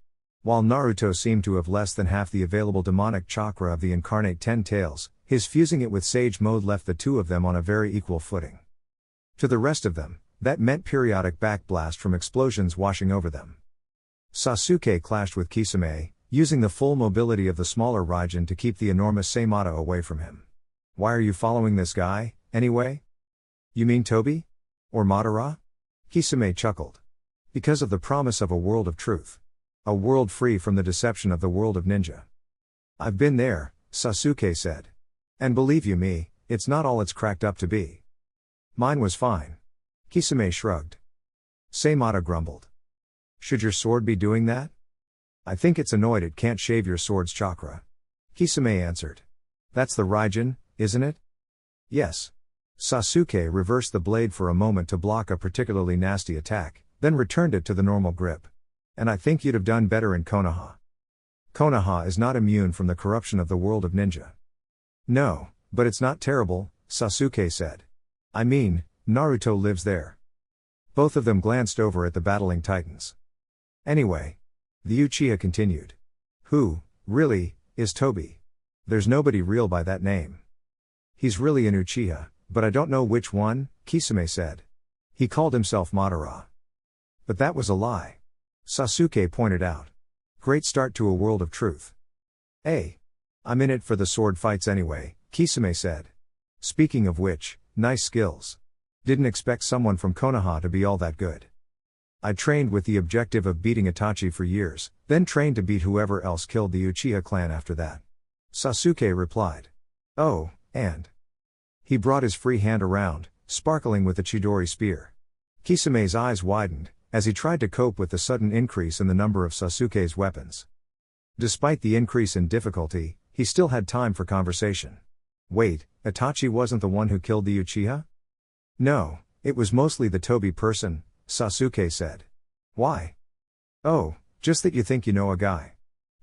While Naruto seemed to have less than half the available demonic chakra of the incarnate 10 tails, his fusing it with Sage Mode left the two of them on a very equal footing. To the rest of them, that meant periodic backblast from explosions washing over them. Sasuke clashed with Kisame, using the full mobility of the smaller Raijin to keep the enormous Seimata away from him. Why are you following this guy, anyway? You mean Tobi? Or Madara? Kisame chuckled. Because of the promise of a world of truth. A world free from the deception of the world of ninja. I've been there, Sasuke said. And believe you me, it's not all it's cracked up to be. Mine was fine. Kisame shrugged. Seimata grumbled. Should your sword be doing that? I think it's annoyed it can't shave your sword's chakra. Kisame answered. That's the Raijin, isn't it? Yes. Sasuke reversed the blade for a moment to block a particularly nasty attack, then returned it to the normal grip. And I think you'd have done better in Konoha. Konoha is not immune from the corruption of the world of ninja. No, but it's not terrible, Sasuke said. I mean, Naruto lives there. Both of them glanced over at the battling titans. Anyway, the Uchiha continued. Who, really, is Tobi? There's nobody real by that name. He's really an Uchiha, but I don't know which one, Kisame said. He called himself Madara. But that was a lie. Sasuke pointed out. Great start to a world of truth. Hey. I'm in it for the sword fights anyway, Kisame said. Speaking of which, nice skills. Didn't expect someone from Konoha to be all that good. I trained with the objective of beating Itachi for years, then trained to beat whoever else killed the Uchiha clan after that. Sasuke replied. Oh, and? He brought his free hand around, sparkling with the Chidori spear. Kisame's eyes widened, as he tried to cope with the sudden increase in the number of Sasuke's weapons. Despite the increase in difficulty, he still had time for conversation. Wait, Itachi wasn't the one who killed the Uchiha? No, it was mostly the Tobi person, Sasuke said. Why? Oh, just that you think you know a guy.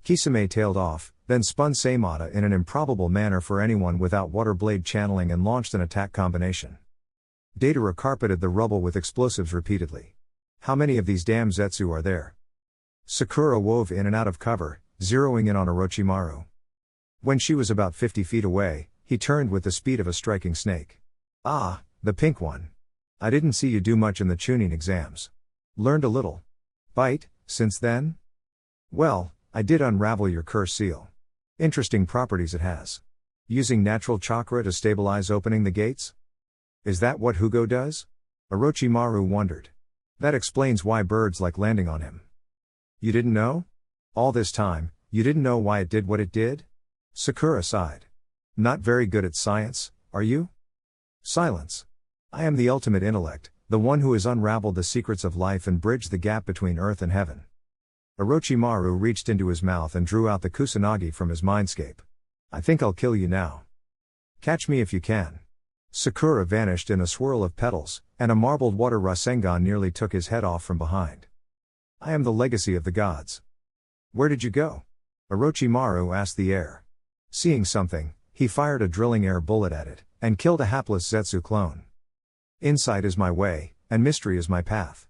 Kisame tailed off, then spun Seimata in an improbable manner for anyone without water blade channeling and launched an attack combination. Deidara carpeted the rubble with explosives repeatedly. How many of these damn Zetsu are there? Sakura wove in and out of cover, zeroing in on Orochimaru. When she was about 50 feet away, he turned with the speed of a striking snake. Ah, the pink one. I didn't see you do much in the Chunin exams. Learned a little. Bite, since then? Well, I did unravel your curse seal. Interesting properties it has. Using natural chakra to stabilize opening the gates? Is that what Hugo does? Orochimaru wondered. That explains why birds like landing on him. You didn't know? All this time, you didn't know why it did what it did? Sakura sighed. Not very good at science, are you? Silence. I am the ultimate intellect, the one who has unraveled the secrets of life and bridged the gap between earth and heaven. Orochimaru reached into his mouth and drew out the Kusanagi from his mindscape. I think I'll kill you now. Catch me if you can. Sakura vanished in a swirl of petals, and a marbled water Rasengan nearly took his head off from behind. I am the legacy of the gods. Where did you go? Orochimaru asked the air. Seeing something, he fired a drilling air bullet at it, and killed a hapless Zetsu clone. Insight is my way, and mystery is my path.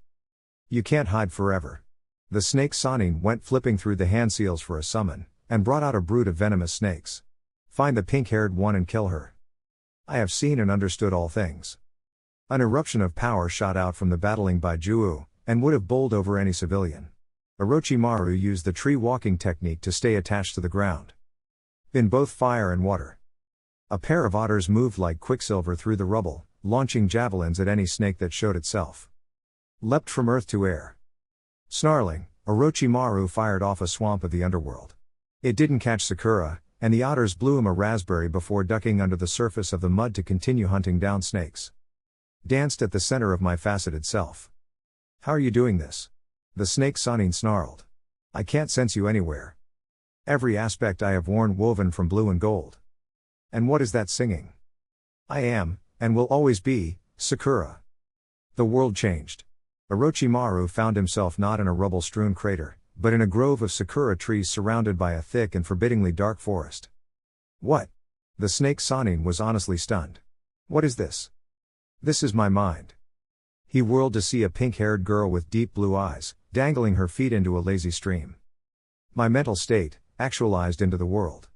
You can't hide forever. The snake Sanin went flipping through the hand seals for a summon, and brought out a brood of venomous snakes. Find the pink-haired one and kill her. I have seen and understood all things. An eruption of power shot out from the battling Baijuo, and would have bowled over any civilian. Orochimaru used the tree walking technique to stay attached to the ground. In both fire and water. A pair of otters moved like quicksilver through the rubble, launching javelins at any snake that showed itself. Leapt from earth to air. Snarling, Orochimaru fired off a swamp of the underworld. It didn't catch Sakura, and the otters blew him a raspberry before ducking under the surface of the mud to continue hunting down snakes. Danced at the center of my faceted self. How are you doing this? The snake Sanin snarled. I can't sense you anywhere. Every aspect I have worn woven from blue and gold. And what is that singing? I am, and will always be, Sakura. The world changed. Orochimaru found himself not in a rubble-strewn crater, but in a grove of sakura trees surrounded by a thick and forbiddingly dark forest. What? The snake Sanin was honestly stunned. What is this? This is my mind. He whirled to see a pink-haired girl with deep blue eyes, dangling her feet into a lazy stream. My mental state, actualized into the world.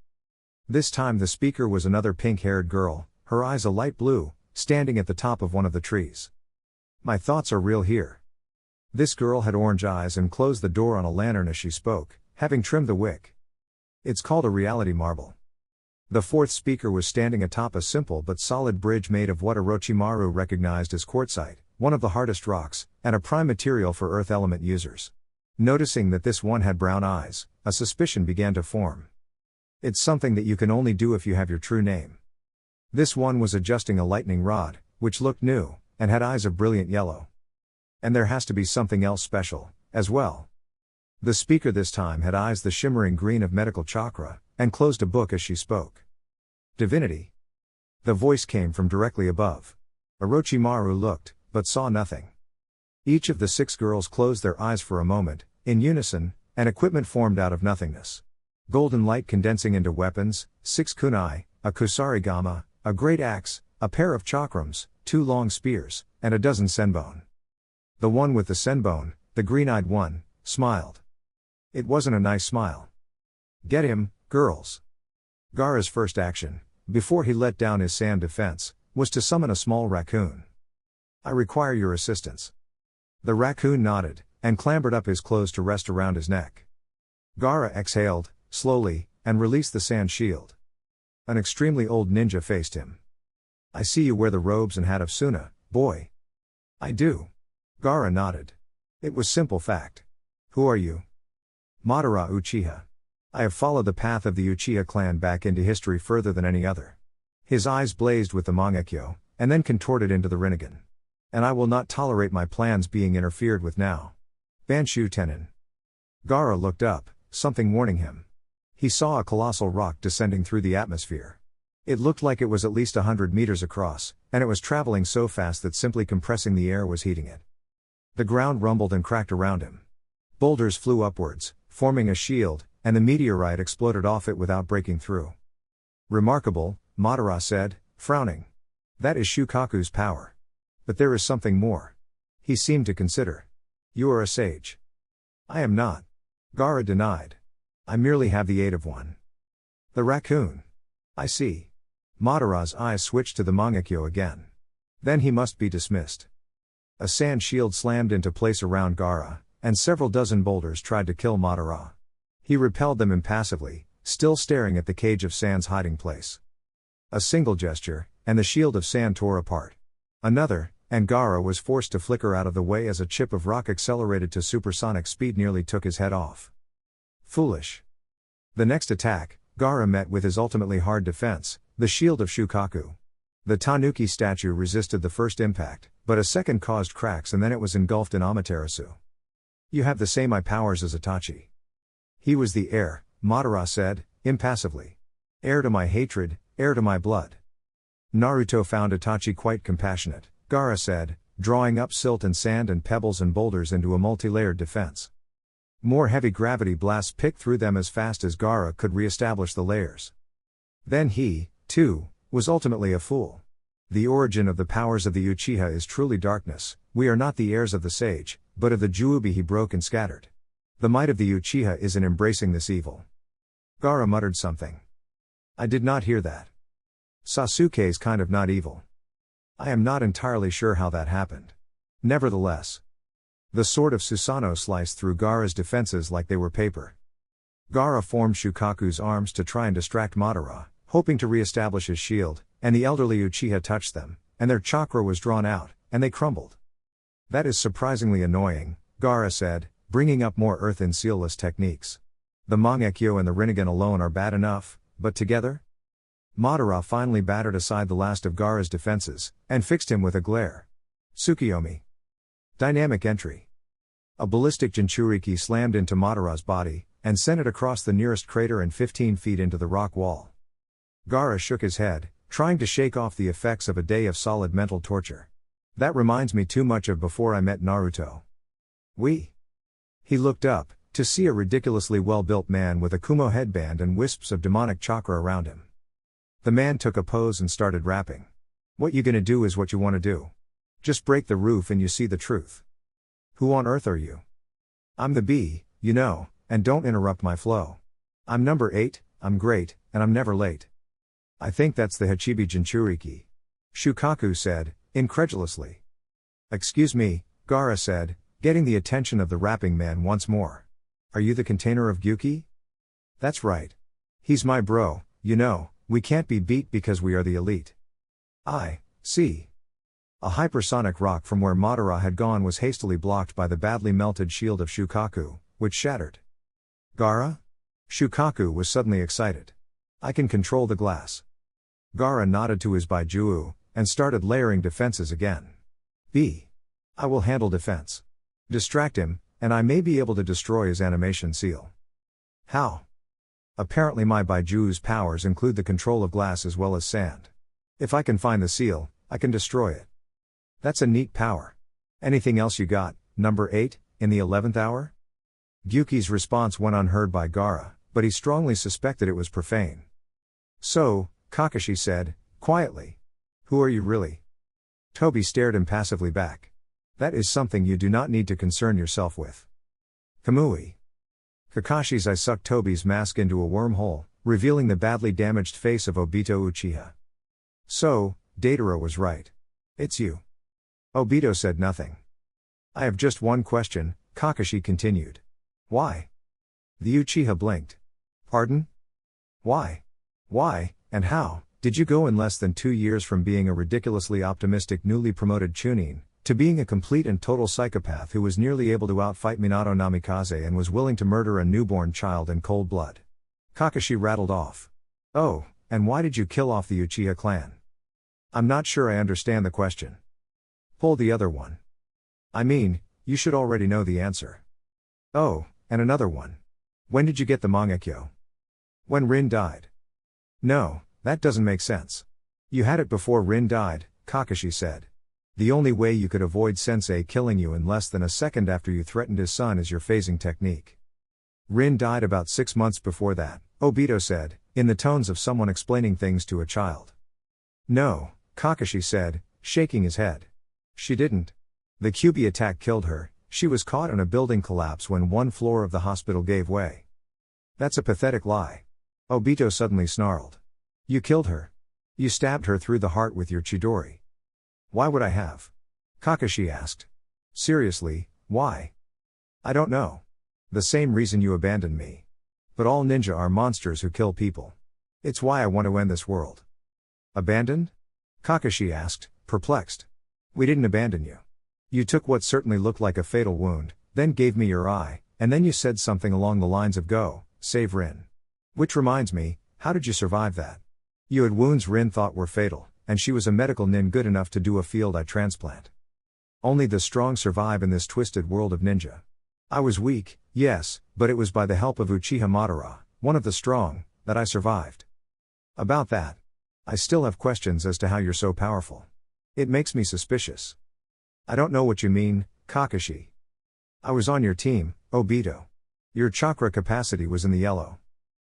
This time the speaker was another pink-haired girl, her eyes a light blue, standing at the top of one of the trees. My thoughts are real here. This girl had orange eyes and closed the door on a lantern as she spoke, having trimmed the wick. It's called a reality marble. The fourth speaker was standing atop a simple but solid bridge made of what Orochimaru recognized as quartzite, one of the hardest rocks, and a prime material for earth element users. Noticing that this one had brown eyes, a suspicion began to form. It's something that you can only do if you have your true name. This one was adjusting a lightning rod, which looked new, and had eyes of brilliant yellow. And there has to be something else special, as well. The speaker this time had eyes the shimmering green of medical chakra, and closed a book as she spoke. Divinity. The voice came from directly above. Orochimaru looked, but saw nothing. Each of the 6 girls closed their eyes for a moment, in unison, and equipment formed out of nothingness. Golden light condensing into weapons, 6 kunai, a kusarigama, a great axe, a pair of chakrams, 2 long spears, and a dozen senbon. The one with the senbon, the green-eyed one, smiled. It wasn't a nice smile. Get him, girls. Gaara's first action, before he let down his sand defense, was to summon a small raccoon. I require your assistance. The raccoon nodded, and clambered up his clothes to rest around his neck. Gaara exhaled, slowly, and released the sand shield. An extremely old ninja faced him. I see you wear the robes and hat of Suna, boy. I do. Gaara nodded. It was simple fact. Who are you? Madara Uchiha. I have followed the path of the Uchiha clan back into history further than any other. His eyes blazed with the Mangekyo, and then contorted into the Rinnegan. And I will not tolerate my plans being interfered with now. Banshu Tenin. Gaara looked up, something warning him. He saw a colossal rock descending through the atmosphere. It looked like it was at least 100 meters across, and it was traveling so fast that simply compressing the air was heating it. The ground rumbled and cracked around him. Boulders flew upwards, forming a shield, and the meteorite exploded off it without breaking through. Remarkable, Madara said, frowning. That is Shukaku's power. But there is something more. He seemed to consider. You are a sage. I am not. Gaara denied. I merely have the aid of one. The raccoon. I see. Madara's eyes switched to the Mangekyo again. Then he must be dismissed. A sand shield slammed into place around Gaara, and several dozen boulders tried to kill Madara. He repelled them impassively, still staring at the cage of sand's hiding place. A single gesture, and the shield of sand tore apart. Another, and Gaara was forced to flicker out of the way as a chip of rock accelerated to supersonic speed nearly took his head off. Foolish. The next attack, Gaara met with his ultimately hard defense, the shield of Shukaku. The Tanuki statue resisted the first impact, but a second caused cracks and then it was engulfed in Amaterasu. You have the same eye powers as Itachi. He was the heir, Madara said, impassively. Heir to my hatred, heir to my blood. Naruto found Itachi quite compassionate, Gaara said, drawing up silt and sand and pebbles and boulders into a multi-layered defense. More heavy gravity blasts picked through them as fast as Gaara could re-establish the layers. Then he, too, was ultimately a fool. The origin of the powers of the Uchiha is truly darkness. We are not the heirs of the sage, but of the Juubi he broke and scattered. The might of the Uchiha is in embracing this evil. Gaara muttered something. I did not hear that. Sasuke's kind of not evil. I am not entirely sure how that happened. Nevertheless. The sword of Susanoo sliced through Gaara's defenses like they were paper. Gaara formed Shukaku's arms to try and distract Madara, hoping to re-establish his shield, and the elderly Uchiha touched them, and their chakra was drawn out, and they crumbled. That is surprisingly annoying, Gaara said, bringing up more earth in sealless techniques. The Mangekyo and the Rinnegan alone are bad enough, but together? Madara finally battered aside the last of Gaara's defenses, and fixed him with a glare. Tsukuyomi. Dynamic entry. A ballistic Jinchuriki slammed into Madara's body, and sent it across the nearest crater and 15 feet into the rock wall. Gaara shook his head, trying to shake off the effects of a day of solid mental torture. That reminds me too much of before I met Naruto. He looked up, to see a ridiculously well-built man with a Kumo headband and wisps of demonic chakra around him. The man took a pose and started rapping. What you gonna do is what you wanna do. Just break the roof and you see the truth. Who on earth are you? I'm the bee, you know, and don't interrupt my flow. I'm number 8, I'm great, and I'm never late. I think that's the Hachibi Jinchuriki. Shukaku said, incredulously. Excuse me, Gaara said, getting the attention of the rapping man once more. Are you the container of Gyuki? That's right. He's my bro, you know, we can't be beat because we are the elite. I see. A hypersonic rock from where Madara had gone was hastily blocked by the badly melted shield of Shukaku, which shattered. Gaara? Shukaku was suddenly excited. I can control the glass. Gaara nodded to his Baijuu, and started layering defenses again. I will handle defense. Distract him, and I may be able to destroy his animation seal. How? Apparently my Baijuu's powers include the control of glass as well as sand. If I can find the seal, I can destroy it. That's a neat power. Anything else you got, number 8, in the 11th hour? Gyuki's response went unheard by Gaara, but he strongly suspected it was profane. So, Kakashi said, quietly. Who are you really? Toby stared impassively back. That is something you do not need to concern yourself with. Kamui. Kakashi's eye sucked Toby's mask into a wormhole, revealing the badly damaged face of Obito Uchiha. So, Datara was right. It's you. Obito said nothing. I have just one question, Kakashi continued. Why? The Uchiha blinked. Pardon? Why? Why, and how, did you go in less than 2 years from being a ridiculously optimistic newly promoted Chunin, to being a complete and total psychopath who was nearly able to outfight Minato Namikaze and was willing to murder a newborn child in cold blood? Kakashi rattled off. Oh, and why did you kill off the Uchiha clan? I'm not sure I understand the question. Pull the other one. I mean, you should already know the answer. Oh, and another one. When did you get the Mangekyo? When Rin died. No, that doesn't make sense. You had it before Rin died, Kakashi said. The only way you could avoid Sensei killing you in less than a second after you threatened his son is your phasing technique. Rin died about 6 months before that, Obito said, in the tones of someone explaining things to a child. No, Kakashi said, shaking his head. She didn't. The Kyuubi attack killed her. She was caught in a building collapse when one floor of the hospital gave way. That's a pathetic lie. Obito suddenly snarled. You killed her. You stabbed her through the heart with your Chidori. Why would I have? Kakashi asked. Seriously, why? I don't know. The same reason you abandoned me. But all ninja are monsters who kill people. It's why I want to end this world. Abandoned? Kakashi asked, perplexed. We didn't abandon you. You took what certainly looked like a fatal wound, then gave me your eye, and then you said something along the lines of go, save Rin. Which reminds me, how did you survive that? You had wounds Rin thought were fatal, and she was a medical nin good enough to do a field eye transplant. Only the strong survive in this twisted world of ninja. I was weak, yes, but it was by the help of Uchiha Madara, one of the strong, that I survived. About that, I still have questions as to how you're so powerful. It makes me suspicious. I don't know what you mean, Kakashi. I was on your team, Obito. Your chakra capacity was in the yellow.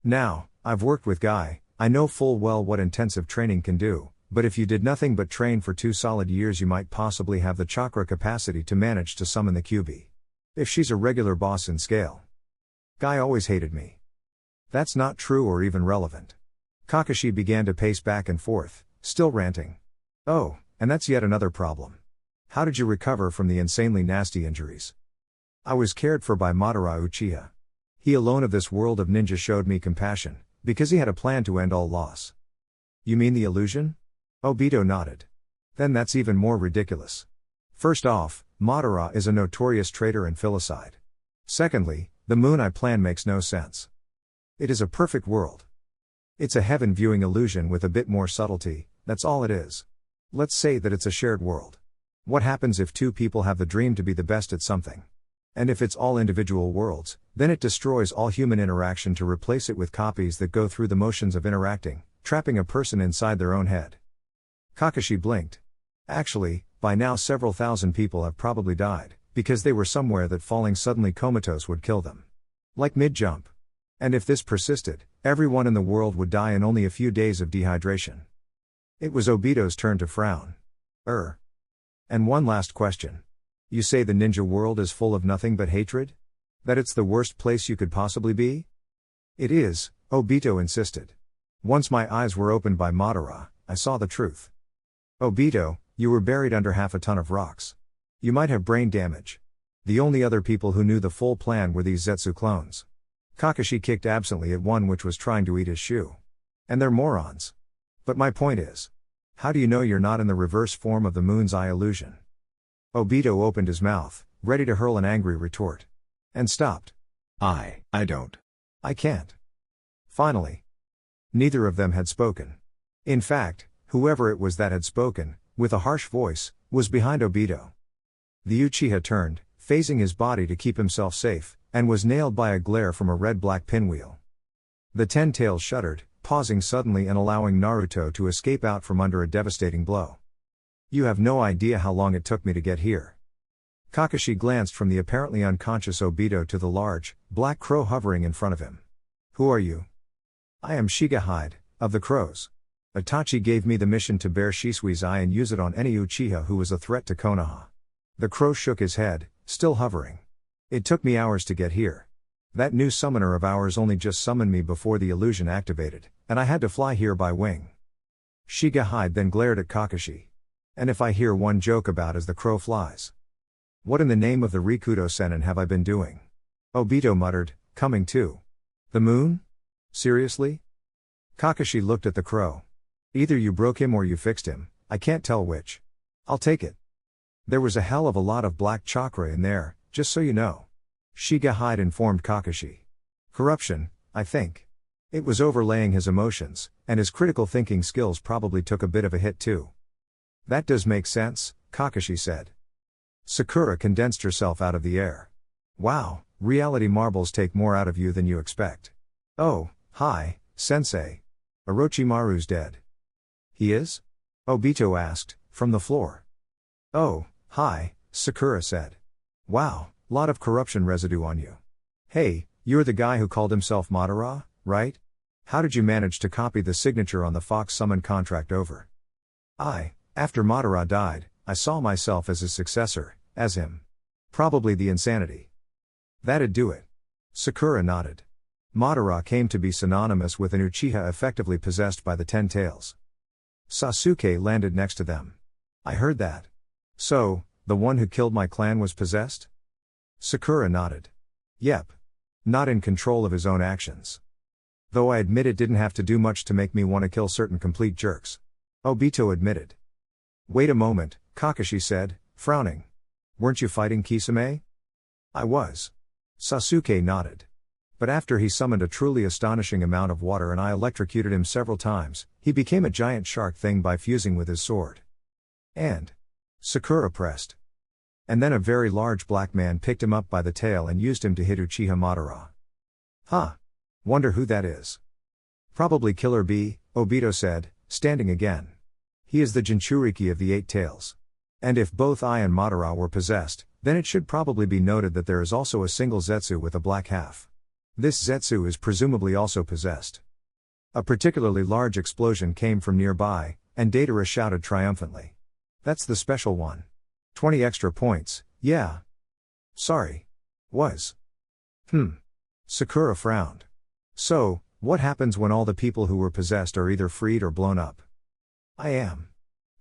Now, I've worked with Guy, I know full well what intensive training can do, but if you did nothing but train for 2 solid years you might possibly have the chakra capacity to manage to summon the Kyuubi. If she's a regular boss in scale. Guy always hated me. That's not true or even relevant. Kakashi began to pace back and forth, still ranting. Oh, and that's yet another problem. How did you recover from the insanely nasty injuries? I was cared for by Madara Uchiha. He alone of this world of ninja showed me compassion, because he had a plan to end all loss. You mean the illusion? Obito nodded. Then that's even more ridiculous. First off, Madara is a notorious traitor and filicide. Secondly, the Moon Eye plan makes no sense. It is a perfect world. It's a heaven-viewing illusion with a bit more subtlety, that's all it is. Let's say that it's a shared world. What happens if 2 people have the dream to be the best at something? And if it's all individual worlds, then it destroys all human interaction to replace it with copies that go through the motions of interacting, trapping a person inside their own head. Kakashi blinked. Actually, by now several thousand people have probably died, because they were somewhere that falling suddenly comatose would kill them. Like mid-jump. And if this persisted, everyone in the world would die in only a few days of dehydration. It was Obito's turn to frown. And one last question. You say the ninja world is full of nothing but hatred? That it's the worst place you could possibly be? It is, Obito insisted. Once my eyes were opened by Madara, I saw the truth. Obito, you were buried under half a ton of rocks. You might have brain damage. The only other people who knew the full plan were these Zetsu clones. Kakashi kicked absently at one which was trying to eat his shoe. And they're morons. But my point is, how do you know you're not in the reverse form of the Moon's Eye illusion? Obito opened his mouth, ready to hurl an angry retort. And stopped. I don't. I can't. Finally. Neither of them had spoken. In fact, whoever it was that had spoken, with a harsh voice, was behind Obito. The Uchiha turned, phasing his body to keep himself safe, and was nailed by a glare from a red-black pinwheel. The 10 tails shuddered, pausing suddenly and allowing Naruto to escape out from under a devastating blow. You have no idea how long it took me to get here. Kakashi glanced from the apparently unconscious Obito to the large, black crow hovering in front of him. Who are you? I am Shiga Hide, of the Crows. Itachi gave me the mission to bear Shisui's eye and use it on any Uchiha who was a threat to Konoha. The crow shook his head, still hovering. It took me hours to get here. That new summoner of ours only just summoned me before the illusion activated, and I had to fly here by wing. Shiga Hide then glared at Kakashi. And if I hear one joke about as the crow flies. What in the name of the Rikudo Sennin have I been doing? Obito muttered, coming to. The moon? Seriously? Kakashi looked at the crow. Either you broke him or you fixed him, I can't tell which. I'll take it. There was a hell of a lot of black chakra in there, just so you know. Shiga Hide informed Kakashi. Corruption, I think. It was overlaying his emotions, and his critical thinking skills probably took a bit of a hit too. That does make sense, Kakashi said. Sakura condensed herself out of the air. Wow, reality marbles take more out of you than you expect. Oh, hi, sensei. Orochimaru's dead. He is? Obito asked, from the floor. Oh, hi, Sakura said. Wow, lot of corruption residue on you. Hey, you're the guy who called himself Madara, right? How did you manage to copy the signature on the Fox Summon contract over? After Madara died, I saw myself as his successor, as him. Probably the insanity. That'd do it. Sakura nodded. Madara came to be synonymous with an Uchiha effectively possessed by the Ten Tails. Sasuke landed next to them. I heard that. So, the one who killed my clan was possessed? Sakura nodded. Yep. Not in control of his own actions. Though I admit it didn't have to do much to make me want to kill certain complete jerks. Obito admitted. Wait a moment, Kakashi said, frowning. Weren't you fighting Kisame? I was. Sasuke nodded. But after he summoned a truly astonishing amount of water and I electrocuted him several times, he became a giant shark thing by fusing with his sword. And Sakura pressed. And then a very large black man picked him up by the tail and used him to hit Uchiha Madara. Huh. Wonder who that is. Probably Killer Bee, Obito said, standing again. He is the Jinchuriki of the Eight Tails. And if both I and Madara were possessed, then it should probably be noted that there is also a single Zetsu with a black half. This Zetsu is presumably also possessed. A particularly large explosion came from nearby, and Datara shouted triumphantly. That's the special one. 20 extra points, yeah. Sorry. Was. Sakura frowned. So, what happens when all the people who were possessed are either freed or blown up? I am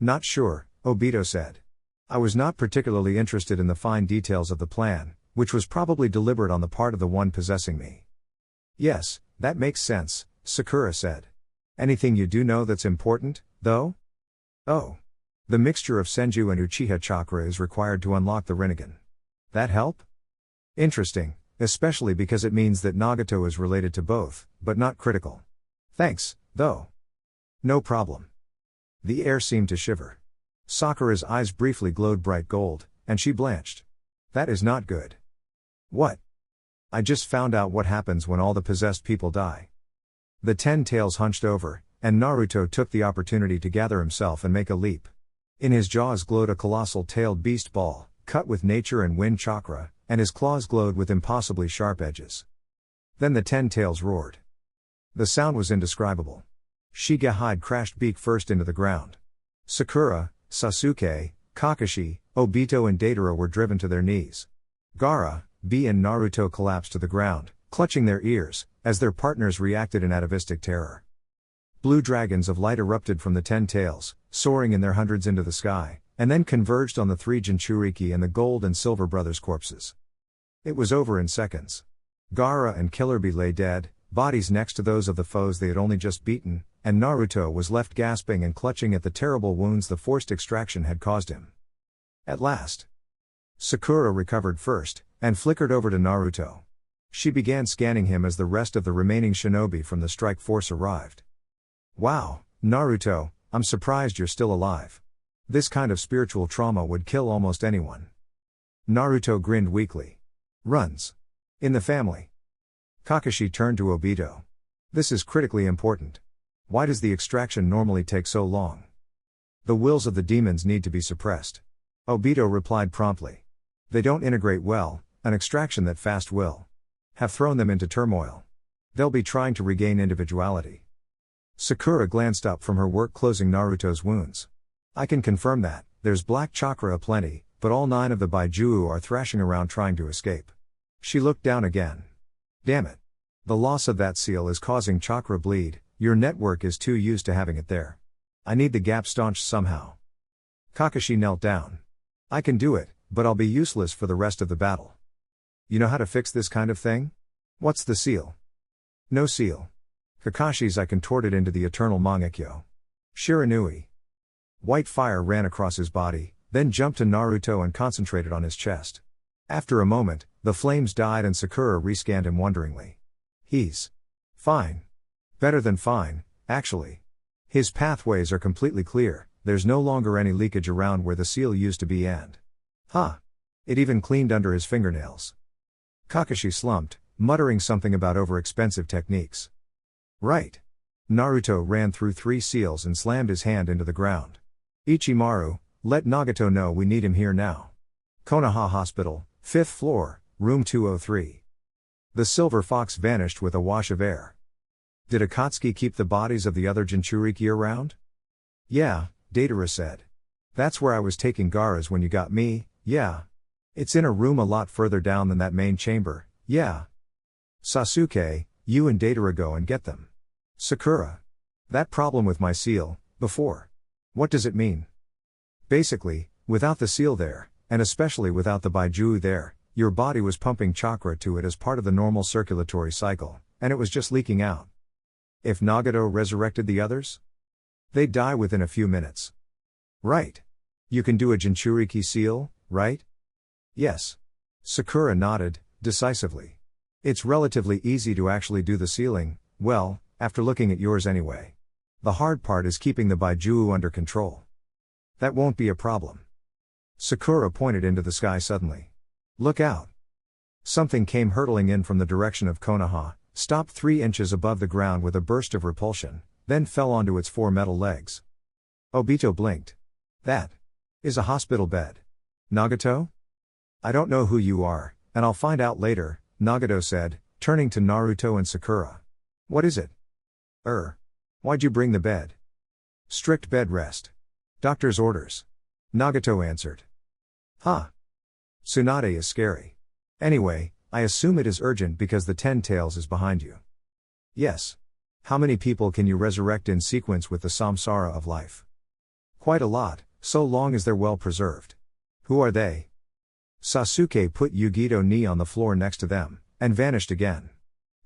not sure, Obito said. I was not particularly interested in the fine details of the plan, which was probably deliberate on the part of the one possessing me. Yes, that makes sense, Sakura said. Anything you do know that's important, though? Oh. The mixture of Senju and Uchiha chakra is required to unlock the Rinnegan. That help? Interesting, especially because it means that Nagato is related to both, but not critical. Thanks, though. No problem. The air seemed to shiver. Sakura's eyes briefly glowed bright gold, and she blanched. That is not good. What? I just found out what happens when all the possessed people die. The Ten Tails hunched over, and Naruto took the opportunity to gather himself and make a leap. In his jaws glowed a colossal tailed beast ball, cut with nature and wind chakra, and his claws glowed with impossibly sharp edges. Then the Ten Tails roared. The sound was indescribable. Shiga Hide crashed beak first into the ground. Sakura, Sasuke, Kakashi, Obito and Datara were driven to their knees. Gaara, Bee and Naruto collapsed to the ground, clutching their ears, as their partners reacted in atavistic terror. Blue dragons of light erupted from the Ten Tails, soaring in their hundreds into the sky, and then converged on the three Jinchuriki and the Gold and Silver brothers' corpses. It was over in seconds. Gaara and Killer Bee lay dead, bodies next to those of the foes they had only just beaten, and Naruto was left gasping and clutching at the terrible wounds the forced extraction had caused him. At last, Sakura recovered first, and flickered over to Naruto. She began scanning him as the rest of the remaining shinobi from the strike force arrived. Wow, Naruto, I'm surprised you're still alive. This kind of spiritual trauma would kill almost anyone. Naruto grinned weakly. Runs. In the family. Kakashi turned to Obito. This is critically important. Why does the extraction normally take so long? The wills of the demons need to be suppressed. Obito replied promptly. They don't integrate well, an extraction that fast will have thrown them into turmoil. They'll be trying to regain individuality. Sakura glanced up from her work closing Naruto's wounds. I can confirm that, there's black chakra aplenty, but all 9 of the Baijuu are thrashing around trying to escape. She looked down again. Damn it. The loss of that seal is causing chakra bleed, your network is too used to having it there. I need the gap staunched somehow. Kakashi knelt down. I can do it, but I'll be useless for the rest of the battle. You know how to fix this kind of thing? What's the seal? No seal. Kakashi's I contorted into the eternal Mangekyo. Shiranui. White fire ran across his body, then jumped to Naruto and concentrated on his chest. After a moment, the flames died and Sakura rescanned him wonderingly. He's fine. Better than fine, actually. His pathways are completely clear, there's no longer any leakage around where the seal used to be and it even cleaned under his fingernails. Kakashi slumped, muttering something about overexpensive techniques. Right. Naruto ran through 3 seals and slammed his hand into the ground. Ichimaru, let Nagato know we need him here now. Konoha Hospital, 5th floor, room 203. The silver fox vanished with a wash of air. Did Akatsuki keep the bodies of the other Jinchuriki around? Yeah, Datara said. That's where I was taking Gaara's when you got me, yeah. It's in a room a lot further down than that main chamber, yeah. Sasuke, you and Datara go and get them. Sakura. That problem with my seal, before. What does it mean? Basically, without the seal there, and especially without the Baijuu there, your body was pumping chakra to it as part of the normal circulatory cycle, and it was just leaking out. If Nagato resurrected the others? They'd die within a few minutes. Right. You can do a Jinchuriki seal, right? Yes. Sakura nodded, decisively. It's relatively easy to actually do the sealing, well, after looking at yours anyway. The hard part is keeping the Baijuu under control. That won't be a problem. Sakura pointed into the sky suddenly. Look out. Something came hurtling in from the direction of Konoha, stopped 3 inches above the ground with a burst of repulsion, then fell onto its 4 metal legs. Obito blinked. That is a hospital bed. Nagato? I don't know who you are, and I'll find out later, Nagato said, turning to Naruto and Sakura. What is it? Why'd you bring the bed? Strict bed rest. Doctor's orders. Nagato answered. Tsunade is scary. Anyway, I assume it is urgent because the 10 tails is behind you. Yes. How many people can you resurrect in sequence with the samsara of life? Quite a lot, so long as they're well preserved. Who are they? Sasuke put Yugito knee on the floor next to them, and vanished again.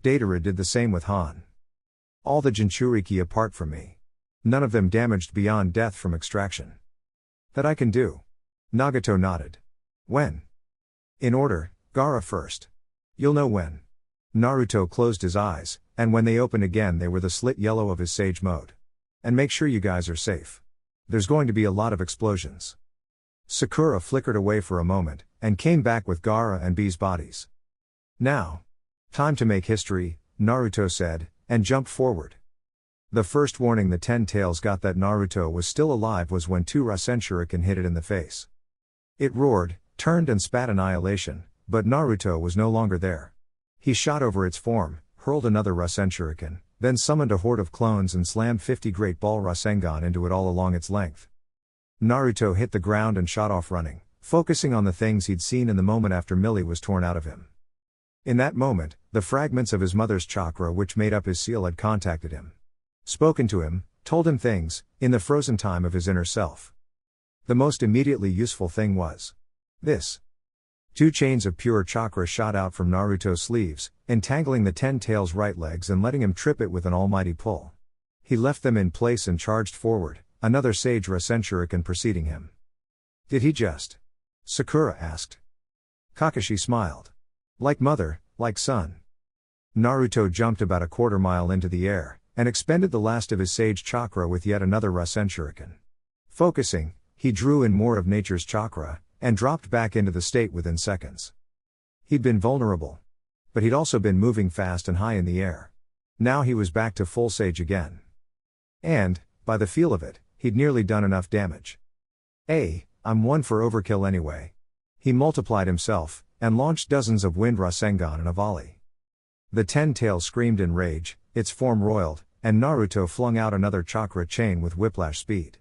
Datara did the same with Han. All the Jinchuriki apart from me. None of them damaged beyond death from extraction. That I can do. Nagato nodded. When? In order, Gaara first. You'll know when. Naruto closed his eyes, and when they opened again they were the slit yellow of his sage mode. And make sure you guys are safe. There's going to be a lot of explosions. Sakura flickered away for a moment, and came back with Gaara and B's bodies. Now. Time to make history, Naruto said, and jumped forward. The first warning the 10 tails got that Naruto was still alive was when 2 Rasen Shuriken hit it in the face. It roared, turned and spat annihilation, but Naruto was no longer there. He shot over its form, hurled another Rasen Shuriken, then summoned a horde of clones and slammed 50 Great Ball Rasengan into it all along its length. Naruto hit the ground and shot off running, focusing on the things he'd seen in the moment after Millie was torn out of him. In that moment, the fragments of his mother's chakra which made up his seal had contacted him. Spoken to him, told him things, in the frozen time of his inner self. The most immediately useful thing was this. 2 chains of pure chakra shot out from Naruto's sleeves, entangling the 10 tails' right legs and letting him trip it with an almighty pull. He left them in place and charged forward, another sage Rasen Shuriken preceding him. Did he just? Sakura asked. Kakashi smiled. Like mother, like son. Naruto jumped about a quarter mile into the air, and expended the last of his sage chakra with yet another Rasen Shuriken. Focusing, he drew in more of nature's chakra, and dropped back into the state within seconds. He'd been vulnerable. But he'd also been moving fast and high in the air. Now he was back to full sage again. And, by the feel of it, he'd nearly done enough damage. I'm one for overkill anyway. He multiplied himself, and launched dozens of wind Rasengan in a volley. The 10-tail screamed in rage, its form roiled, and Naruto flung out another chakra chain with whiplash speed.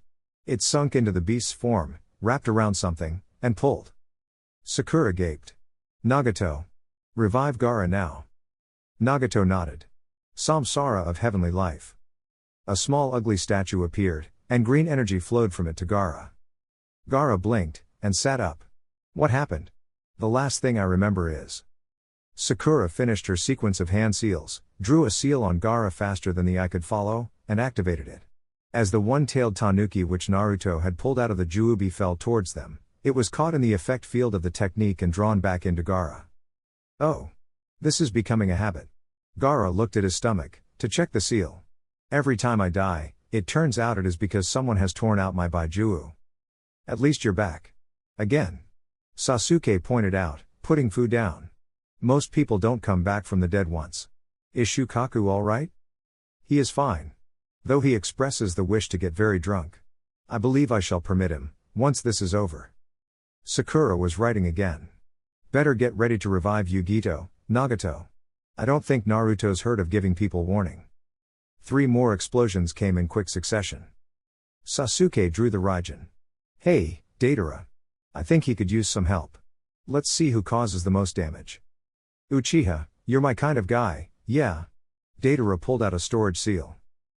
It sunk into the beast's form, wrapped around something, and pulled. Sakura gaped. Nagato. Revive Gaara now. Nagato nodded. Samsara of heavenly life. A small ugly statue appeared, and green energy flowed from it to Gaara. Gaara blinked, and sat up. What happened? The last thing I remember is. Sakura finished her sequence of hand seals, drew a seal on Gaara faster than the eye could follow, and activated it. As the one-tailed tanuki which Naruto had pulled out of the Juubi fell towards them, it was caught in the effect field of the technique and drawn back into Gaara. Oh. This is becoming a habit. Gaara looked at his stomach, to check the seal. Every time I die, it turns out it is because someone has torn out my Baijuu. At least you're back. Again. Sasuke pointed out, putting food down. Most people don't come back from the dead once. Is Shukaku alright? He is fine. Though he expresses the wish to get very drunk. I believe I shall permit him, once this is over. Sakura was writing again. Better get ready to revive Yugito, Nagato. I don't think Naruto's heard of giving people warning. 3 more explosions came in quick succession. Sasuke drew the Raijin. Hey, Deidara. I think he could use some help. Let's see who causes the most damage. Uchiha, you're my kind of guy, yeah. Deidara pulled out a storage seal.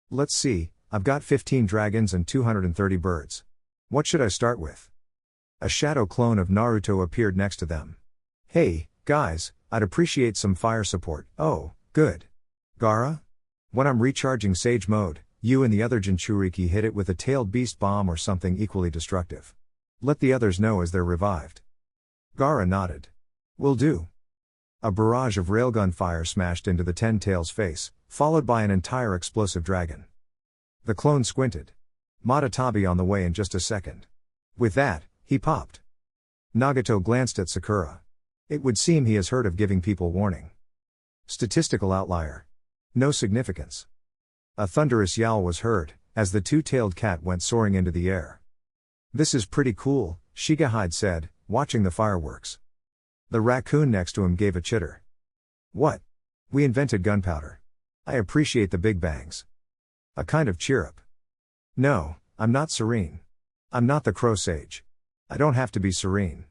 Let's see, I've got 15 dragons and 230 birds. What should I start with? A shadow clone of Naruto appeared next to them. Hey, guys, I'd appreciate some fire support. Oh, good. Gaara? When I'm recharging Sage Mode, you and the other Jinchuriki hit it with a tailed beast bomb or something equally destructive. Let the others know as they're revived. Gaara nodded. Will do. A barrage of railgun fire smashed into the 10-tail's face, followed by an entire explosive dragon. The clone squinted. Matatabi on the way in just a second. With that, he popped. Nagato glanced at Sakura. It would seem he has heard of giving people warning. Statistical outlier. No significance. A thunderous yowl was heard, as the 2-tailed cat went soaring into the air. This is pretty cool, Shigehide said, watching the fireworks. The raccoon next to him gave a chitter. What? We invented gunpowder. I appreciate the big bangs. A kind of cheer-up. No, I'm not serene. I'm not the crow sage. I don't have to be serene.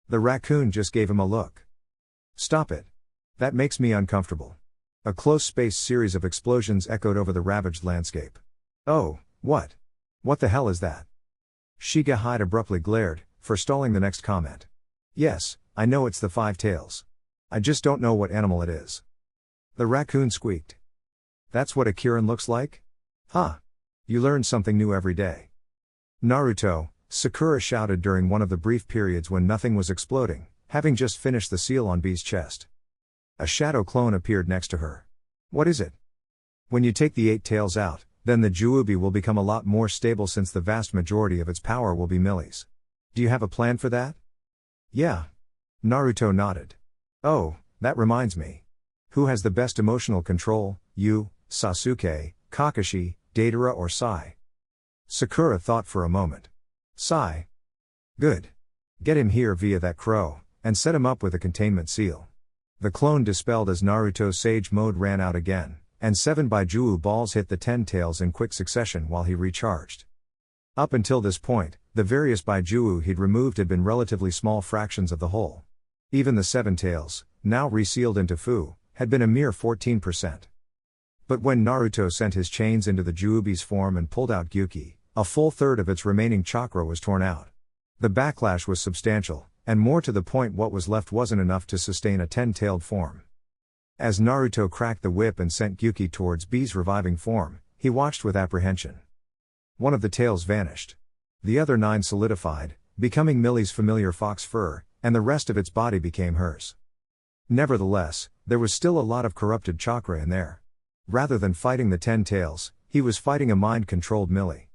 The raccoon just gave him a look. Stop it. That makes me uncomfortable. A close-spaced series of explosions echoed over the ravaged landscape. Oh, what? What the hell is that? Shigehide abruptly glared, forestalling the next comment. Yes, I know it's the 5 tails. I just don't know what animal it is. The raccoon squeaked. That's what a Kirin looks like? Huh. You learn something new every day. Naruto, Sakura shouted during one of the brief periods when nothing was exploding, having just finished the seal on B's chest. A shadow clone appeared next to her. What is it? When you take the 8 tails out, then the Juubi will become a lot more stable since the vast majority of its power will be millies. Do you have a plan for that? Yeah. Naruto nodded. Oh, that reminds me. Who has the best emotional control, you, Sasuke, Kakashi, Deidara or Sai? Sakura thought for a moment. Sai. Good. Get him here via that crow, and set him up with a containment seal. The clone dispelled as Naruto's Sage Mode ran out again, and 7 Baijuu balls hit the 10 tails in quick succession while he recharged. Up until this point, the various Baijuu he'd removed had been relatively small fractions of the whole. Even the 7 tails, now resealed into Fu, had been a mere 14%. But when Naruto sent his chains into the Juubi's form and pulled out Gyuki, a full third of its remaining chakra was torn out. The backlash was substantial, and more to the point what was left wasn't enough to sustain a 10-tailed form. As Naruto cracked the whip and sent Gyuki towards B's reviving form, he watched with apprehension. One of the tails vanished. The other 9 solidified, becoming Millie's familiar fox fur, and the rest of its body became hers. Nevertheless, there was still a lot of corrupted chakra in there. Rather than fighting the 10 tails, he was fighting a mind-controlled Millie.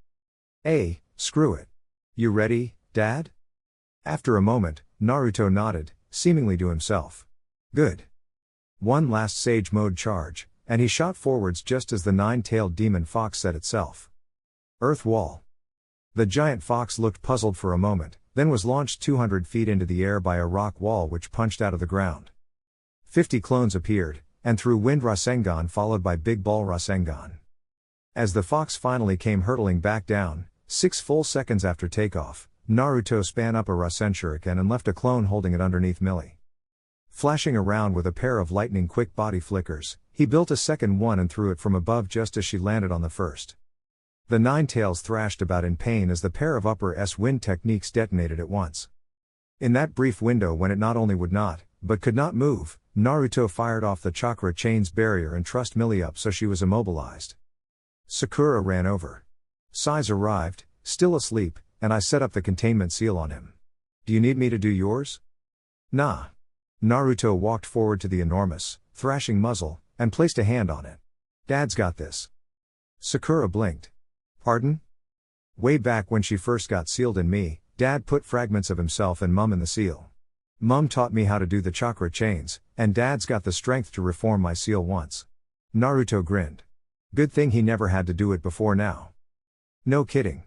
Hey, screw it. You ready, Dad? After a moment, Naruto nodded, seemingly to himself. Good. One last Sage Mode charge, and he shot forwards just as the nine-tailed demon fox set itself. Earth wall. The giant fox looked puzzled for a moment, then was launched 200 feet into the air by a rock wall which punched out of the ground. 50 clones appeared, and threw Wind Rasengan followed by Big Ball Rasengan. As the fox finally came hurtling back down, 6 full seconds after takeoff, Naruto span up a Rasen Shuriken and left a clone holding it underneath Millie. Flashing around with a pair of lightning-quick body flickers, he built a second one and threw it from above just as she landed on the first. The nine tails thrashed about in pain as the pair of upper S wind techniques detonated at once. In that brief window when it not only would not, but could not move, Naruto fired off the chakra chains barrier and trussed Millie up so she was immobilized. Sakura ran over. Sais arrived, still asleep, and I set up the containment seal on him. Do you need me to do yours? Nah. Naruto walked forward to the enormous, thrashing muzzle, and placed a hand on it. Dad's got this. Sakura blinked. Pardon? Way back when she first got sealed in me, Dad put fragments of himself and Mum in the seal. Mum taught me how to do the chakra chains, and Dad's got the strength to reform my seal once. Naruto grinned. Good thing he never had to do it before now. No kidding.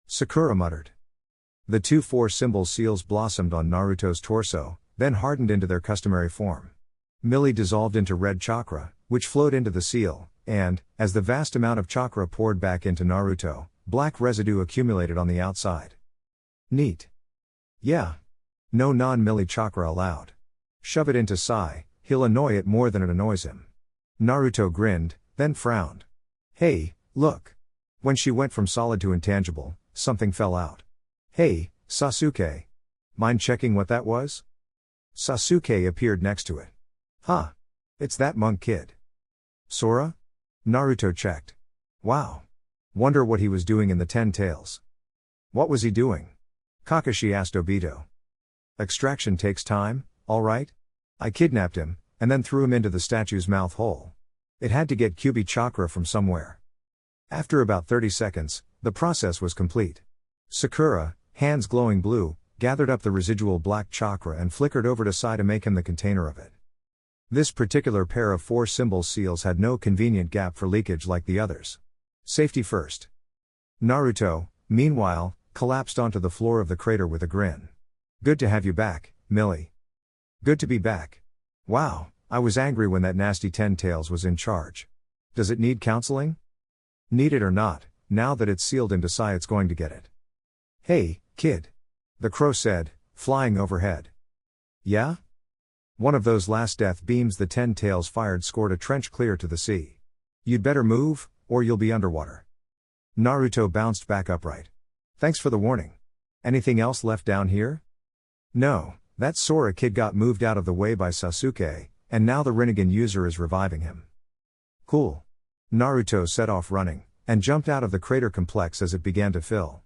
Sakura muttered. The 2 4-symbol seals blossomed on Naruto's torso, then hardened into their customary form. Millie dissolved into red chakra, which flowed into the seal, and, as the vast amount of chakra poured back into Naruto, black residue accumulated on the outside. Neat. Yeah. No non-Millie chakra allowed. Shove it into Sai, he'll annoy it more than it annoys him. Naruto grinned, then frowned. Hey, look. When she went from solid to intangible, something fell out. Hey, Sasuke. Mind checking what that was? Sasuke appeared next to it. Huh. It's that monk kid. Sora? Naruto checked. Wow. Wonder what he was doing in the 10 tails. What was he doing? Kakashi asked Obito. Extraction takes time, alright? I kidnapped him, and then threw him into the statue's mouth hole. It had to get Kyuubi chakra from somewhere. After about 30 seconds, the process was complete. Sakura, hands glowing blue, gathered up the residual black chakra and flickered over to Sai to make him the container of it. This particular pair of 4-symbol seals had no convenient gap for leakage like the others. Safety first. Naruto, meanwhile, collapsed onto the floor of the crater with a grin. Good to have you back, Millie. Good to be back. Wow, I was angry when that nasty 10 tails was in charge. Does it need counseling? Need it or not, now that it's sealed into Sai it's going to get it. Hey, kid. The crow said, flying overhead. Yeah? One of those last death beams the 10 tails fired scored a trench clear to the sea. You'd better move, or you'll be underwater. Naruto bounced back upright. Thanks for the warning. Anything else left down here? No, that Sora kid got moved out of the way by Sasuke, and now the Rinnegan user is reviving him. Cool. Naruto set off running, and jumped out of the crater complex as it began to fill.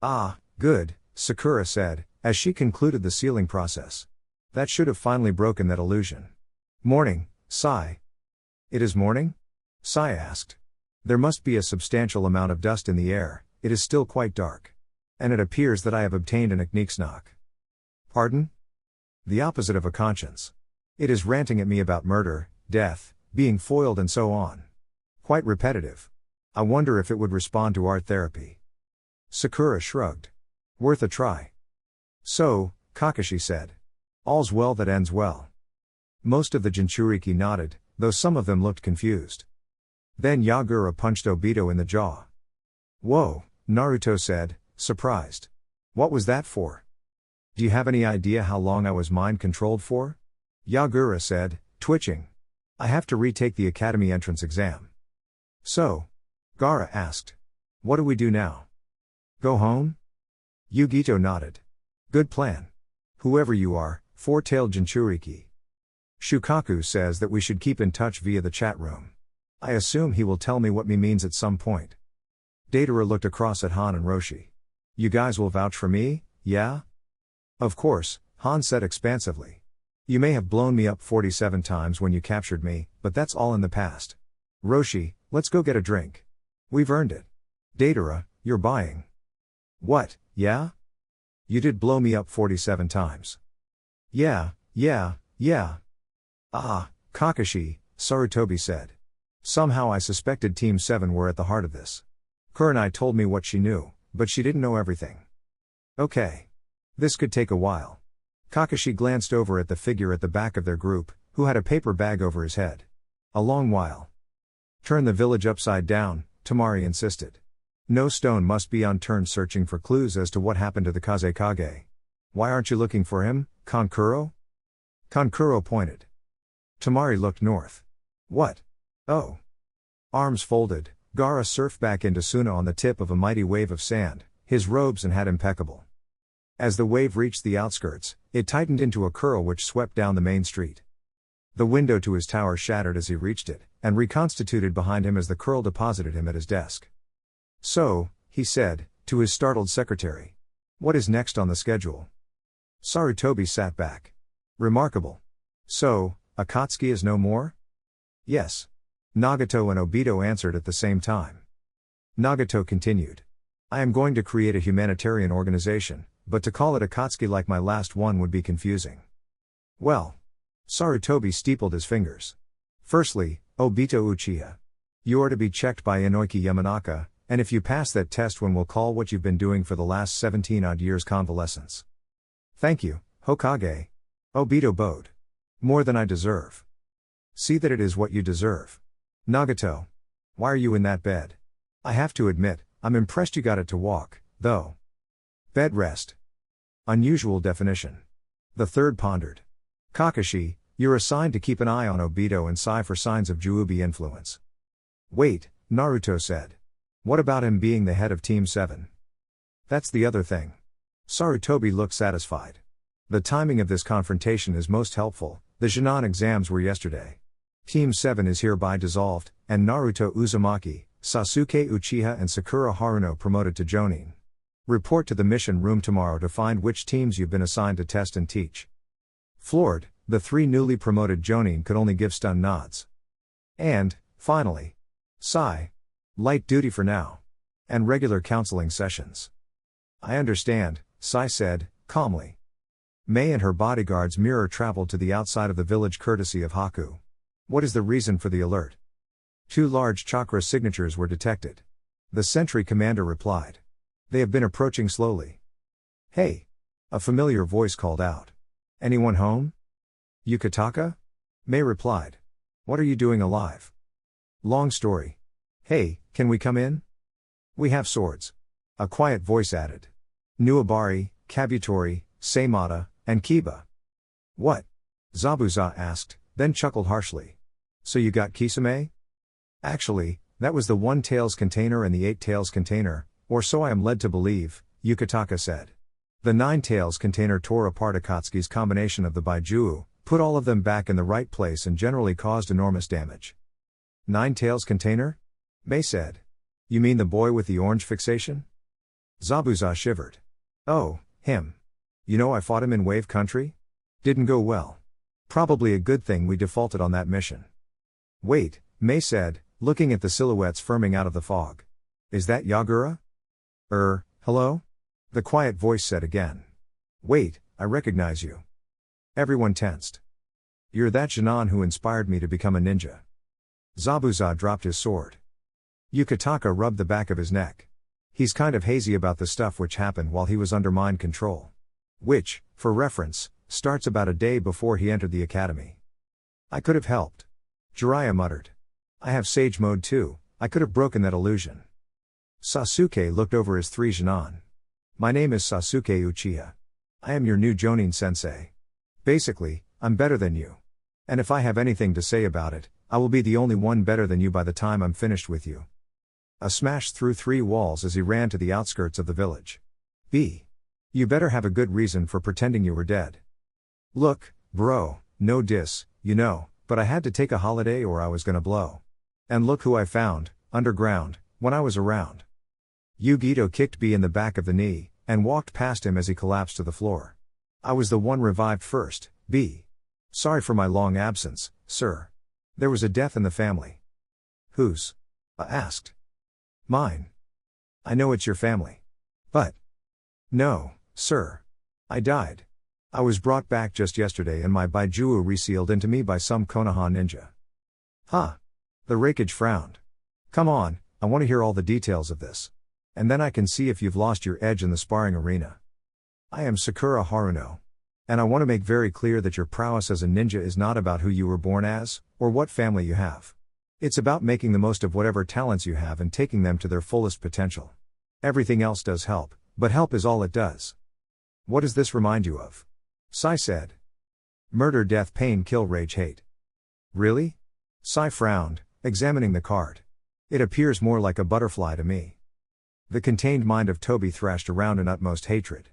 Ah, good, Sakura said, as she concluded the sealing process. That should have finally broken that illusion. Morning, Sai. It is morning? Sai asked. There must be a substantial amount of dust in the air, it is still quite dark. And it appears that I have obtained an Ikniksnak. Pardon? The opposite of a conscience. It is ranting at me about murder, death, being foiled and so on. Quite repetitive. I wonder if it would respond to art therapy. Sakura shrugged. Worth a try. So, Kakashi said. All's well that ends well. Most of the Jinchuriki nodded, though some of them looked confused. Then Yagura punched Obito in the jaw. Whoa, Naruto said, surprised. What was that for? Do you have any idea how long I was mind-controlled for? Yagura said, twitching. I have to retake the academy entrance exam. So? Gaara asked. What do we do now? Go home? Yugito nodded. Good plan. Whoever you are, 4-tailed Jinchuriki. Shukaku says that we should keep in touch via the chat room. I assume he will tell me what me means at some point. Deidara looked across at Han and Roshi. You guys will vouch for me, yeah? Of course, Han said expansively. You may have blown me up 47 times when you captured me, but that's all in the past. Roshi, let's go get a drink. We've earned it. Deidara, you're buying. What, yeah? You did blow me up 47 times. Yeah. Ah, Kakashi, Sarutobi said. Somehow I suspected Team 7 were at the heart of this. Kurenai told me what she knew, but she didn't know everything. Okay. This could take a while. Kakashi glanced over at the figure at the back of their group, who had a paper bag over his head. A long while. Turn the village upside down, Tamari insisted. No stone must be unturned searching for clues as to what happened to the Kazekage. Why aren't you looking for him, Kankuro? Kankuro pointed. Tamari looked north. What? Oh. Arms folded, Gaara surfed back into Suna on the tip of a mighty wave of sand, his robes and hat impeccable. As the wave reached the outskirts, it tightened into a curl which swept down the main street. The window to his tower shattered as he reached it, and reconstituted behind him as the curl deposited him at his desk. So, he said, to his startled secretary. What is next on the schedule? Sarutobi sat back. Remarkable. So, Akatsuki is no more? Yes. Nagato and Obito answered at the same time. Nagato continued. I am going to create a humanitarian organization, but to call it Akatsuki like my last one would be confusing. Well. Sarutobi steepled his fingers. Firstly, Obito Uchiha. You are to be checked by Inoki Yamanaka, and if you pass that test one will call what you've been doing for the last 17-odd years convalescence. Thank you, Hokage. Obito bowed. More than I deserve. See that it is what you deserve. Nagato. Why are you in that bed? I have to admit, I'm impressed you got it to walk, though. Bed rest. Unusual definition. The third pondered. Kakashi, you're assigned to keep an eye on Obito and Sai for signs of Juubi influence. Wait, Naruto said. What about him being the head of Team 7? That's the other thing. Sarutobi looked satisfied. The timing of this confrontation is most helpful, the Jinan exams were yesterday. Team 7 is hereby dissolved, and Naruto Uzumaki, Sasuke Uchiha and Sakura Haruno promoted to Jonin. Report to the mission room tomorrow to find which teams you've been assigned to test and teach. Floored, the three newly promoted Jonin could only give stunned nods. And, finally, Sai. Light duty for now. And regular counseling sessions. I understand, Sai said, calmly. Mei and her bodyguards mirror traveled to the outside of the village courtesy of Haku. What is the reason for the alert? 2 large chakra signatures were detected. The sentry commander replied. They have been approaching slowly. Hey! A familiar voice called out. Anyone home? Yukitaka? Mei replied. What are you doing alive? Long story. Hey, can we come in? We have swords. A quiet voice added. Nuabari, Kabutori, Seimata, and Kiba. What? Zabuza asked, then chuckled harshly. So you got Kisame? Actually, that was the 1 tails container and the 8 tails container, or so I am led to believe, Yukitaka said. The 9 tails container tore apart Akatsuki's combination of the Baijuu, put all of them back in the right place and generally caused enormous damage. 9 tails container? Mei said. You mean the boy with the orange fixation? Zabuza shivered. Oh, him. You know I fought him in Wave Country? Didn't go well. Probably a good thing we defaulted on that mission. Wait, Mei said, looking at the silhouettes firming out of the fog. Is that Yagura? Hello? The quiet voice said again. Wait, I recognize you. Everyone tensed. You're that Jinan who inspired me to become a ninja. Zabuza dropped his sword. Yukitaka rubbed the back of his neck. He's kind of hazy about the stuff which happened while he was under mind control. Which, for reference, starts about a day before he entered the academy. I could have helped. Jiraiya muttered. I have Sage Mode too, I could have broken that illusion. Sasuke looked over his 3 Jinan. My name is Sasuke Uchiha. I am your new Jonin sensei. Basically, I'm better than you. And if I have anything to say about it, I will be the only one better than you by the time I'm finished with you. A smash through 3 walls as he ran to the outskirts of the village. B. You better have a good reason for pretending you were dead. Look, bro, no diss, you know, but I had to take a holiday or I was gonna blow. And look who I found, underground, when I was around. Yugito kicked B in the back of the knee, and walked past him as he collapsed to the floor. I was the one revived first, B. Sorry for my long absence, sir. There was a death in the family. Whose? Asked. Mine. I know it's your family. But. No, sir. I died. I was brought back just yesterday and my Baijuu resealed into me by some Konoha ninja. Huh. The Raikage frowned. Come on, I want to hear all the details of this. And then I can see if you've lost your edge in the sparring arena. I am Sakura Haruno. And I want to make very clear that your prowess as a ninja is not about who you were born as, or what family you have. It's about making the most of whatever talents you have and taking them to their fullest potential. Everything else does help, but help is all it does. What does this remind you of? Sai said. Murder, death, pain, kill, rage, hate. Really? Sai frowned, examining the card. It appears more like a butterfly to me. The contained mind of Toby thrashed around in utmost hatred.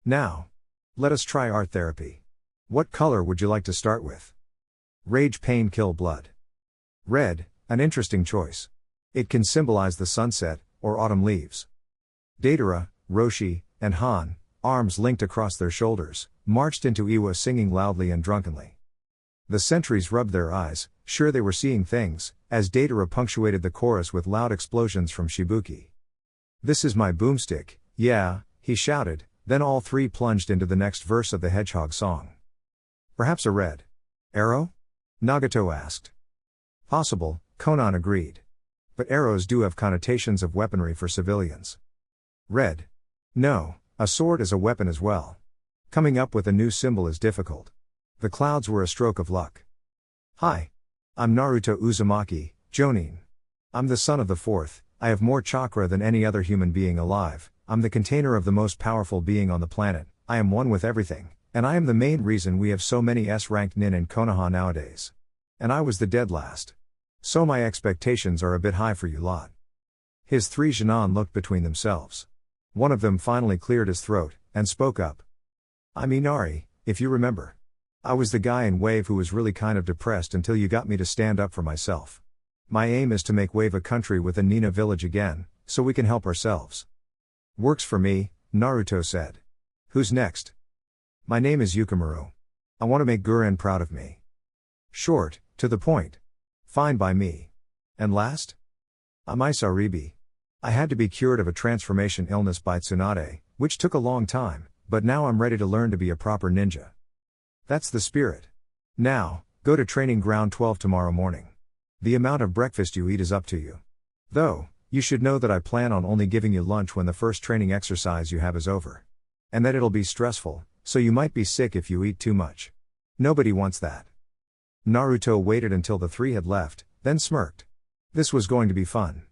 Now, let us try art therapy. What color would you like to start with? Rage, pain, kill, blood. Red, an interesting choice. It can symbolize the sunset, or autumn leaves. Deidara, Roshi, and Han, arms linked across their shoulders, marched into Iwa singing loudly and drunkenly. The sentries rubbed their eyes, sure they were seeing things, as Deidara punctuated the chorus with loud explosions from Shibuki. This is my boomstick, yeah, he shouted, then all three plunged into the next verse of the Hedgehog song. Perhaps a red arrow? Nagato asked. Possible, Conan agreed. But arrows do have connotations of weaponry for civilians. Red? No, a sword is a weapon as well. Coming up with a new symbol is difficult. The clouds were a stroke of luck. Hi. I'm Naruto Uzumaki, Jonin. I'm the son of the fourth, I have more chakra than any other human being alive, I'm the container of the most powerful being on the planet, I am one with everything, and I am the main reason we have so many S-ranked nin in Konoha nowadays. And I was the dead last. So my expectations are a bit high for you lot. His three genin looked between themselves. One of them finally cleared his throat, and spoke up. I'm Inari, if you remember. I was the guy in Wave who was really kind of depressed until you got me to stand up for myself. My aim is to make Wave a country with a Nina village again, so we can help ourselves. Works for me, Naruto said. Who's next? My name is Yukimaru. I want to make Guren proud of me. Short, to the point. Fine by me. And last? I'm Isaribi. I had to be cured of a transformation illness by Tsunade, which took a long time, but now I'm ready to learn to be a proper ninja. That's the spirit. Now, go to training ground 12 tomorrow morning. The amount of breakfast you eat is up to you. Though, you should know that I plan on only giving you lunch when the first training exercise you have is over. And that it'll be stressful, so you might be sick if you eat too much. Nobody wants that. Naruto waited until the three had left, then smirked. This was going to be fun.